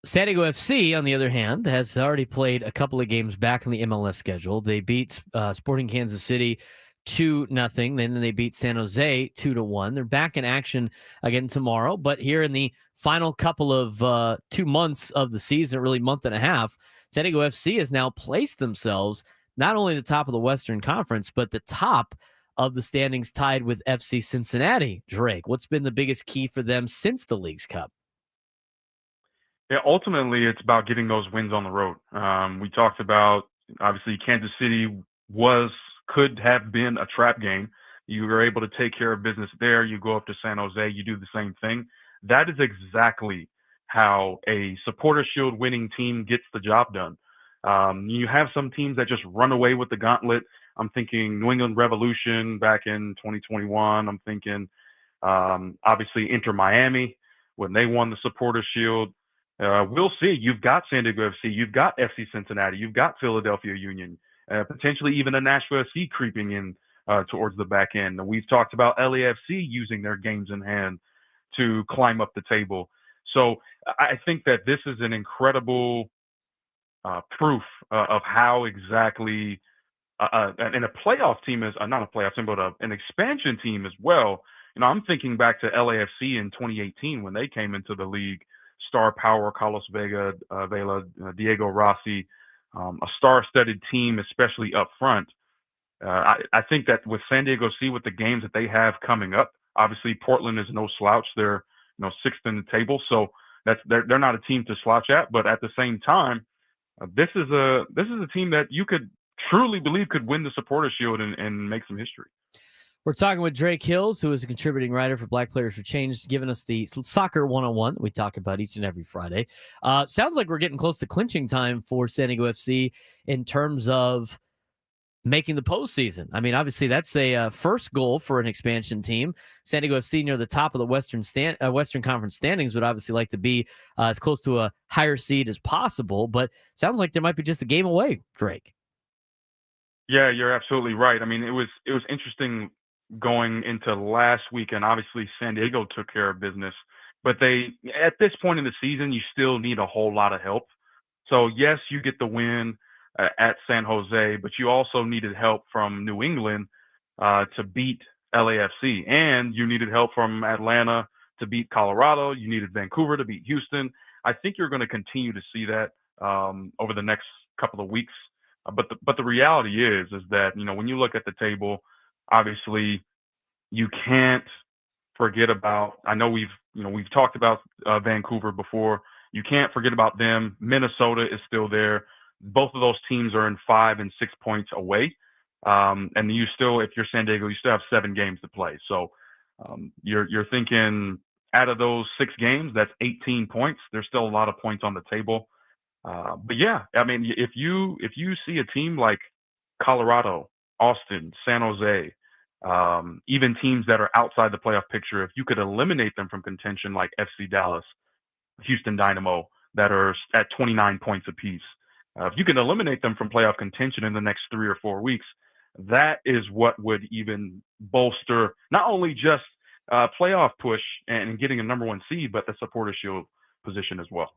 San Diego FC, on the other hand, has already played a couple of games back on the MLS schedule. They beat Sporting Kansas City 2-0. Then they beat San Jose 2-1. They're back in action again tomorrow. But here in the final couple of 2 months of the season, really month and a half, San Diego FC has now placed themselves not only the top of the Western Conference, but the top of the standings, tied with FC Cincinnati. Drake, what's been the biggest key for them since the Leagues Cup? Yeah, ultimately, it's about getting those wins on the road. We talked about, obviously, Kansas City could have been a trap game. You were able to take care of business there. You go up to San Jose, you do the same thing. That is exactly how a Supporter Shield winning team gets the job done. You have some teams that just run away with the gauntlet. I'm thinking New England Revolution back in 2021. I'm thinking, obviously, Inter Miami when they won the Supporter Shield. We'll see. You've got San Diego FC. You've got FC Cincinnati. You've got Philadelphia Union. Potentially even a Nashville FC creeping in towards the back end. We've talked about LAFC using their games in hand to climb up the table. So I think that this is an incredible proof of how exactly and a playoff team is not a playoff team, but an expansion team as well. I'm thinking back to LAFC in 2018 when they came into the league. Star power, Carlos Vela, Diego Rossi, a star-studded team, especially up front. I think that with San Diego FC, with the games that they have coming up, obviously Portland is no slouch. They're sixth in the table, so they're not a team to slouch at. But at the same time, this is a team that you could truly believe could win the Supporter Shield and make some history. We're talking with Drake Hills, who is a contributing writer for Black Players for Change, giving us the soccer 101 that we talk about each and every Friday. Sounds like we're getting close to clinching time for San Diego FC in terms of making the postseason. I mean, obviously, that's a first goal for an expansion team. San Diego FC near the top of the Western Conference standings would obviously like to be as close to a higher seed as possible, but sounds like there might be just a game away, Drake. Yeah, you're absolutely right. I mean, it was interesting going into last weekend. Obviously, San Diego took care of business, but at this point in the season, you still need a whole lot of help. So yes, you get the win at San Jose, but you also needed help from New England to beat LAFC, and you needed help from Atlanta to beat Colorado. You needed Vancouver to beat Houston. I think you're going to continue to see that over the next couple of weeks. But the reality is that when you look at the table, obviously you can't forget about. I know we've talked about Vancouver before. You can't forget about them. Minnesota is still there. Both of those teams are in 5 and 6 points away. And you still, if you're San Diego, you still have 7 games to play. So you're thinking out of those 6 games, that's 18 points. There's still a lot of points on the table. But yeah, I mean, if you see a team like Colorado, Austin, San Jose, even teams that are outside the playoff picture, if you could eliminate them from contention like FC Dallas, Houston Dynamo, that are at 29 points apiece, if you can eliminate them from playoff contention in the next 3 or 4 weeks, that is what would even bolster not only just playoff push and getting a number 1 seed, but the Supporter Shield position as well.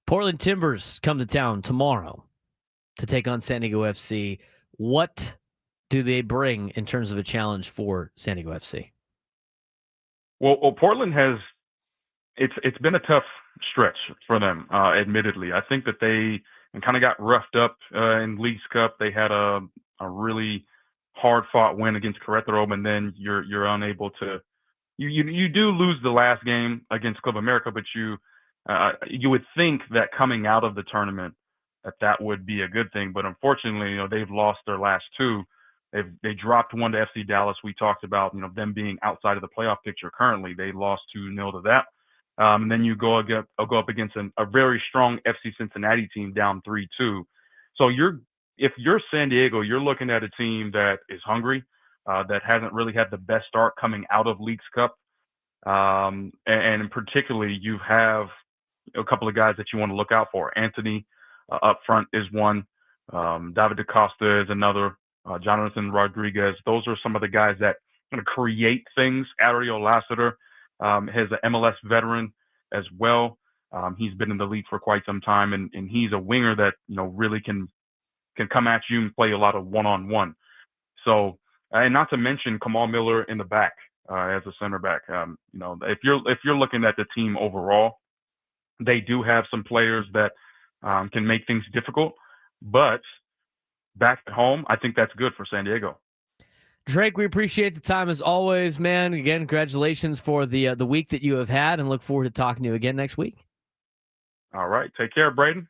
Portland Timbers come to town tomorrow to take on San Diego FC. What do they bring in terms of a challenge for San Diego FC? Well, Portland has it's been a tough stretch for them, admittedly. I think that they kind of got roughed up in Leagues Cup. They had a really hard-fought win against Querétaro, and then you're unable to. You do lose the last game against Club America, but you would think that coming out of the tournament that would be a good thing, but unfortunately, they've lost their last 2. They dropped 1 to FC Dallas. We talked about them being outside of the playoff picture currently. They lost 2-0 to that. And then you go up against a very strong FC Cincinnati team down 3-2. So if you're San Diego, you're looking at a team that is hungry, that hasn't really had the best start coming out of Leagues Cup, and particularly you have a couple of guys that you want to look out for. Anthony up front is one. David DaCosta is another. Jonathan Rodriguez. Those are some of the guys that going to create things. Ariel Lassiter is an MLS veteran as well. He's been in the league for quite some time, and he's a winger that really can come at you and play a lot of one-on-one. So, and not to mention Kamal Miller in the back as a center back. If you're looking at the team overall, they do have some players that can make things difficult, but back at home, I think that's good for San Diego. Drake, we appreciate the time as always, man. Again, congratulations for the week that you have had, and look forward to talking to you again next week. All right. Take care, Braden.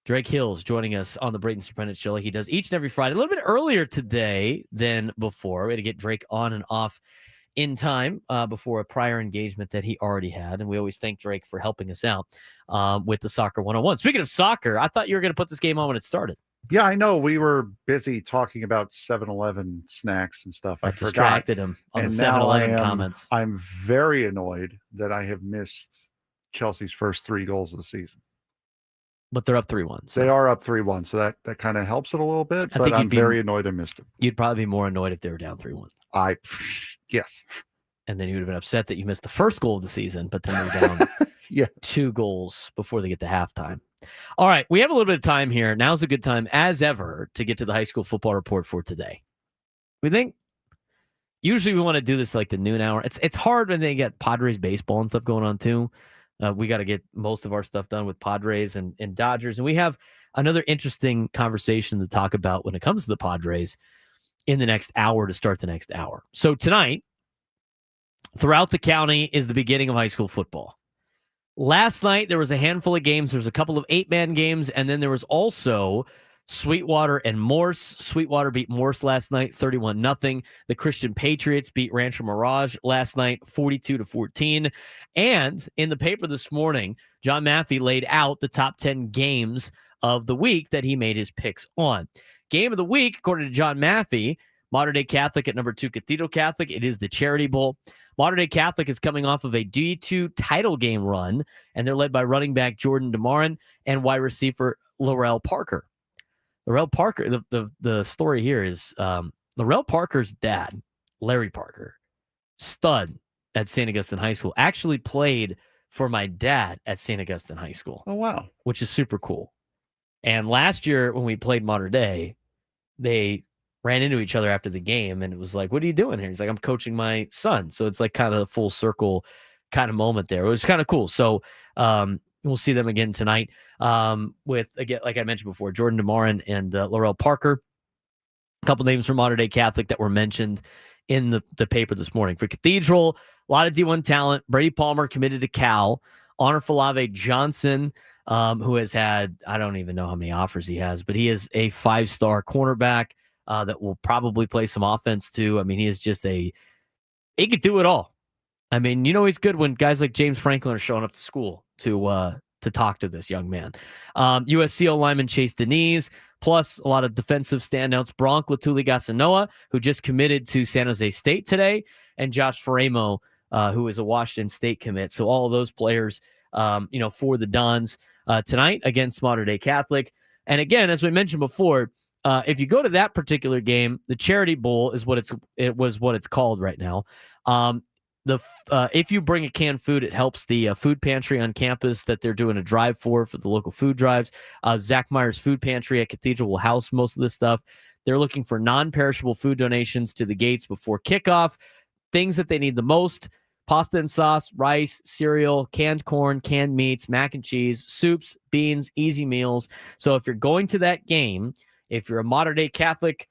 Drake Hill's joining us on the Braden Surprenant Show like he does each and every Friday. A little bit earlier today than before. We had to get Drake on and off in time before a prior engagement that he already had. And we always thank Drake for helping us out with the Soccer 101. Speaking of soccer, I thought you were going to put this game on when it started. Yeah, I know. We were busy talking about 7-Eleven snacks and stuff. I forgot. Distracted him on the 7-Eleven comments. I'm very annoyed that I have missed Chelsea's first 3 goals of the season. But they're up 3-1. So. They are up 3-1, so that kind of helps it a little bit, but I'm very annoyed I missed it. You'd probably be more annoyed if they were down 3-1. Yes. And then you would have been upset that you missed the first goal of the season, but then they're down 2 goals before they get to halftime. All right, we have a little bit of time here. Now's a good time, as ever, to get to the high school football report for today. We think usually we want to do this like the noon hour. It's hard when they get Padres baseball and stuff going on too. We got to get most of our stuff done with Padres and Dodgers. And we have another interesting conversation to talk about when it comes to the Padres in the next hour to start the next hour. So tonight, throughout the county is the beginning of high school football. Last night, there was a handful of games. There was a couple of 8-man games, and then there was also Sweetwater and Morse. Sweetwater beat Morse last night, 31-0. The Christian Patriots beat Rancho Mirage last night, 42-14. And in the paper this morning, John Maffey laid out the top 10 games of the week that he made his picks on. Game of the week, according to John Maffey, Mater Dei Catholic at number 2, Cathedral Catholic. It is the Charity Bowl. Mater Dei Catholic is coming off of a D2 title game run, and they're led by running back Jordan DeMarin and wide receiver Laurel Parker. Laurel Parker, the story here is Laurel Parker's dad, Larry Parker, stud at St. Augustine High School, actually played for my dad at St. Augustine High School. Oh, wow. Which is super cool. And last year when we played Mater Dei, they ran into each other after the game, and it was like, what are you doing here? He's like, I'm coaching my son. So it's like kind of a full circle kind of moment there. It was kind of cool. So we'll see them again tonight with, again, like I mentioned before, Jordan DeMarin and Laurel Parker. A couple names from Mater Dei Catholic that were mentioned in the paper this morning. For Cathedral, a lot of D1 talent. Brady Palmer committed to Cal. Honor Falave Johnson, who has had, I don't even know how many offers he has, but he is a 5-star cornerback that will probably play some offense too. I mean, he is just he could do it all. I mean, he's good when guys like James Franklin are showing up to school to talk to this young man. USCO lineman Chase Denise, plus a lot of defensive standouts. Bronk Latuli Gasanoa, who just committed to San Jose State today, and Josh Faremo, who is a Washington State commit. So all of those players, for the Dons tonight against Mater Dei Catholic. And again, as we mentioned before, if you go to that particular game, the Charity Bowl is what it's called right now. If you bring a canned food, it helps the food pantry on campus that they're doing a drive for the local food drives. Zach Meyer's Food Pantry at Cathedral will house most of this stuff. They're looking for non-perishable food donations to the gates before kickoff. Things that they need the most: pasta and sauce, rice, cereal, canned corn, canned meats, mac and cheese, soups, beans, easy meals. So if you're going to that game, if you're a Mater Dei Catholic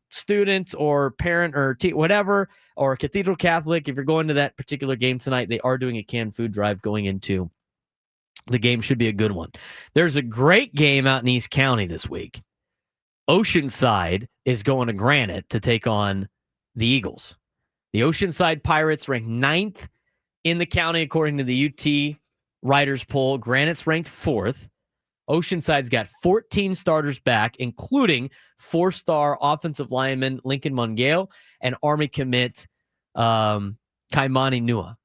student or parent or whatever, or a Cathedral Catholic, if you're going to that particular game tonight, they are doing a canned food drive going into the game. Should be a good one. There's a great game out in East County this week. Oceanside is going to Granite to take on the Eagles. The Oceanside Pirates ranked 9th in the county according to the UT Writers poll. Granite's ranked 4th. Oceanside's got 14 starters back, including 4-star offensive lineman Lincoln Mungale and Army commit Kaimani Nua.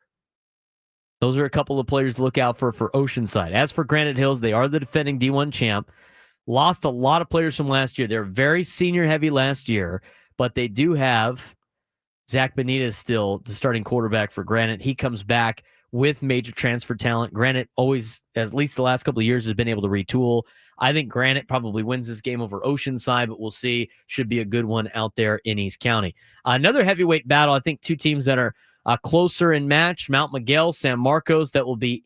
Those are a couple of players to look out for Oceanside. As for Granite Hills, they are the defending D1 champ. Lost a lot of players from last year. They're very senior heavy last year, but they do have Zach Benitez still the starting quarterback for Granite. He comes back with major transfer talent. Granite always, at least the last couple of years, has been able to retool. I think Granite probably wins this game over Oceanside, but we'll see. Should be a good one out there in East County. Another heavyweight battle. I think two teams that are closer in match: Mount Miguel, San Marcos. That will be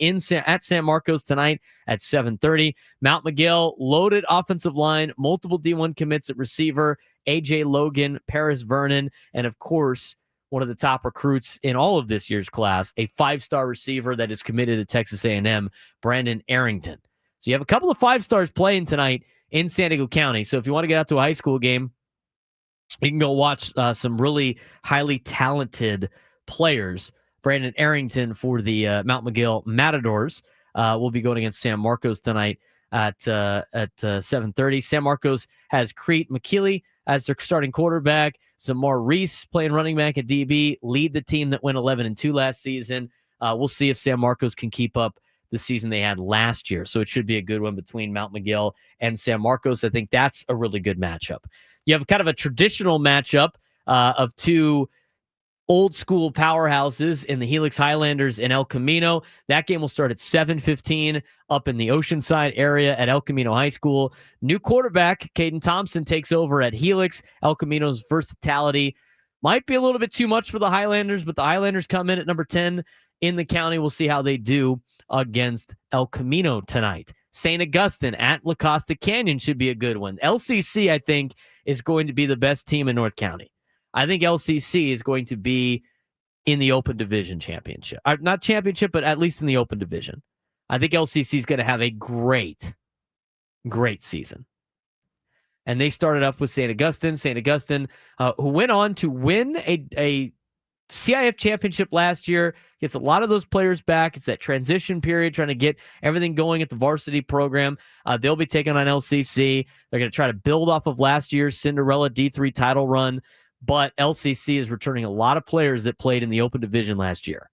at San Marcos tonight at 7:30. Mount Miguel, loaded offensive line, multiple D1 commits at receiver: AJ Logan, Paris Vernon, and of course, one of the top recruits in all of this year's class, a 5-star receiver that is committed to Texas A&M, Brandon Arrington. So you have a couple of 5-stars playing tonight in San Diego County. So if you want to get out to a high school game, you can go watch some really highly talented players. Brandon Arrington for the Mount McGill Matadors will be going against San Marcos tonight at 7:30. San Marcos has Crete McKeely as their starting quarterback. Zamar Reese playing running back at DB, lead the team that went 11-2 last season. We'll see if San Marcos can keep up the season they had last year. So it should be a good one between Mount McGill and San Marcos. I think that's a really good matchup. You have kind of a traditional matchup of two old school powerhouses in the Helix Highlanders and El Camino. That game will start at 7:15 up in the Oceanside area at El Camino High School. New quarterback, Caden Thompson, takes over at Helix. El Camino's versatility might be a little bit too much for the Highlanders, but the Highlanders come in at number 10 in the county. We'll see how they do against El Camino tonight. St. Augustine at La Costa Canyon should be a good one. LCC, I think, is going to be the best team in North County. I think LCC is going to be in the Open Division championship. Not championship, but at least in the Open Division. I think LCC is going to have a great season. And they started up with St. Augustine. St. Augustine, who went on to win a CIF championship last year, gets a lot of those players back. It's that transition period, trying to get everything going at the varsity program. They'll be taking on LCC. They're going to try to build off of last year's Cinderella D3 title run. But LCC is returning a lot of players that played in the Open Division last year.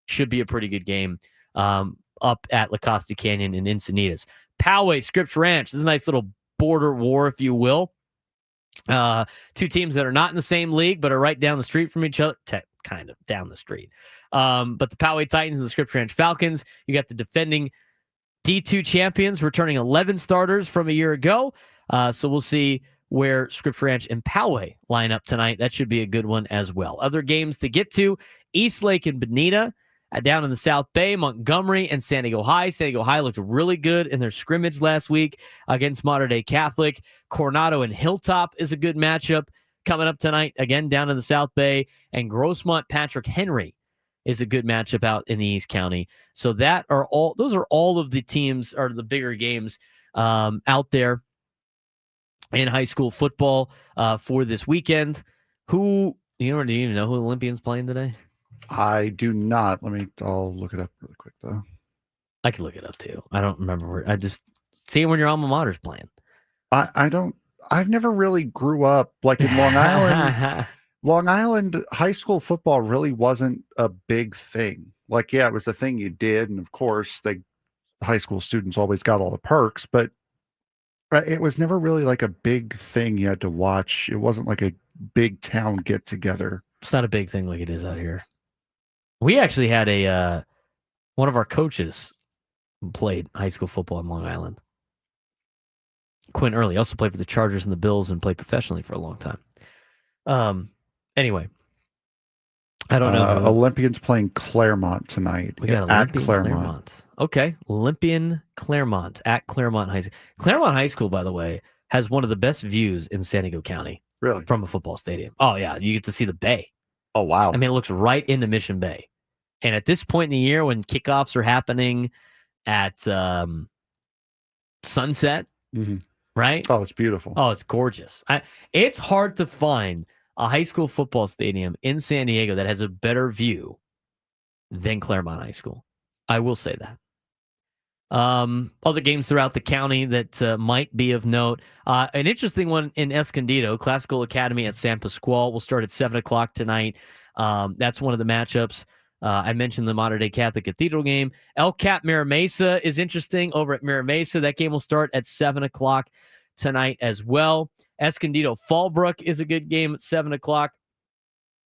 Should be a pretty good game up at La Costa Canyon in Encinitas. Poway, Scripps Ranch. This is a nice little border war, if you will. Two teams that are not in the same league, but are right down the street from each other. Kind of down the street. But the Poway Titans and the Scripps Ranch Falcons. You got the defending D2 champions returning 11 starters from a year ago. So we'll see where Scripps Ranch and Poway line up tonight. That should be a good one as well. Other games to get to: Eastlake and Bonita down in the South Bay, Montgomery and San Diego High. San Diego High looked really good in their scrimmage last week against Mater Dei Catholic. Coronado and Hilltop is a good matchup coming up tonight, again down in the South Bay. And Grossmont Patrick Henry is a good matchup out in the East County. So those are all of the teams, or the bigger games out there in high school football for this weekend. Do you even know who Olympians playing today? I do not. I'll look it up really quick though. I can look it up too. I don't remember I just see when your alma mater's playing. I've never really grew up like in Long Island. Long Island high school football really wasn't a big thing. Like, yeah, it was a thing you did, and of course high school students always got all the perks, but it was never really like a big thing you had to watch. It wasn't like a big town get together. It's not a big thing like it is out here. We actually had one of our coaches played high school football in Long Island. Quinn Early also played for the Chargers and the Bills and played professionally for a long time. Anyway, I don't know. Olympians playing Claremont tonight. We got Olympian Claremont. Okay, Olympian Claremont at Claremont High School. Claremont High School, by the way, has one of the best views in San Diego County. Really? From a football stadium. Oh, yeah. You get to see the bay. Oh, wow. I mean, it looks right into Mission Bay. And at this point in the year, when kickoffs are happening at sunset, right? Oh, it's beautiful. Oh, it's gorgeous. It's hard to find a high school football stadium in San Diego that has a better view than Claremont High School. I will say that. Other games throughout the county that might be of note. An interesting one in Escondido, Classical Academy at San Pasqual will start at 7 o'clock tonight. That's one of the matchups. I mentioned the Mater Dei Catholic Cathedral game. El Cap Mira Mesa is interesting over at Mira Mesa. That game will start at 7 o'clock tonight as well. Escondido Fallbrook is a good game at 7 o'clock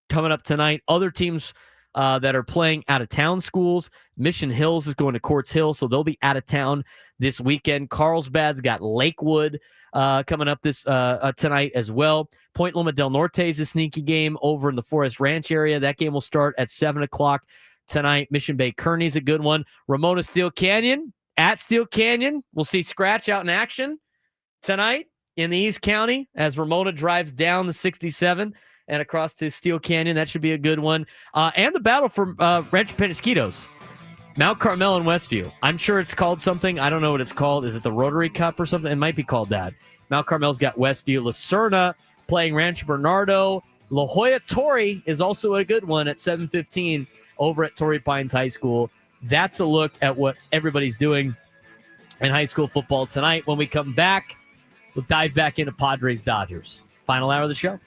coming up tonight. Other teams that are playing out-of-town schools. Mission Hills is going to Quartz Hill, so they'll be out of town this weekend. Carlsbad's got Lakewood coming up this tonight as well. Point Loma del Norte is a sneaky game over in the Forest Ranch area. That game will start at 7 o'clock tonight. Mission Bay Kearney's a good one. Ramona Steel Canyon at Steel Canyon. We'll see Scratch out in action tonight in the East County as Ramona drives down the 67 and across to Steel Canyon. That should be a good one. And the battle for Rancho Penasquitos. Mount Carmel and Westview. I'm sure it's called something. I don't know what it's called. Is it the Rotary Cup or something? It might be called that. Mount Carmel's got Westview. Lucerna playing Rancho Bernardo. La Jolla Torrey is also a good one at 7:15 over at Torrey Pines High School. That's a look at what everybody's doing in high school football tonight. When we come back, we'll dive back into Padres Dodgers. Final hour of the show.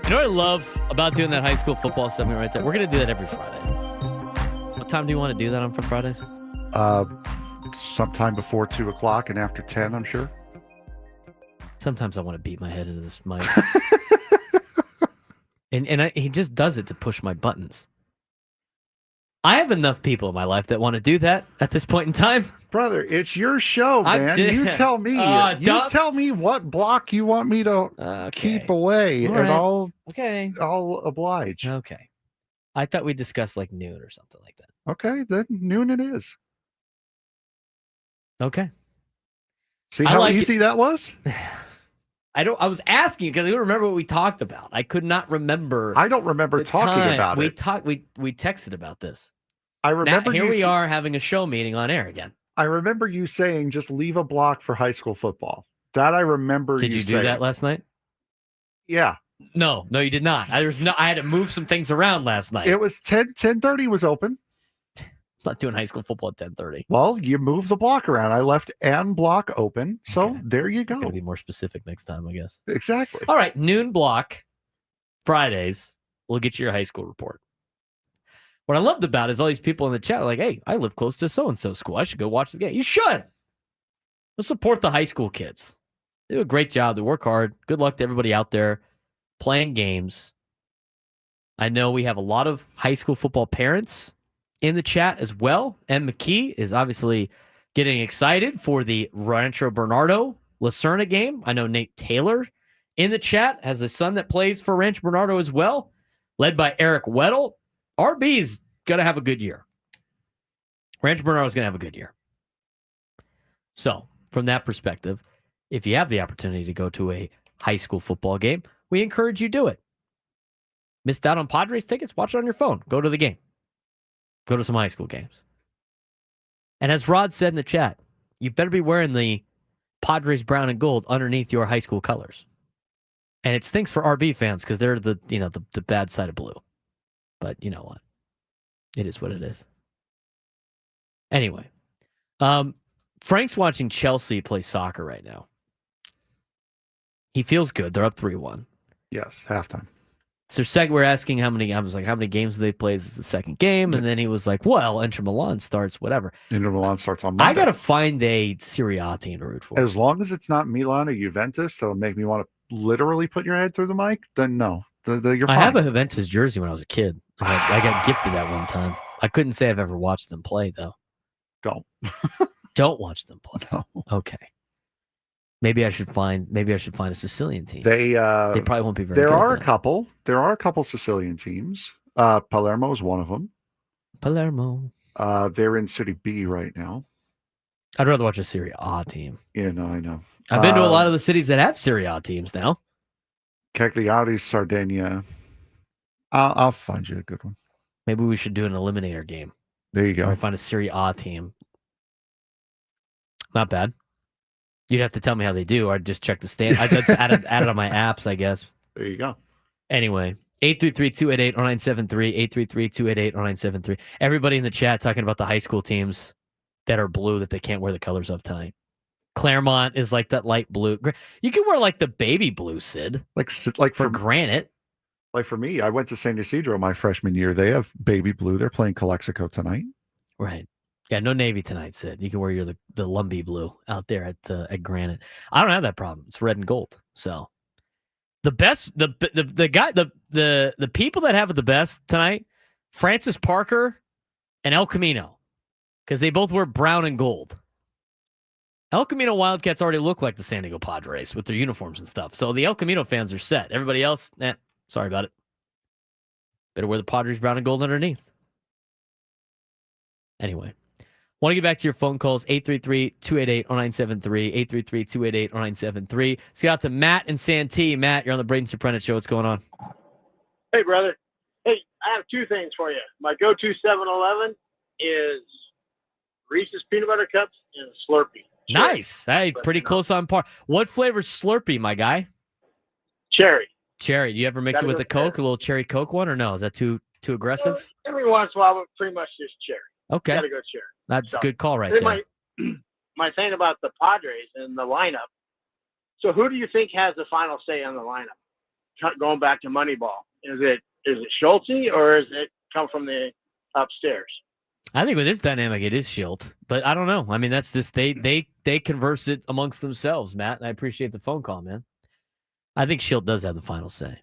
You know what I love about doing that high school football segment right there? We're going to do that every Friday. What time do you want to do that on for Fridays? Sometime before 2 o'clock and after 10, I'm sure. Sometimes I want to beat my head into this mic. He just does it to push my buttons. I have enough people in my life that want to do that at this point in time. Brother, it's your show, man. You tell me. You tell me what block you want me to keep away, and I'll oblige. Okay. I thought we discussed like noon or something like that. Okay, then noon it is. Okay. See how easy that was? I was asking because I don't remember what we talked about. I could not remember. I don't remember talking about it. We texted about this. I remember. Here we are having a show meeting on air again. I remember you saying just leave a block for high school football. That I remember. Did you do that last night? Yeah. No, you did not. I had to move some things around last night. It was 10:30 was open. I'm not doing high school football at 10:30. Well, you moved the block around. I left an block open. So there you go. Gotta be more specific next time, I guess. Exactly. All right, noon block, Fridays. We'll get you your high school report. What I loved about it is all these people in the chat are like, hey, I live close to so-and-so school. I should go watch the game. You should. Let's support the high school kids. They do a great job. They work hard. Good luck to everybody out there playing games. I know we have a lot of high school football parents in the chat as well. M. McKee is obviously getting excited for the Rancho Bernardo Lucerna game. I know Nate Taylor in the chat has a son that plays for Rancho Bernardo as well, led by Eric Weddle. RB's going to have a good year. Rancho Bernardo's going to have a good year. So, from that perspective, if you have the opportunity to go to a high school football game, we encourage you to do it. Missed out on Padres tickets? Watch it on your phone. Go to the game. Go to some high school games. And as Rod said in the chat, you better be wearing the Padres brown and gold underneath your high school colors. And it stinks for RB fans because they're the bad side of blue. But you know what? It is what it is. Anyway, Frank's watching Chelsea play soccer right now. He feels good. They're up 3-1. Yes, halftime. So we're asking how many. I was like, how many games do they play? Is this the second game? And then he was like, well, Inter Milan starts whatever. Inter Milan starts on Monday. I got to find a Serie A team to root for. As long as it's not Milan or Juventus, that'll make me want to literally put your head through the mic. Then no, you're fine. I have a Juventus jersey when I was a kid. I got gifted that one time. I couldn't say I've ever watched them play though. Don't watch them play. No. Okay. Maybe I should find a Sicilian team. They probably won't be very There good are then. a couple. There are a couple Sicilian teams. Palermo is one of them. Palermo. They're in City B right now. I'd rather watch a Serie A team. Yeah, no, I know. I've been to a lot of the cities that have Serie A teams now. Cagliari, Sardinia. I'll find you a good one. Maybe we should do an eliminator game. There you go. Or find a Serie A team. Not bad. You'd have to tell me how they do. I'd just check the stand. I'd just add it on my apps, I guess. There you go. Anyway, 833-288-0973, 833-288-0973. Everybody in the chat talking about the high school teams that are blue that they can't wear the colors of tonight. Claremont is like that light blue. You can wear like the baby blue, Sid. Like for Granite. Like for me, I went to San Ysidro my freshman year. They have baby blue. They're playing Calexico tonight. Right. Yeah, no Navy tonight, Sid. You can wear the Lumbee blue out there at Granite. I don't have that problem. It's red and gold. So the best, the people that have it the best tonight, Francis Parker and El Camino, because they both wear brown and gold. El Camino Wildcats already look like the San Diego Padres with their uniforms and stuff. So the El Camino fans are set. Everybody else, sorry about it. Better wear the Padres brown and gold underneath. Anyway, want to get back to your phone calls, 833-288-0973, 833-288-0973. Let's get out to Matt in Santee. Matt, you're on the Braden Surprenant Show. What's going on? Hey, brother. Hey, I have two things for you. My go-to 7-Eleven is Reese's Peanut Butter Cups and Slurpee. Nice. Hey, pretty close on par. What flavor's Slurpee, my guy? Cherry. Cherry. Do you ever mix it with a Coke, a little cherry Coke one, or no? Is that too aggressive? Well, every once in a while, but pretty much just cherry. Okay. Gotta go cherry. That's a good call right then there. My thing about the Padres and the lineup. So who do you think has the final say on the lineup? going back to Moneyball? Is it Shildt or is it come from the upstairs? I think with this dynamic, it is Shildt, but I don't know. I mean, that's just they converse it amongst themselves, Matt. And I appreciate the phone call, man. I think Shildt does have the final say.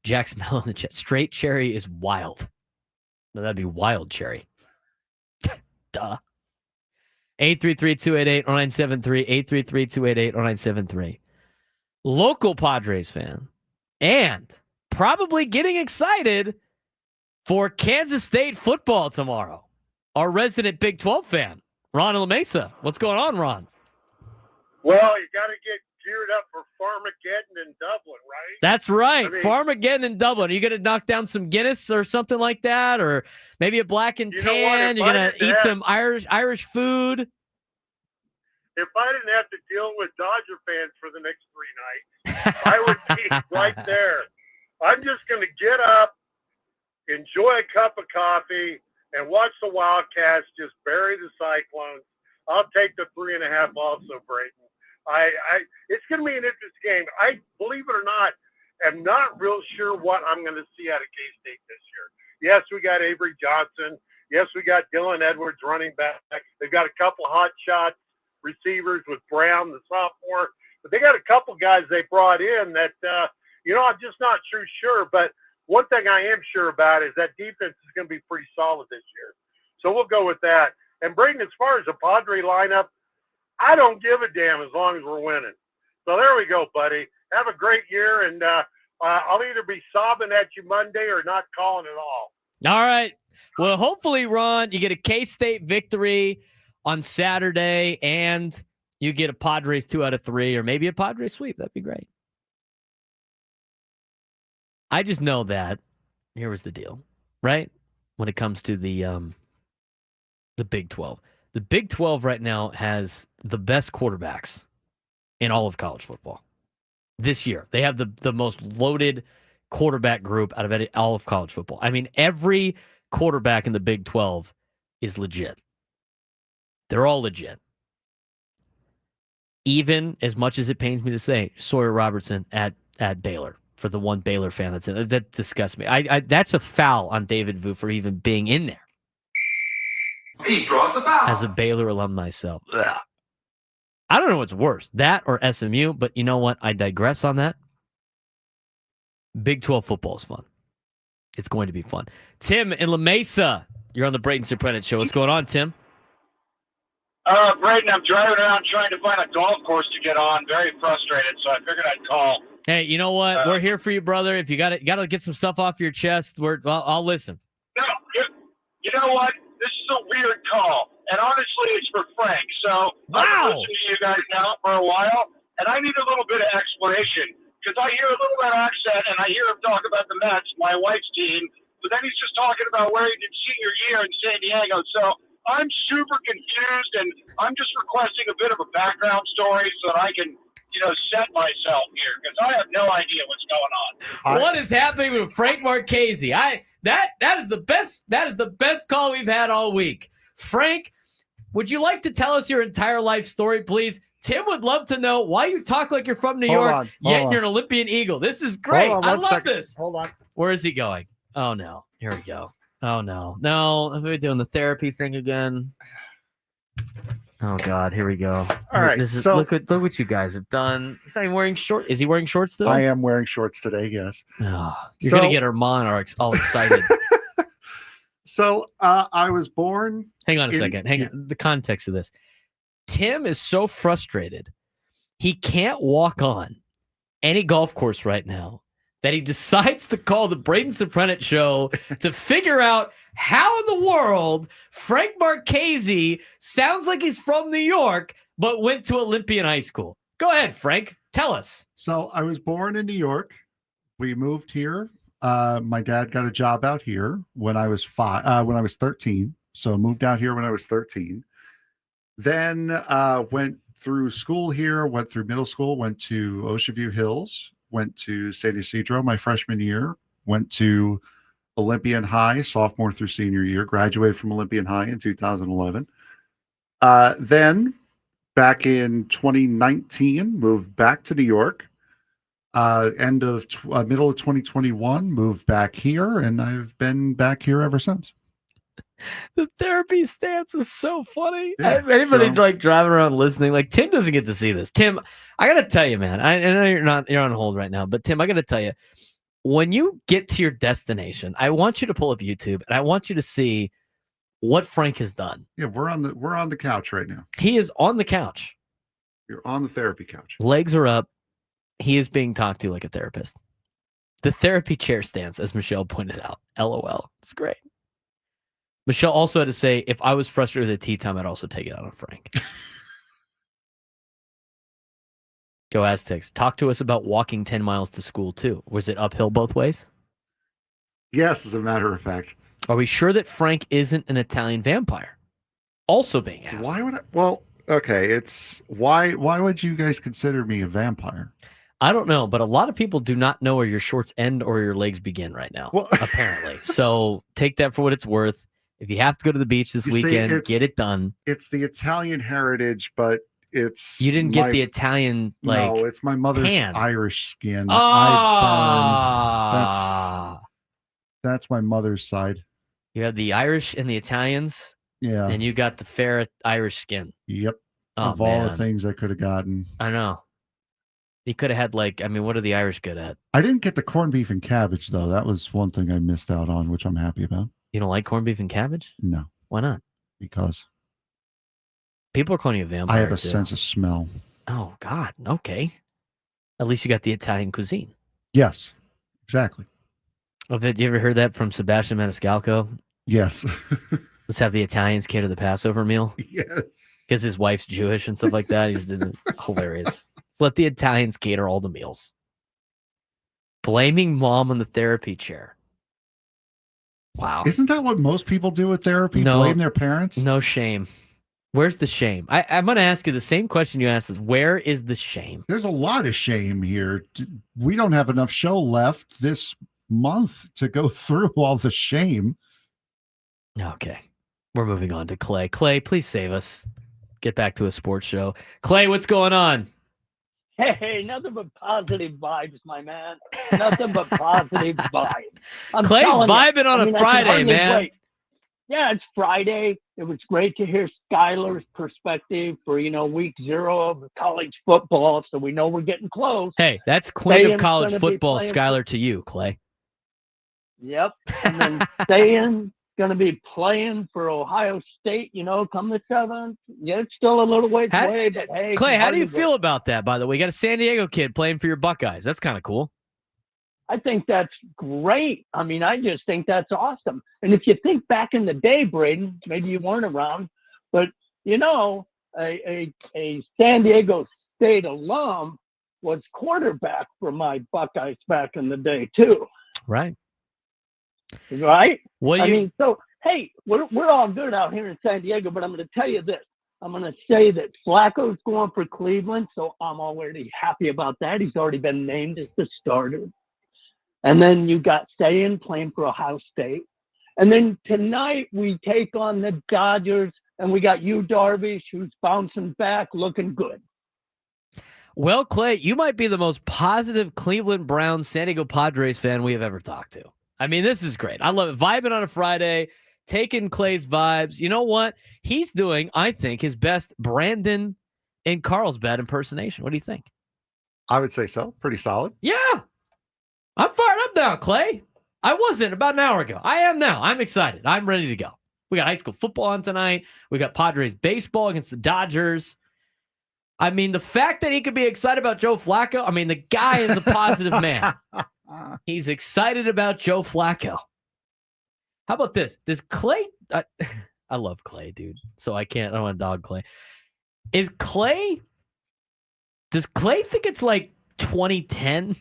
Jack's Mellow in the chat. Straight cherry is wild. No, that'd be wild cherry. Duh. 833-288-0973. 833-288-0973. Local Padres fan and probably getting excited for Kansas State football tomorrow. Our resident Big 12 fan, Ron in La Mesa. What's going on, Ron? Well, you got to get geared up for Farmageddon in Dublin, right? That's right. I mean, Farmageddon in Dublin. Are you going to knock down some Guinness or something like that? Or maybe a black and tan? You're going to eat some Irish food? If I didn't have to deal with Dodger fans for the next 3 nights, I would be right there. I'm just going to get up, enjoy a cup of coffee, and watch the Wildcats just bury the Cyclones. I'll take the 3.5 also, Braden. It's going to be an interesting game. I, believe it or not, am not real sure what I'm going to see out of K-State this year. Yes, we got Avery Johnson. Yes, we got Dylan Edwards running back. They've got a couple of hot shot receivers with Brown, the sophomore. But they got a couple guys they brought in that, I'm just not sure. But one thing I am sure about is that defense is going to be pretty solid this year. So we'll go with that. And Braden, as far as the Padre lineup, I don't give a damn as long as we're winning. So there we go, buddy. Have a great year, and I'll either be sobbing at you Monday or not calling at all. All right. Well, hopefully, Ron, you get a K-State victory on Saturday, and you get a Padres 2 out of 3, or maybe a Padres sweep. That'd be great. I just know that here was the deal, right? When it comes to the Big 12. The Big 12 right now has the best quarterbacks in all of college football this year. They have the most loaded quarterback group out of all of college football. I mean, every quarterback in the Big 12 is legit. They're all legit. Even, as much as it pains me to say, Sawyer Robertson at Baylor. For the one Baylor fan that's in it. That disgusts me. That's a foul on David Vu for even being in there. He draws the foul. As a Baylor alum myself. Ugh. I don't know what's worse, that or SMU, but you know what? I digress on that. Big 12 football is fun. It's going to be fun. Tim in La Mesa, you're on the Braden Surprenant Show. What's going on, Tim? Braden, I'm driving around trying to find a golf course to get on. Very frustrated, so I figured I'd call. Hey, you know what? We're here for you, brother. If you got to get some stuff off your chest, I'll listen. No, you know what? This is a weird call, and honestly, it's for Frank. So I've been listening to you guys now for a while, and I need a little bit of explanation because I hear a little bit of accent, and I hear him talk about the Mets, my wife's team, but then he's just talking about where he did senior year in San Diego. So I'm super confused, and I'm just requesting a bit of a background story so that I can set myself here because I have no idea what's going on. What is happening with Frank Marchese? That is the best call we've had all week. Frank, would you like to tell us your entire life story, please? Tim would love to know why you talk like you're from New York, yet you're an Olympian Eagle. This is great. I love this. Hold on. Where is he going? Oh, no. Here we go. Oh, no. No, we're doing the therapy thing again. Oh God, here we go. All right, so look what you guys have done. He's not even wearing shorts. Is he wearing shorts today? I am wearing shorts today. Yes. Oh, you're gonna get Armand all excited. So I was born. Hang on a second. Hang on. The context of this. Tim is so frustrated, he can't walk on any golf course right now that he decides to call the Braden Surprenant Show to figure out how in the world Frank Marchese sounds like he's from New York, but went to Olympian High School. Go ahead, Frank. Tell us. So I was born in New York. We moved here. My dad got a job out here when I was 13. So moved out here when I was 13. Then went through school here, went through middle school, went to Ocean View Hills, went to San Ysidro my freshman year, went to Olympian High, sophomore through senior year, graduated from Olympian High in 2011. Then back in 2019, moved back to New York, Middle of 2021, moved back here, and I've been back here ever since. The therapy stance is so funny. Yeah, If anybody so- like driving around listening, like Tim doesn't get to see this. Tim, I gotta tell you, man. I know you're on hold right now, but Tim, I gotta tell you, when you get to your destination, I want you to pull up YouTube and I want you to see what Frank has done. Yeah, we're on the couch right now. He is on the couch. You're on the therapy couch. Legs are up. He is being talked to like a therapist. The therapy chair stance, as Michelle pointed out. LOL. It's great. Michelle also had to say, if I was frustrated with the tea time, I'd also take it out on Frank. Go Aztecs. Talk to us about walking 10 miles to school, too. Was it uphill both ways? Yes, as a matter of fact. Are we sure that Frank isn't an Italian vampire? Also being asked. Why would I? Well, okay. It's why would you guys consider me a vampire? I don't know, but a lot of people do not know where your shorts end or your legs begin right now, apparently. So take that for what it's worth. If you have to go to the beach this weekend, get it done. It's the Italian heritage, but you didn't get the Italian no, it's my mother's tan. Irish skin. Ah, that's my mother's side. You have the Irish and the Italians. Yeah, and you got the fair Irish skin. Yep. Oh, of all the things I could have gotten, I know. You could have had what are the Irish good at? I didn't get the corned beef and cabbage though. That was one thing I missed out on, which I'm happy about. You don't like corned beef and cabbage? No. Why not? Because people are calling you a vampire. I have a sense of smell. Oh, God. Okay. At least you got the Italian cuisine. Yes, exactly. Have you ever heard that from Sebastian Maniscalco? Yes. Let's have the Italians cater the Passover meal. Yes. Because his wife's Jewish and stuff like that. He's hilarious. Let's let the Italians cater all the meals. Blaming mom on the therapy chair. Wow. Isn't that what most people do with therapy? No, blame their parents? No shame. Where's the shame? I'm going to ask you the same question you asked us. Where is the shame? There's a lot of shame here. We don't have enough show left this month to go through all the shame. Okay. We're moving on to Clay. Clay, please save us. Get back to a sports show. Clay, what's going on? Hey, nothing but positive vibes, my man. Nothing but positive vibes. Clay's vibing on a Friday, man. Wait. Yeah, it's Friday. It was great to hear Skyler's perspective for, week 0 of college football, so we know we're getting close. Hey, that's queen of Sayan's college gonna be football, playing Skyler, to you, Clay. Yep. And then Sayan's going to be playing for Ohio State, come the 7th. Yeah, it's still a little ways away, but hey. Clay, how do you hardly feel about that, by the way? You got a San Diego kid playing for your Buckeyes. That's kind of cool. I think that's great. I mean, I just think that's awesome. And if you think back in the day, Braden, maybe you weren't around, but a San Diego State alum was quarterback for my Buckeyes back in the day too. Right. Right. What I mean, so hey, we're all good out here in San Diego, but I'm going to tell you this. I'm going to say that Flacco's going for Cleveland, so I'm already happy about that. He's already been named as the starter. And then you got Sayan playing for Ohio State. And then tonight we take on the Dodgers, and we got Yu Darvish, who's bouncing back, looking good. Well, Clay, you might be the most positive Cleveland Browns San Diego Padres fan we have ever talked to. I mean, this is great. I love it. Vibing on a Friday, taking Clay's vibes. You know what? He's doing, I think, his best Brandon in Carlsbad impersonation. What do you think? I would say so. Pretty solid. Yeah. I'm fired up now, Clay. I wasn't about an hour ago. I am now. I'm excited. I'm ready to go. We got high school football on tonight. We got Padres baseball against the Dodgers. I mean, the fact that he could be excited about Joe Flacco, I mean, the guy is a positive man. He's excited about Joe Flacco. How about this? Does Clay... I love Clay, dude. So I don't want to dog Clay. Does Clay think it's like 2010?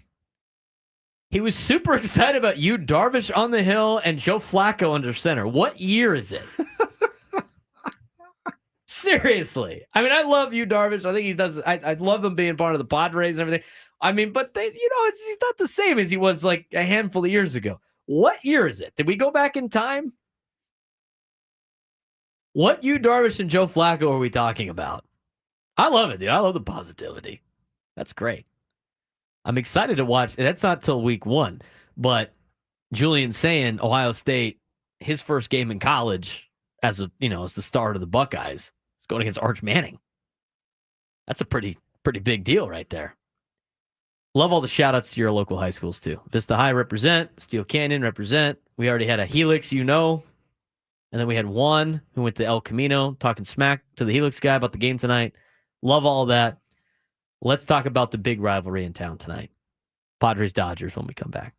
He was super excited about Yu Darvish on the hill and Joe Flacco under center. What year is it? Seriously. I mean, I love Yu Darvish. I think he does. I love him being part of the Padres and everything. I mean, but he's not the same as he was like a handful of years ago. What year is it? Did we go back in time? What Yu Darvish and Joe Flacco are we talking about? I love it, dude. I love the positivity. That's great. I'm excited to watch. That's not till week 1, but Julian saying Ohio State, his first game in college as the start of the Buckeyes, is going against Arch Manning. That's a pretty big deal right there. Love all the shout outs to your local high schools too. Vista High represent, Steel Canyon represent. We already had a Helix, and then we had one who went to El Camino talking smack to the Helix guy about the game tonight. Love all that. Let's talk about the big rivalry in town tonight. Padres Dodgers when we come back.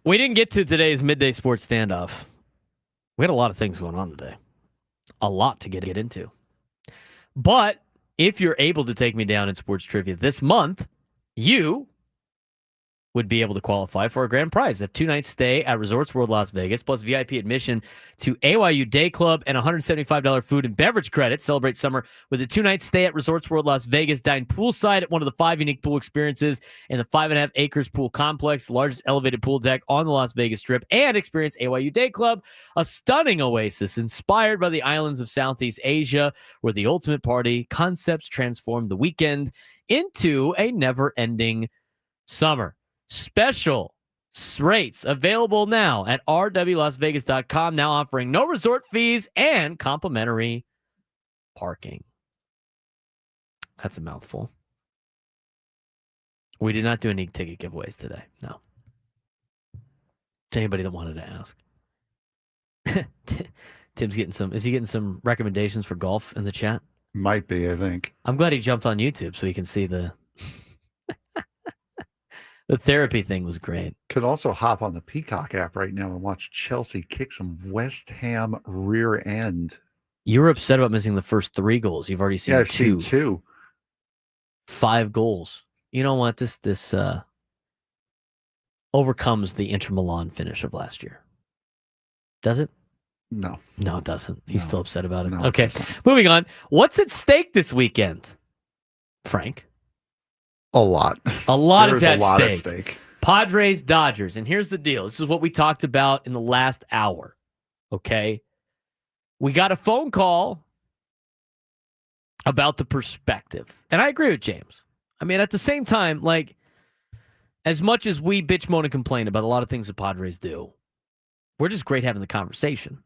We didn't get to today's midday sports standoff. We had a lot of things going on today. A lot to get into. But if you're able to take me down in sports trivia this month, you would be able to qualify for a grand prize, a 2-night stay at Resorts World Las Vegas, plus VIP admission to AYU Day Club and $175 food and beverage credit. Celebrate summer with a 2-night stay at Resorts World Las Vegas. Dine poolside at one of the 5 unique pool experiences in the 5.5 acres pool complex, the largest elevated pool deck on the Las Vegas Strip, and experience AYU Day Club, a stunning oasis inspired by the islands of Southeast Asia, where the ultimate party concepts transform the weekend into a never-ending summer. Special rates available now at rwlasvegas.com, now offering no resort fees and complimentary parking. That's a mouthful. We did not do any ticket giveaways today. No. To anybody that wanted to ask. Tim's getting some, is he getting some recommendations for golf in the chat? Might be, I think. I'm glad he jumped on YouTube so he can see the the therapy thing was great. Could also hop on the Peacock app right now and watch Chelsea kick some West Ham rear end. You were upset about missing the first 3 goals. You've already seen I've 2. seen 2. 5 goals. You know what? This overcomes the Inter Milan finish of last year. Does it? No. No, it doesn't. He's still upset about it. No, okay, it's not. moving on. What's at stake this weekend, Frank? A lot. A lot There is a at lot stake. at stake. Padres, Dodgers. And here's the deal. This is what we talked about in the last hour. Okay? We got a phone call about the perspective. And I agree with James. I mean, at the same time, like, as much as we bitch, moan, and complain about a lot of things the Padres do, we're just great having the conversation.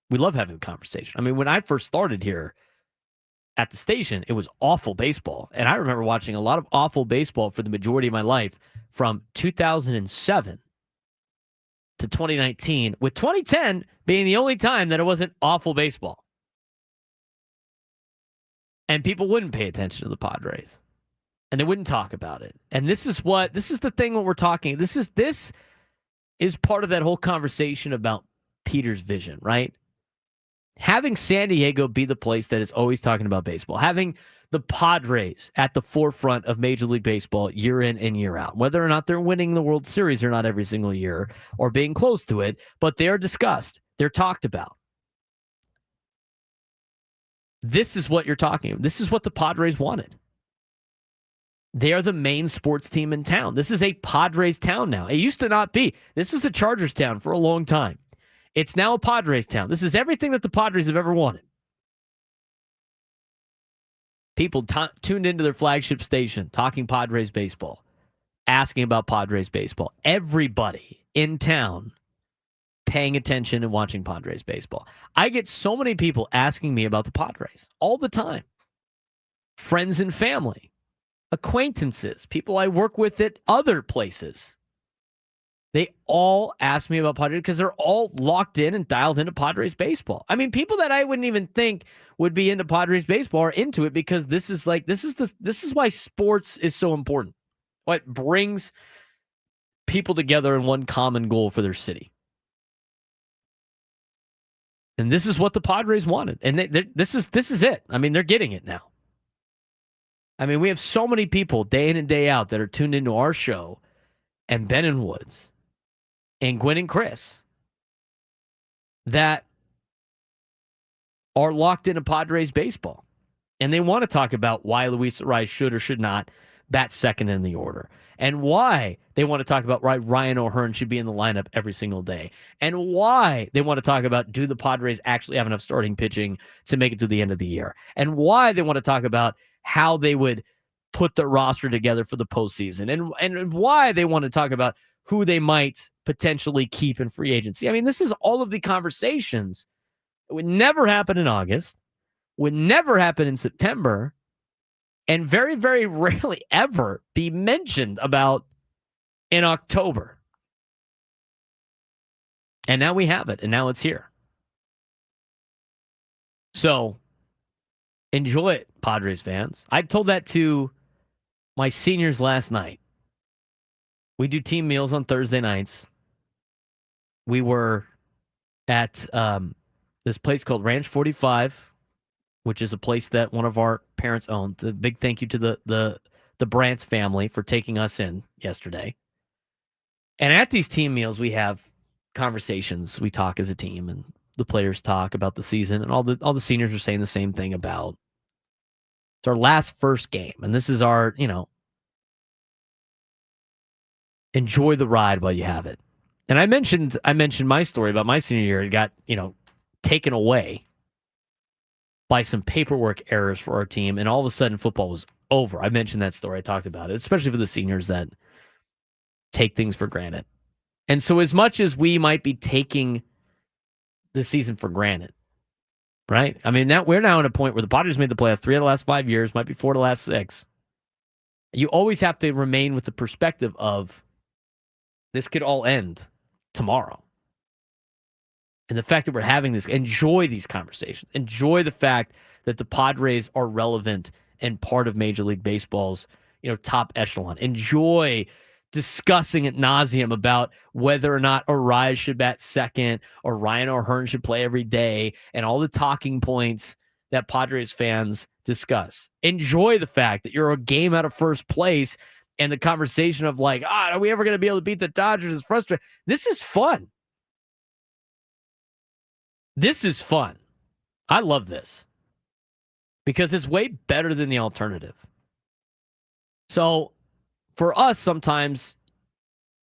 We love having the conversation. I mean, when I first started here at the station, it was awful baseball. And I remember watching a lot of awful baseball for the majority of my life from 2007 to 2019, with 2010 being the only time that it wasn't awful baseball. And people wouldn't pay attention to the Padres. And they wouldn't talk about it. And this is the thing when we're talking. This is part of that whole conversation about Peter's vision, right? Having San Diego be the place that is always talking about baseball, having the Padres at the forefront of Major League Baseball year in and year out, whether or not they're winning the World Series or not every single year or being close to it, but they are discussed. They're talked about. This is what you're talking about. This is what the Padres wanted. They are the main sports team in town. This is a Padres town now. It used to not be. This was a Chargers town for a long time. It's now a Padres town. This is everything that the Padres have ever wanted. People tuned into their flagship station, talking Padres baseball, asking about Padres baseball. Everybody in town paying attention and watching Padres baseball. I get so many people asking me about the Padres all the time. Friends and family, acquaintances, people I work with at other places. They all ask me about Padres because they're all locked in and dialed into Padres baseball. I mean, people that I wouldn't even think would be into Padres baseball are into it because this is why sports is so important. What brings people together in one common goal for their city. And this is what the Padres wanted. And this is it. I mean, they're getting it now. I mean, we have so many people day in and day out that are tuned into our show and Ben and Woods and Gwen and Chris that are locked into Padres baseball. And they want to talk about why Luis Ariz should or should not bat second in the order. And why they want to talk about why Ryan O'Hearn should be in the lineup every single day. And why they want to talk about, do the Padres actually have enough starting pitching to make it to the end of the year? And why they want to talk about how they would put their roster together for the postseason. And why they want to talk about who they might potentially keep in free agency. I mean, this is all of the conversations. It would never happen in August, would never happen in September, and very, very rarely ever be mentioned about in October. And now we have it, and now it's here. So enjoy it, Padres fans. I told that to my seniors last night. We do team meals on Thursday nights. we were at this place called Ranch 45, which is a place that one of our parents owned. The big thank you to the Brant's family for taking us in yesterday. And at these team meals, we have conversations. We talk as a team, and the players talk about the season, and all the seniors are saying the same thing about it's our last first game, and this is our, enjoy the ride while you have it. And I mentioned my story about my senior year. It got, taken away by some paperwork errors for our team, and all of a sudden football was over. I mentioned that story. I talked about it, especially for the seniors that take things for granted. And so as much as we might be taking the season for granted, right? I mean, we're now at a point where the Padres made the playoffs 3 of the last 5 years, might be 4 of the last 6. You always have to remain with the perspective of this could all end tomorrow. And the fact that we're having this, enjoy these conversations. Enjoy the fact that the Padres are relevant and part of Major League Baseball's, top echelon. Enjoy discussing ad nauseum about whether or not Arias should bat second or Ryan O'Hearn should play every day and all the talking points that Padres fans discuss. Enjoy the fact that you're a game out of first place and the conversation of are we ever going to be able to beat the Dodgers is frustrating. This is fun. This is fun. I love this because it's way better than the alternative. So for us, sometimes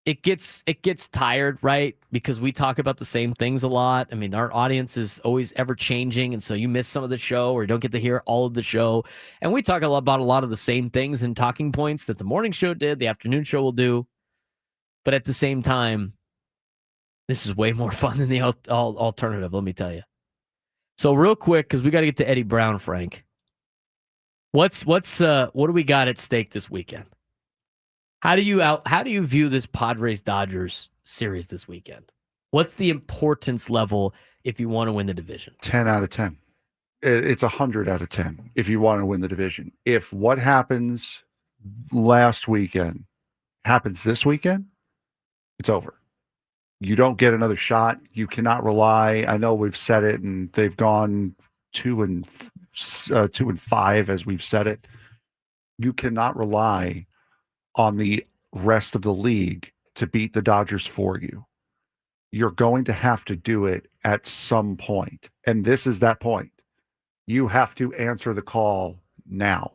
it gets tired, right? Because we talk about the same things a lot. I mean, our audience is always ever changing, and so you miss some of the show or you don't get to hear all of the show. And we talk about a lot of the same things and talking points that the morning show did, the afternoon show will do. But at the same time, this is way more fun than the alternative, let me tell you. So real quick, because we got to get to Eddie Brown, Frank. What do we got at stake this weekend? How do you view this Padres-Dodgers series this weekend? What's the importance level if you want to win the division? 10 out of 10. It's 100 out of 10 if you want to win the division. If what happens last weekend happens this weekend, it's over. You don't get another shot. You cannot rely. I know we've said it, and they've gone 2-5 as we've said it. You cannot rely on the rest of the league to beat the Dodgers for you. You're going to have to do it at some point. And this is that point. You have to answer the call now.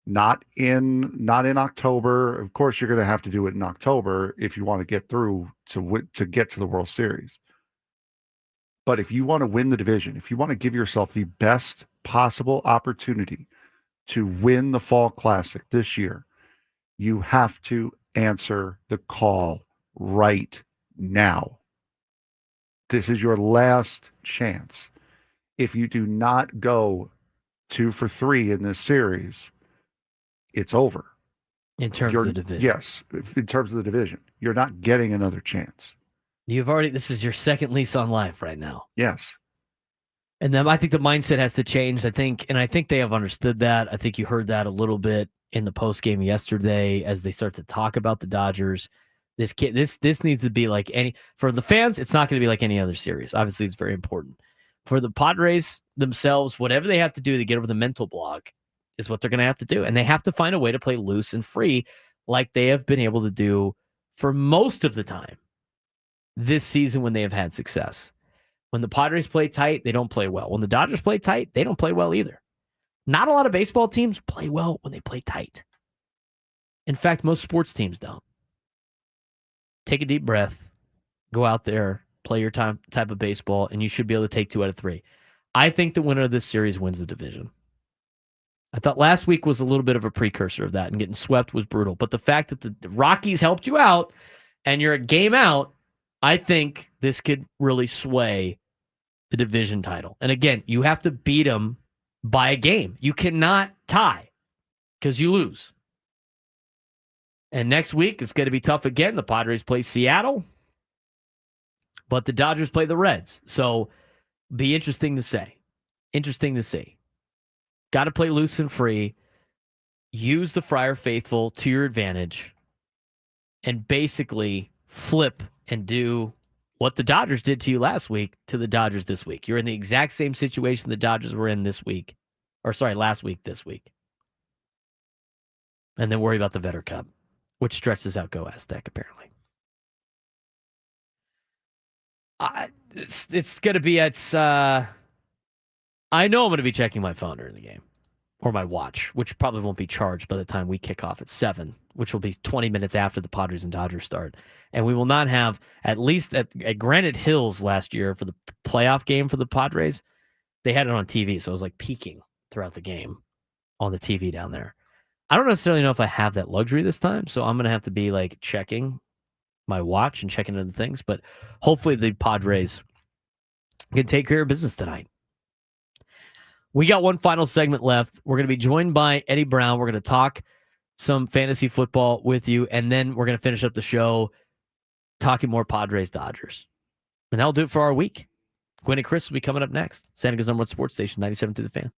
Not in October. Of course, you're going to have to do it in October if you want to get through to get to the World Series. But if you want to win the division, if you want to give yourself the best possible opportunity to win the Fall Classic this year, you have to answer the call right now. This is your last chance. If you do not go 2 for 3 in this series, it's over. In terms of the division. Yes, in terms of the division. You're not getting another chance. This is your second lease on life right now. Yes. And then I think the mindset has to change. I think they have understood that. I think you heard that a little bit in the post game yesterday as they start to talk about the Dodgers. This needs to be for the fans, it's not going to be like any other series. Obviously, it's very important. For the Padres themselves, whatever they have to do to get over the mental block is what they're going to have to do. And they have to find a way to play loose and free like they have been able to do for most of the time this season when they have had success. When the Padres play tight, they don't play well. When the Dodgers play tight, they don't play well either. Not a lot of baseball teams play well when they play tight. In fact, most sports teams don't. Take a deep breath, go out there, play your type of baseball, and you should be able to take 2 out of 3. I think the winner of this series wins the division. I thought last week was a little bit of a precursor of that, and getting swept was brutal. But the fact that the Rockies helped you out and you're a game out, I think this could really sway the division title. And again, you have to beat them by a game. You cannot tie because you lose. And next week, it's going to be tough again. The Padres play Seattle, but the Dodgers play the Reds. So be interesting to say. Interesting to see. Got to play loose and free. Use the Friar Faithful to your advantage and basically flip and do what the Dodgers did to you last week to the Dodgers this week. You're in the exact same situation the Dodgers were in last week this week. And then worry about the Vetter Cup, which stretches out Go Aztec, apparently. It's going to be I know I'm going to be checking my phone during the game, or my watch, which probably won't be charged by the time we kick off at 7, which will be 20 minutes after the Padres and Dodgers start. And we will not have, at least at Granite Hills last year for the playoff game for the Padres, they had it on TV, so it was like peaking throughout the game on the TV down there. I don't necessarily know if I have that luxury this time, so I'm going to have to be like checking my watch and checking other things, but hopefully the Padres can take care of business tonight. We got one final segment left. We're going to be joined by Eddie Brown. We're going to talk some fantasy football with you, and then we're going to finish up the show talking more Padres Dodgers. And that'll do it for our week. Gwen and Chris will be coming up next. San Diego's #1 sports station, 97 to the Fan.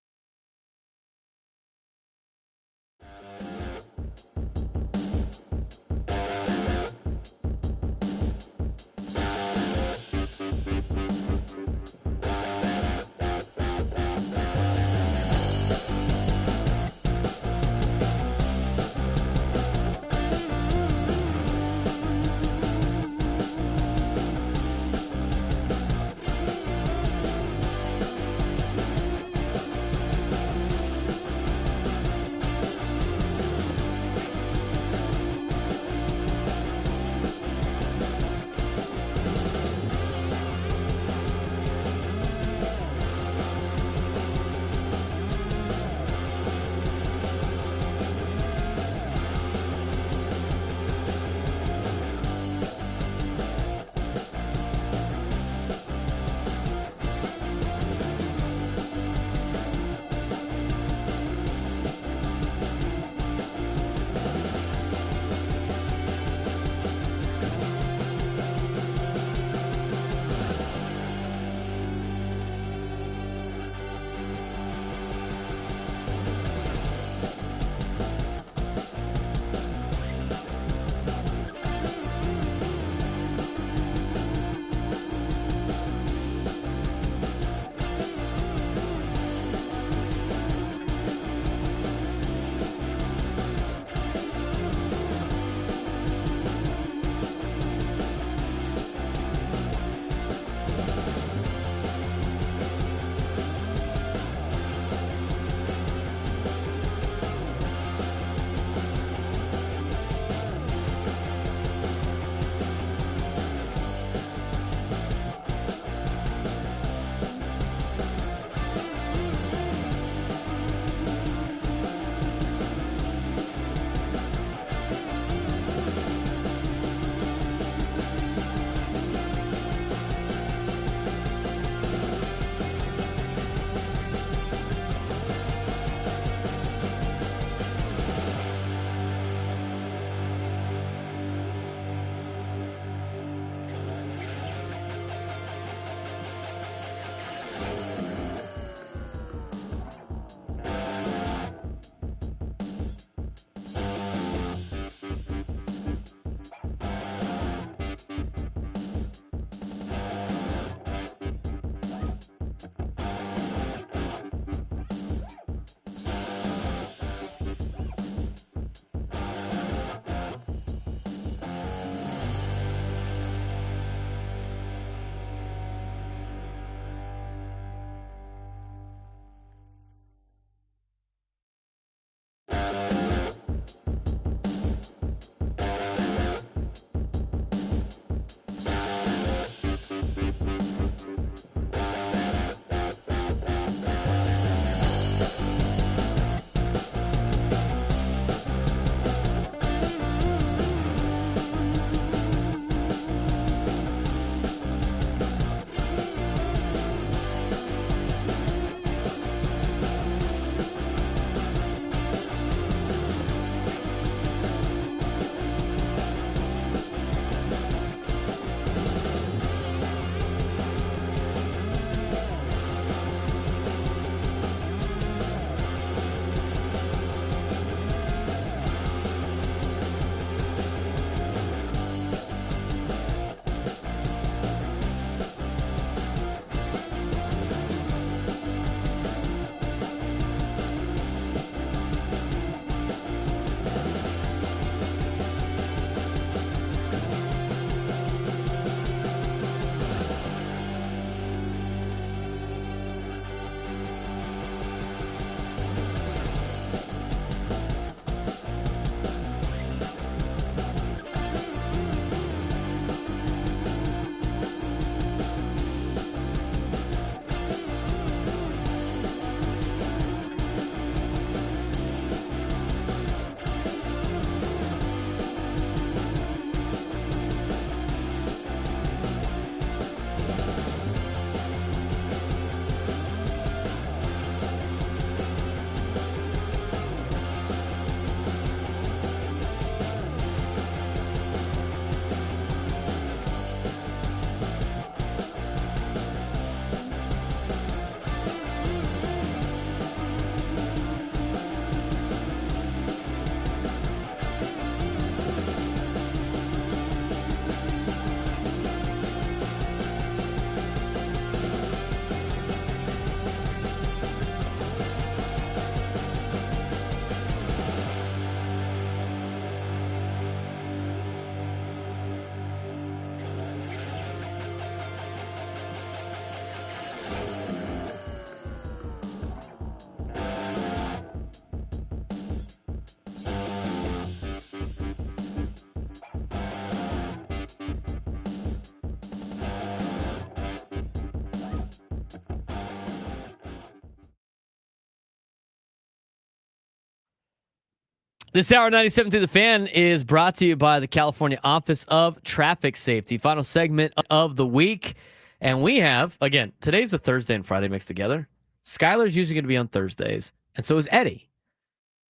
This hour 97 through the Fan is brought to you by the California Office of Traffic Safety. Final segment of the week. And we have, again, today's a Thursday and Friday mixed together. Skyler's usually going to be on Thursdays, and so is Eddie,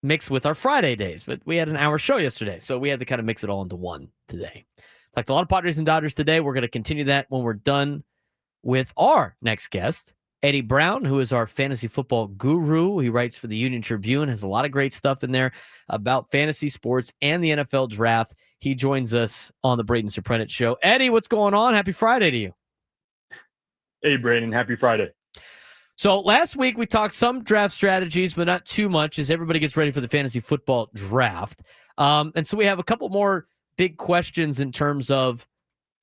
mixed with our Friday days. But we had an hour show yesterday, so we had to kind of mix it all into one today. Talked a lot of Padres and Dodgers today. We're going to continue that when we're done with our next guest, Eddie Brown, who is our fantasy football guru. He writes for the Union Tribune, has a lot of great stuff in there about fantasy sports and the NFL draft. He joins us on the Braden Surprenant Show. Eddie, what's going on? Happy Friday to you. Hey, Braden. Happy Friday. So last week we talked some draft strategies, but not too much as everybody gets ready for the fantasy football draft. And so we have a couple more big questions in terms of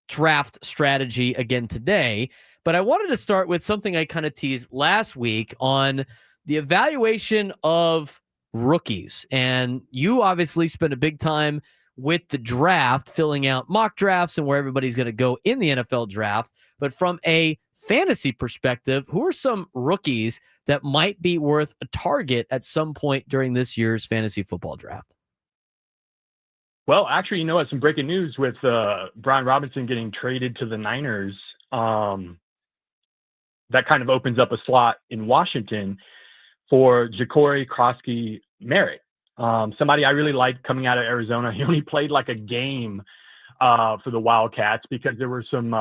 draft strategy again today. But I wanted to start with something I kind of teased last week on the evaluation of rookies. And you obviously spent a big time with the draft, filling out mock drafts and where everybody's going to go in the NFL draft. But from a fantasy perspective, who are some rookies that might be worth a target at some point during this year's fantasy football draft? Well, actually, you know what? Some breaking news with Brian Robinson getting traded to the Niners. That kind of opens up a slot in Washington for Ja'Cory Krosky-Merritt. Somebody I really liked coming out of Arizona. He only played like a game for the Wildcats because there were some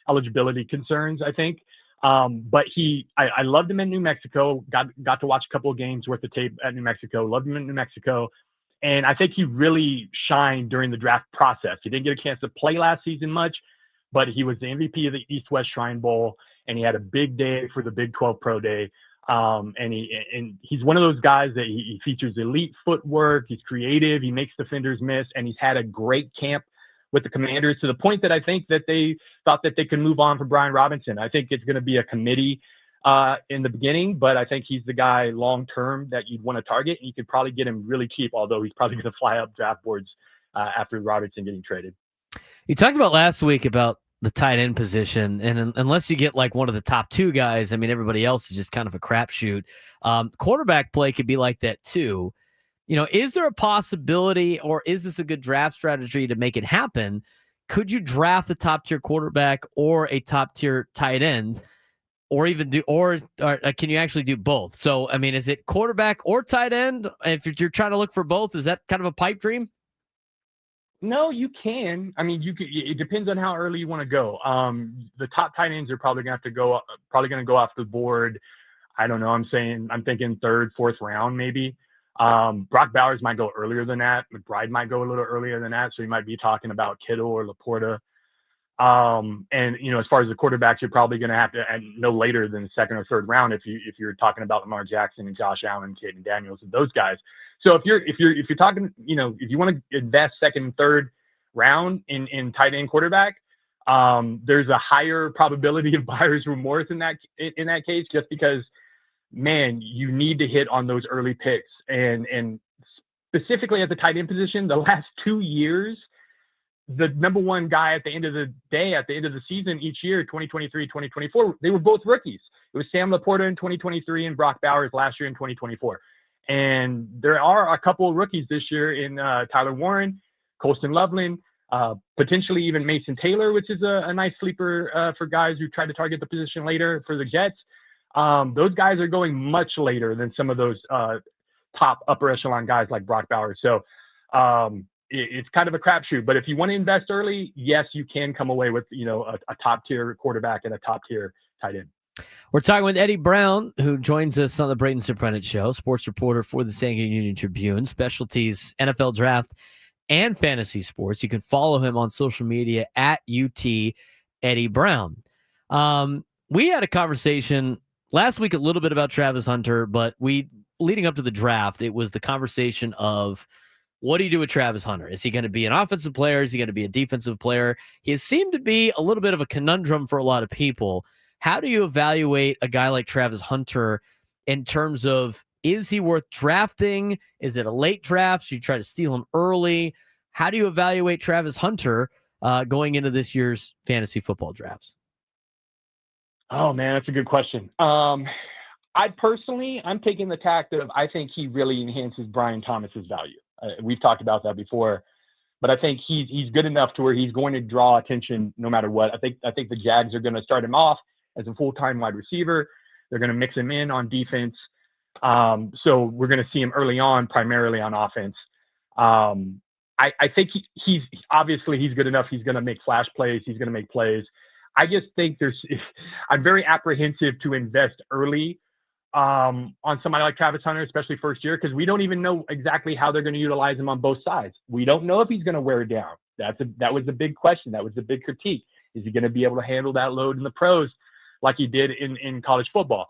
eligibility concerns, I think. But I loved him in New Mexico. Got to watch a couple of games worth of tape at New Mexico. Loved him in New Mexico. And I think he really shined during the draft process. He didn't get a chance to play last season much, but he was the MVP of the East-West Shrine Bowl, and he had a big day for the Big 12 Pro Day. And he's one of those guys that he features elite footwork. He's creative. He makes defenders miss, and he's had a great camp with the Commanders to the point that I think that they thought that they could move on from Brian Robinson. I think it's going to be a committee in the beginning, but I think he's the guy long-term that you'd want to target. And you could probably get him really cheap, although he's probably going to fly up draft boards after Robinson getting traded. You talked about last week about the tight end position, and unless you get like one of the top two guys, I mean, everybody else is just kind of a crapshoot. Quarterback play could be like that too. You know, is there a possibility, or is this a good draft strategy to make it happen? Could you draft a top tier quarterback or a top tier tight end, or even or can you actually do both? So, I mean, is it quarterback or tight end? If you're trying to look for both, is that kind of a pipe dream? No, you can. I mean, you can. It depends on how early you want to go. The top tight ends are probably going to go off the board. I don't know. I'm thinking third, fourth round, maybe. Brock Bowers might go earlier than that. McBride might go a little earlier than that. So you might be talking about Kittle or Laporta. And you know, as far as the quarterbacks, you're probably going to have to no later than the second or third round if you're talking about Lamar Jackson and Josh Allen, Caden Daniels, and those guys. So if you're talking, you know, if you want to invest second and third round in tight end quarterback, there's a higher probability of buyer's remorse in that case, just because, man, you need to hit on those early picks. And specifically at the tight end position, the last 2 years, the number one guy at the end of the day, at the end of the season each year, 2023, 2024, they were both rookies. It was Sam Laporta in 2023 and Brock Bowers last year in 2024. And there are a couple of rookies this year in Tyler Warren, Colston Loveland, potentially even Mason Taylor, which is a nice sleeper for guys who try to target the position later for the Jets. Those guys are going much later than some of those top upper echelon guys like Brock Bowers. So it's kind of a crapshoot. But if you want to invest early, yes, you can come away with, you know, a top tier quarterback and a top tier tight end. We're talking with Eddie Brown, who joins us on the Braden Surprenant Show, sports reporter for the San Diego Union Tribune, specialties NFL draft and fantasy sports. You can follow him on social media at UT Eddie Brown. We had a conversation last week a little bit about Travis Hunter, but leading up to the draft, it was the conversation of, what do you do with Travis Hunter? Is he going to be an offensive player? Is he going to be a defensive player? He has seemed to be a little bit of a conundrum for a lot of people. How do you evaluate a guy like Travis Hunter in terms of, is he worth drafting? Is it a late draft? Should you try to steal him early? How do you evaluate Travis Hunter going into this year's fantasy football drafts? Oh, man, that's a good question. I'm taking the tact of, I think he really enhances Brian Thomas's value. We've talked about that before. But I think he's good enough to where he's going to draw attention no matter what. I think the Jags are going to start him off as a full-time wide receiver. They're going to mix him in on defense. So we're going to see him early on, primarily on offense. I think he's good enough. He's going to make flash plays. He's going to make plays. I just think I'm very apprehensive to invest early on somebody like Travis Hunter, especially first year, because we don't even know exactly how they're going to utilize him on both sides. We don't know if he's going to wear it down. That was the big question. That was the big critique. Is he going to be able to handle that load in the pros like he did in college football?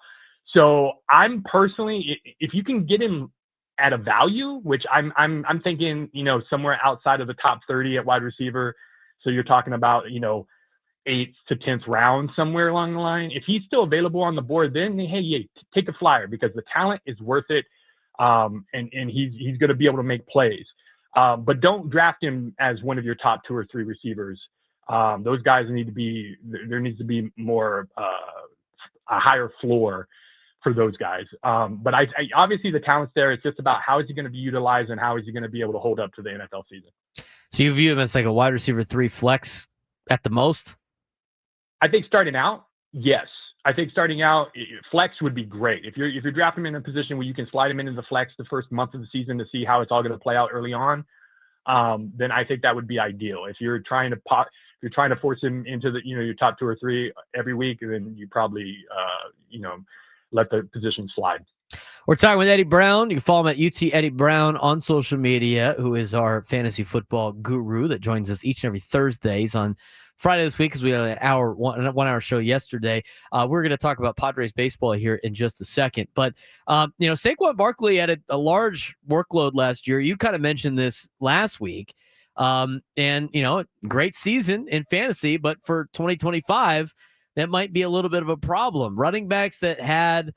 So I'm personally, if you can get him at a value, which I'm thinking, somewhere outside of the top 30 at wide receiver. So you're talking about, 8th to 10th round, somewhere along the line. If he's still available on the board, then hey, take a flyer, because the talent is worth it. And he's going to be able to make plays. But don't draft him as one of your top 2 or 3 receivers. Those guys there needs to be more, a higher floor for those guys. But I obviously the talent's there. It's just about how is he going to be utilized and how is he going to be able to hold up to the NFL season. So you view him as like a wide receiver 3 flex at the most? I think starting out, yes. I think starting out, flex would be great. If you're drafting him in a position where you can slide him into the flex the first month of the season to see how it's all going to play out early on, then I think that would be ideal. If you're trying to force him into the your top 2 or 3 every week, then you probably let the position slide. We're talking with Eddie Brown. You can follow him at UT Eddie Brown on social media, who is our fantasy football guru that joins us each and every Thursdays. On Friday this week, because we had an one hour show yesterday. We're going to talk about Padres baseball here in just a second. But, Saquon Barkley had a large workload last year. You kind of mentioned this last week. Great season in fantasy, but for 2025, that might be a little bit of a problem. Running backs that had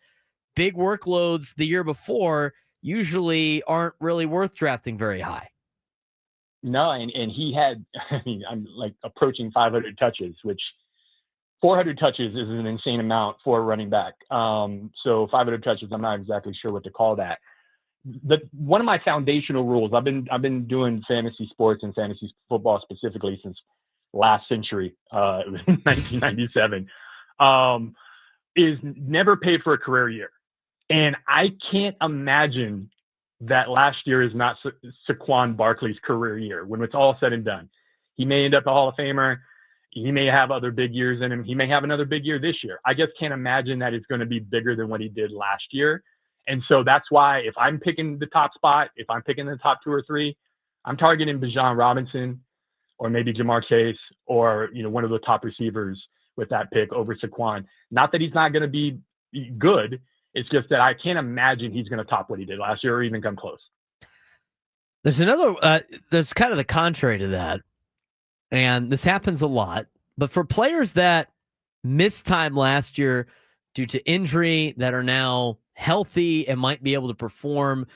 big workloads the year before usually aren't really worth drafting very high. No, and he had, I'm like approaching 500 touches, which 400 touches is an insane amount for a running back. So 500 touches, I'm not exactly sure what to call that. One of my foundational rules, I've been doing fantasy sports and fantasy football specifically since last century, 1997, is never pay for a career year. And I can't imagine that last year is not Saquon Barkley's career year when it's all said and done. He may end up a Hall of Famer. He may have other big years in him. He may have another big year this year. I just can't imagine that it's going to be bigger than what he did last year. And so that's why if I'm picking the top spot, if I'm picking the top 2 or 3, I'm targeting Bijan Robinson or maybe Jamar Chase or, one of the top receivers with that pick over Saquon. Not that he's not going to be good. It's just that I can't imagine he's going to top what he did last year or even come close. There's there's kind of the contrary to that. And this happens a lot. But for players that missed time last year due to injury that are now healthy and might be able to perform,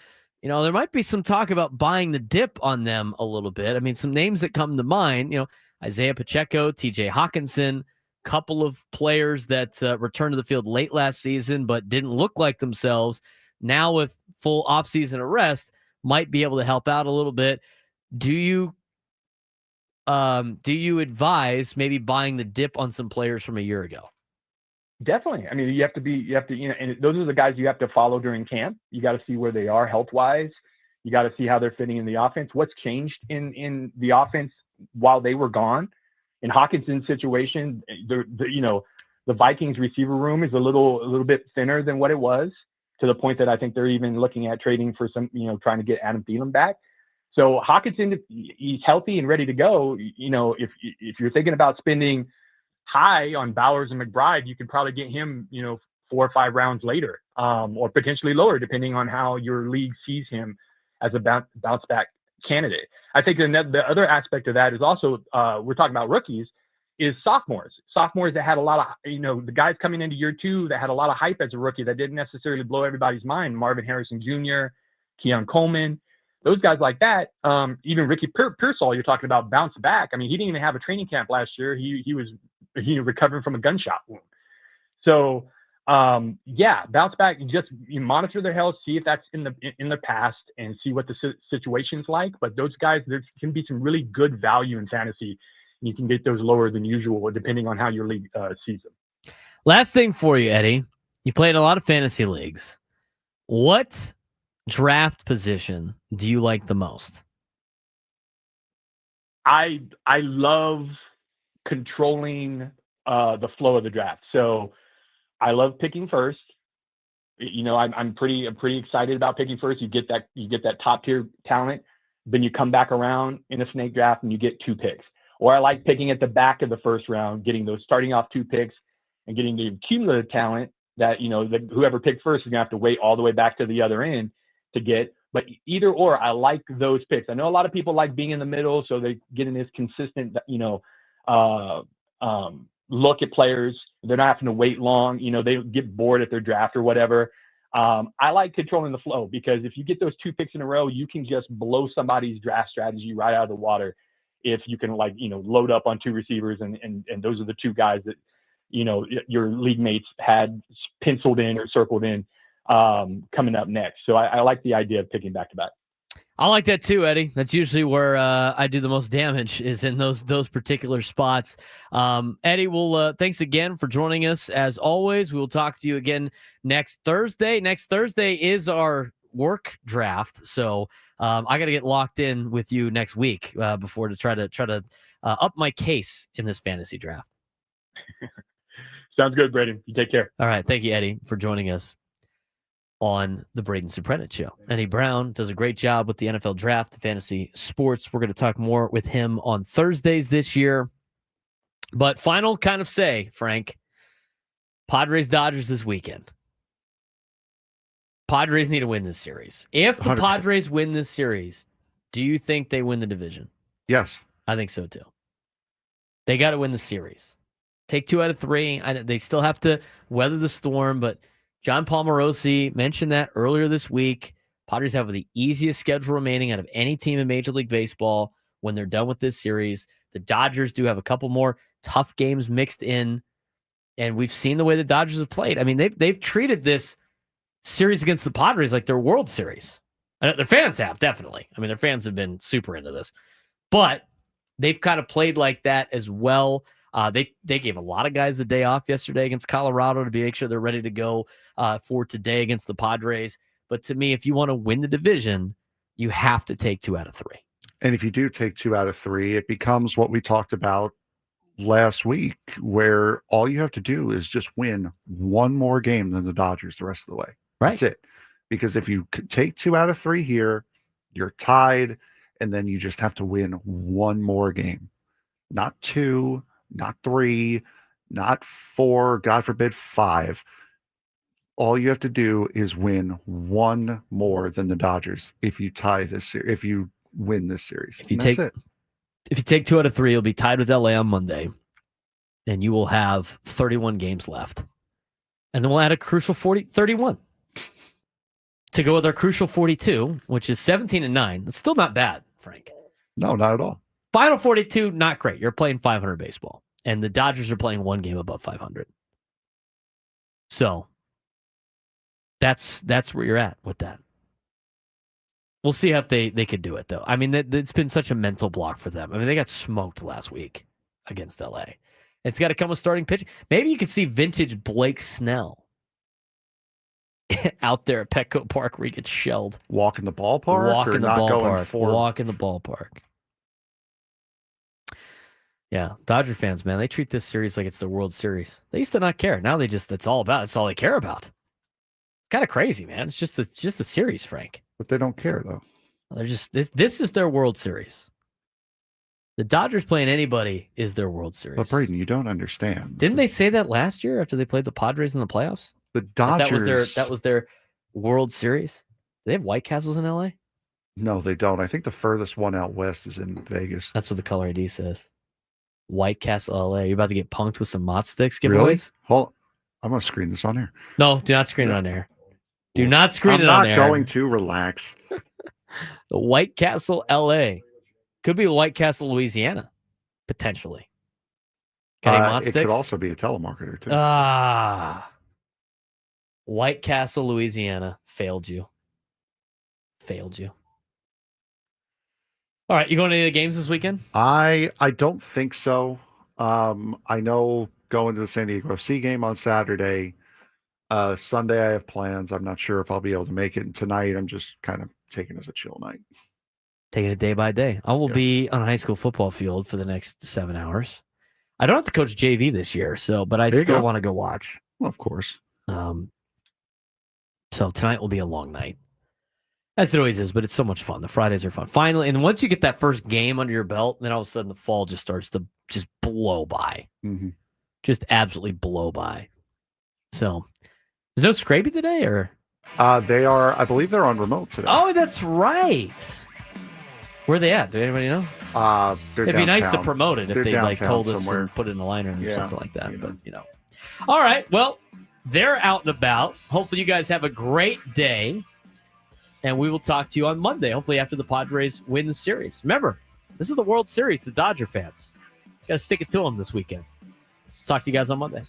there might be some talk about buying the dip on them a little bit. I mean, some names that come to mind, Isaiah Pacheco, TJ Hawkinson, couple of players that returned to the field late last season but didn't look like themselves, now with full offseason arrest, might be able to help out a little bit. Do you advise maybe buying the dip on some players from a year ago? Definitely. I mean, you have to, and those are the guys you have to follow during camp. You got to see where they are health-wise. You got to see how they're fitting in the offense. What's changed in the offense while they were gone? In Hawkinson's situation, the Vikings receiver room is a little bit thinner than what it was, to the point that I think they're even looking at trading for some, trying to get Adam Thielen back. So Hawkinson, he's healthy and ready to go. If you're thinking about spending high on Bowers and McBride, you could probably get him, 4 or 5 rounds later, or potentially lower, depending on how your league sees him as a bounce back candidate. I think the other aspect of that is also, we're talking about rookies, is sophomores that had a lot of, the guys coming into year 2 that had a lot of hype as a rookie that didn't necessarily blow everybody's mind. Marvin Harrison Jr., Keon Coleman, those guys like that. Even Ricky Pearsall, you're talking about bounce back. I mean, he didn't even have a training camp last year. He was recovering from a gunshot wound. So Yeah, bounce back. You monitor their health, see if that's in the past, and see what the situation's like. But those guys, there can be some really good value in fantasy. You can get those lower than usual, depending on how your league sees them. Last thing for you, Eddie. You play in a lot of fantasy leagues. What draft position do you like the most? I love controlling the flow of the draft. So I love picking first. I'm pretty excited about picking first. You get that top tier talent, then you come back around in a snake draft and you get 2 picks. Or I like picking at the back of the first round, getting those starting off 2 picks and getting the cumulative talent that whoever picked first is gonna have to wait all the way back to the other end to get. But either or, I like those picks. I know a lot of people like being in the middle, so they get in this consistent, look at players. They're not having to wait long. They get bored at their draft or whatever. I like controlling the flow because if you get those 2 picks in a row, you can just blow somebody's draft strategy right out of the water. If you can load up on 2 receivers and those are the 2 guys that, your league mates had penciled in or circled in coming up next. So I like the idea of picking back to back. I like that too, Eddie. That's usually where I do the most damage is in those particular spots. Eddie, thanks again for joining us. As always, we will talk to you again next Thursday. Next Thursday is our work draft, so I got to get locked in with you next week before to try to up my case in this fantasy draft. Sounds good, Braden. You take care. All right, thank you, Eddie, for joining us on the Braden Surprenant Show. Eddie Brown does a great job with the NFL draft, fantasy sports. We're going to talk more with him on Thursdays this year. But final kind of say, Frank, Padres Dodgers this weekend. Padres need to win this series. If the 100%. Padres win this series, do you think they win the division? Yes. I think so too. They got to win the series. Take 2 out of 3. They still have to weather the storm, but John Palmarosi mentioned that earlier this week. Padres have the easiest schedule remaining out of any team in Major League Baseball when they're done with this series. The Dodgers do have a couple more tough games mixed in, and we've seen the way the Dodgers have played. I mean, they've treated this series against the Padres like their World Series. Their fans have, definitely. I mean, their fans have been super into this. But they've kind of played like that as well. They gave a lot of guys the day off yesterday against Colorado to make sure they're ready to go for today against the Padres. But to me, if you want to win the division, you have to take 2 out of 3. And if you do take 2 out of 3, it becomes what we talked about last week, where all you have to do is just win one more game than the Dodgers the rest of the way. Right. That's it. Because if you take 2 out of 3 here, you're tied, and then you just have to win one more game. Not 2, not 3, not 4, God forbid 5. All you have to do is win one more than the Dodgers if you tie this series, if you win this series. If you take 2 out of 3, you'll be tied with LA on Monday, and you will have 31 games left. And then we'll add a crucial 31 to go with our crucial 42, which is 17-9. It's still not bad, Frank. No, not at all. Final 42, not great. You're playing 500 baseball, and the Dodgers are playing 1 game above 500. So that's where you're at with that. We'll see if they could do it, though. I mean, it's been such a mental block for them. I mean, they got smoked last week against LA. It's got to come with starting pitching. Maybe you could see vintage Blake Snell out there at Petco Park where he gets shelled. Walk in the ballpark Walk or in the not ballpark. going for Walk in the ballpark. Yeah, Dodger fans, man, they treat this series like it's the World Series. They used to not care. Now that's all they care about. Kind of crazy, man. It's just the series, Frank. But they don't care, though. They're just this is their World Series. The Dodgers playing anybody is their World Series. But Braden, you don't understand. Didn't they say that last year after they played the Padres in the playoffs? The Dodgers. That was their World Series. Do they have White Castles in LA? No, they don't. I think the furthest one out west is in Vegas. That's what the caller ID says. White Castle LA. You're about to get punked with some Mott sticks giveaways? Really? Hold, I'm going to screen this on air. No, do not screen it on air. Do not screen it on air. I'm not going to. Relax. The White Castle LA. Could be White Castle, Louisiana. Potentially. Got any Mott It sticks? could also be a telemarketer, too. White Castle, Louisiana, failed you. All right, you going to any of the games this weekend? I don't think so. I know going to the San Diego FC game on Saturday. Sunday I have plans. I'm not sure if I'll be able to make it. And tonight I'm just kind of taking it as a chill night. Taking it day by day. I will be on a high school football field for the next 7 hours. I don't have to coach JV this year, but I still want to go watch. Well, of course. So tonight will be a long night. As it always is, but it's so much fun. The Fridays are fun. Finally, and once you get that first game under your belt, then all of a sudden the fall just starts to just blow by. Mm-hmm. Just absolutely blow by. So, there's no Scraby today, or? They are, I believe they're on remote today. Oh, that's right. Where are they at? Do anybody know? It'd be nice to promote it if they told us somewhere. and put it in the liner or something like that. But all right. Well, they're out and about. Hopefully, you guys have a great day, and we will talk to you on Monday. Hopefully, after the Padres win the series. Remember, this is the World Series. The Dodger fans got to stick it to them this weekend. Talk to you guys on Monday.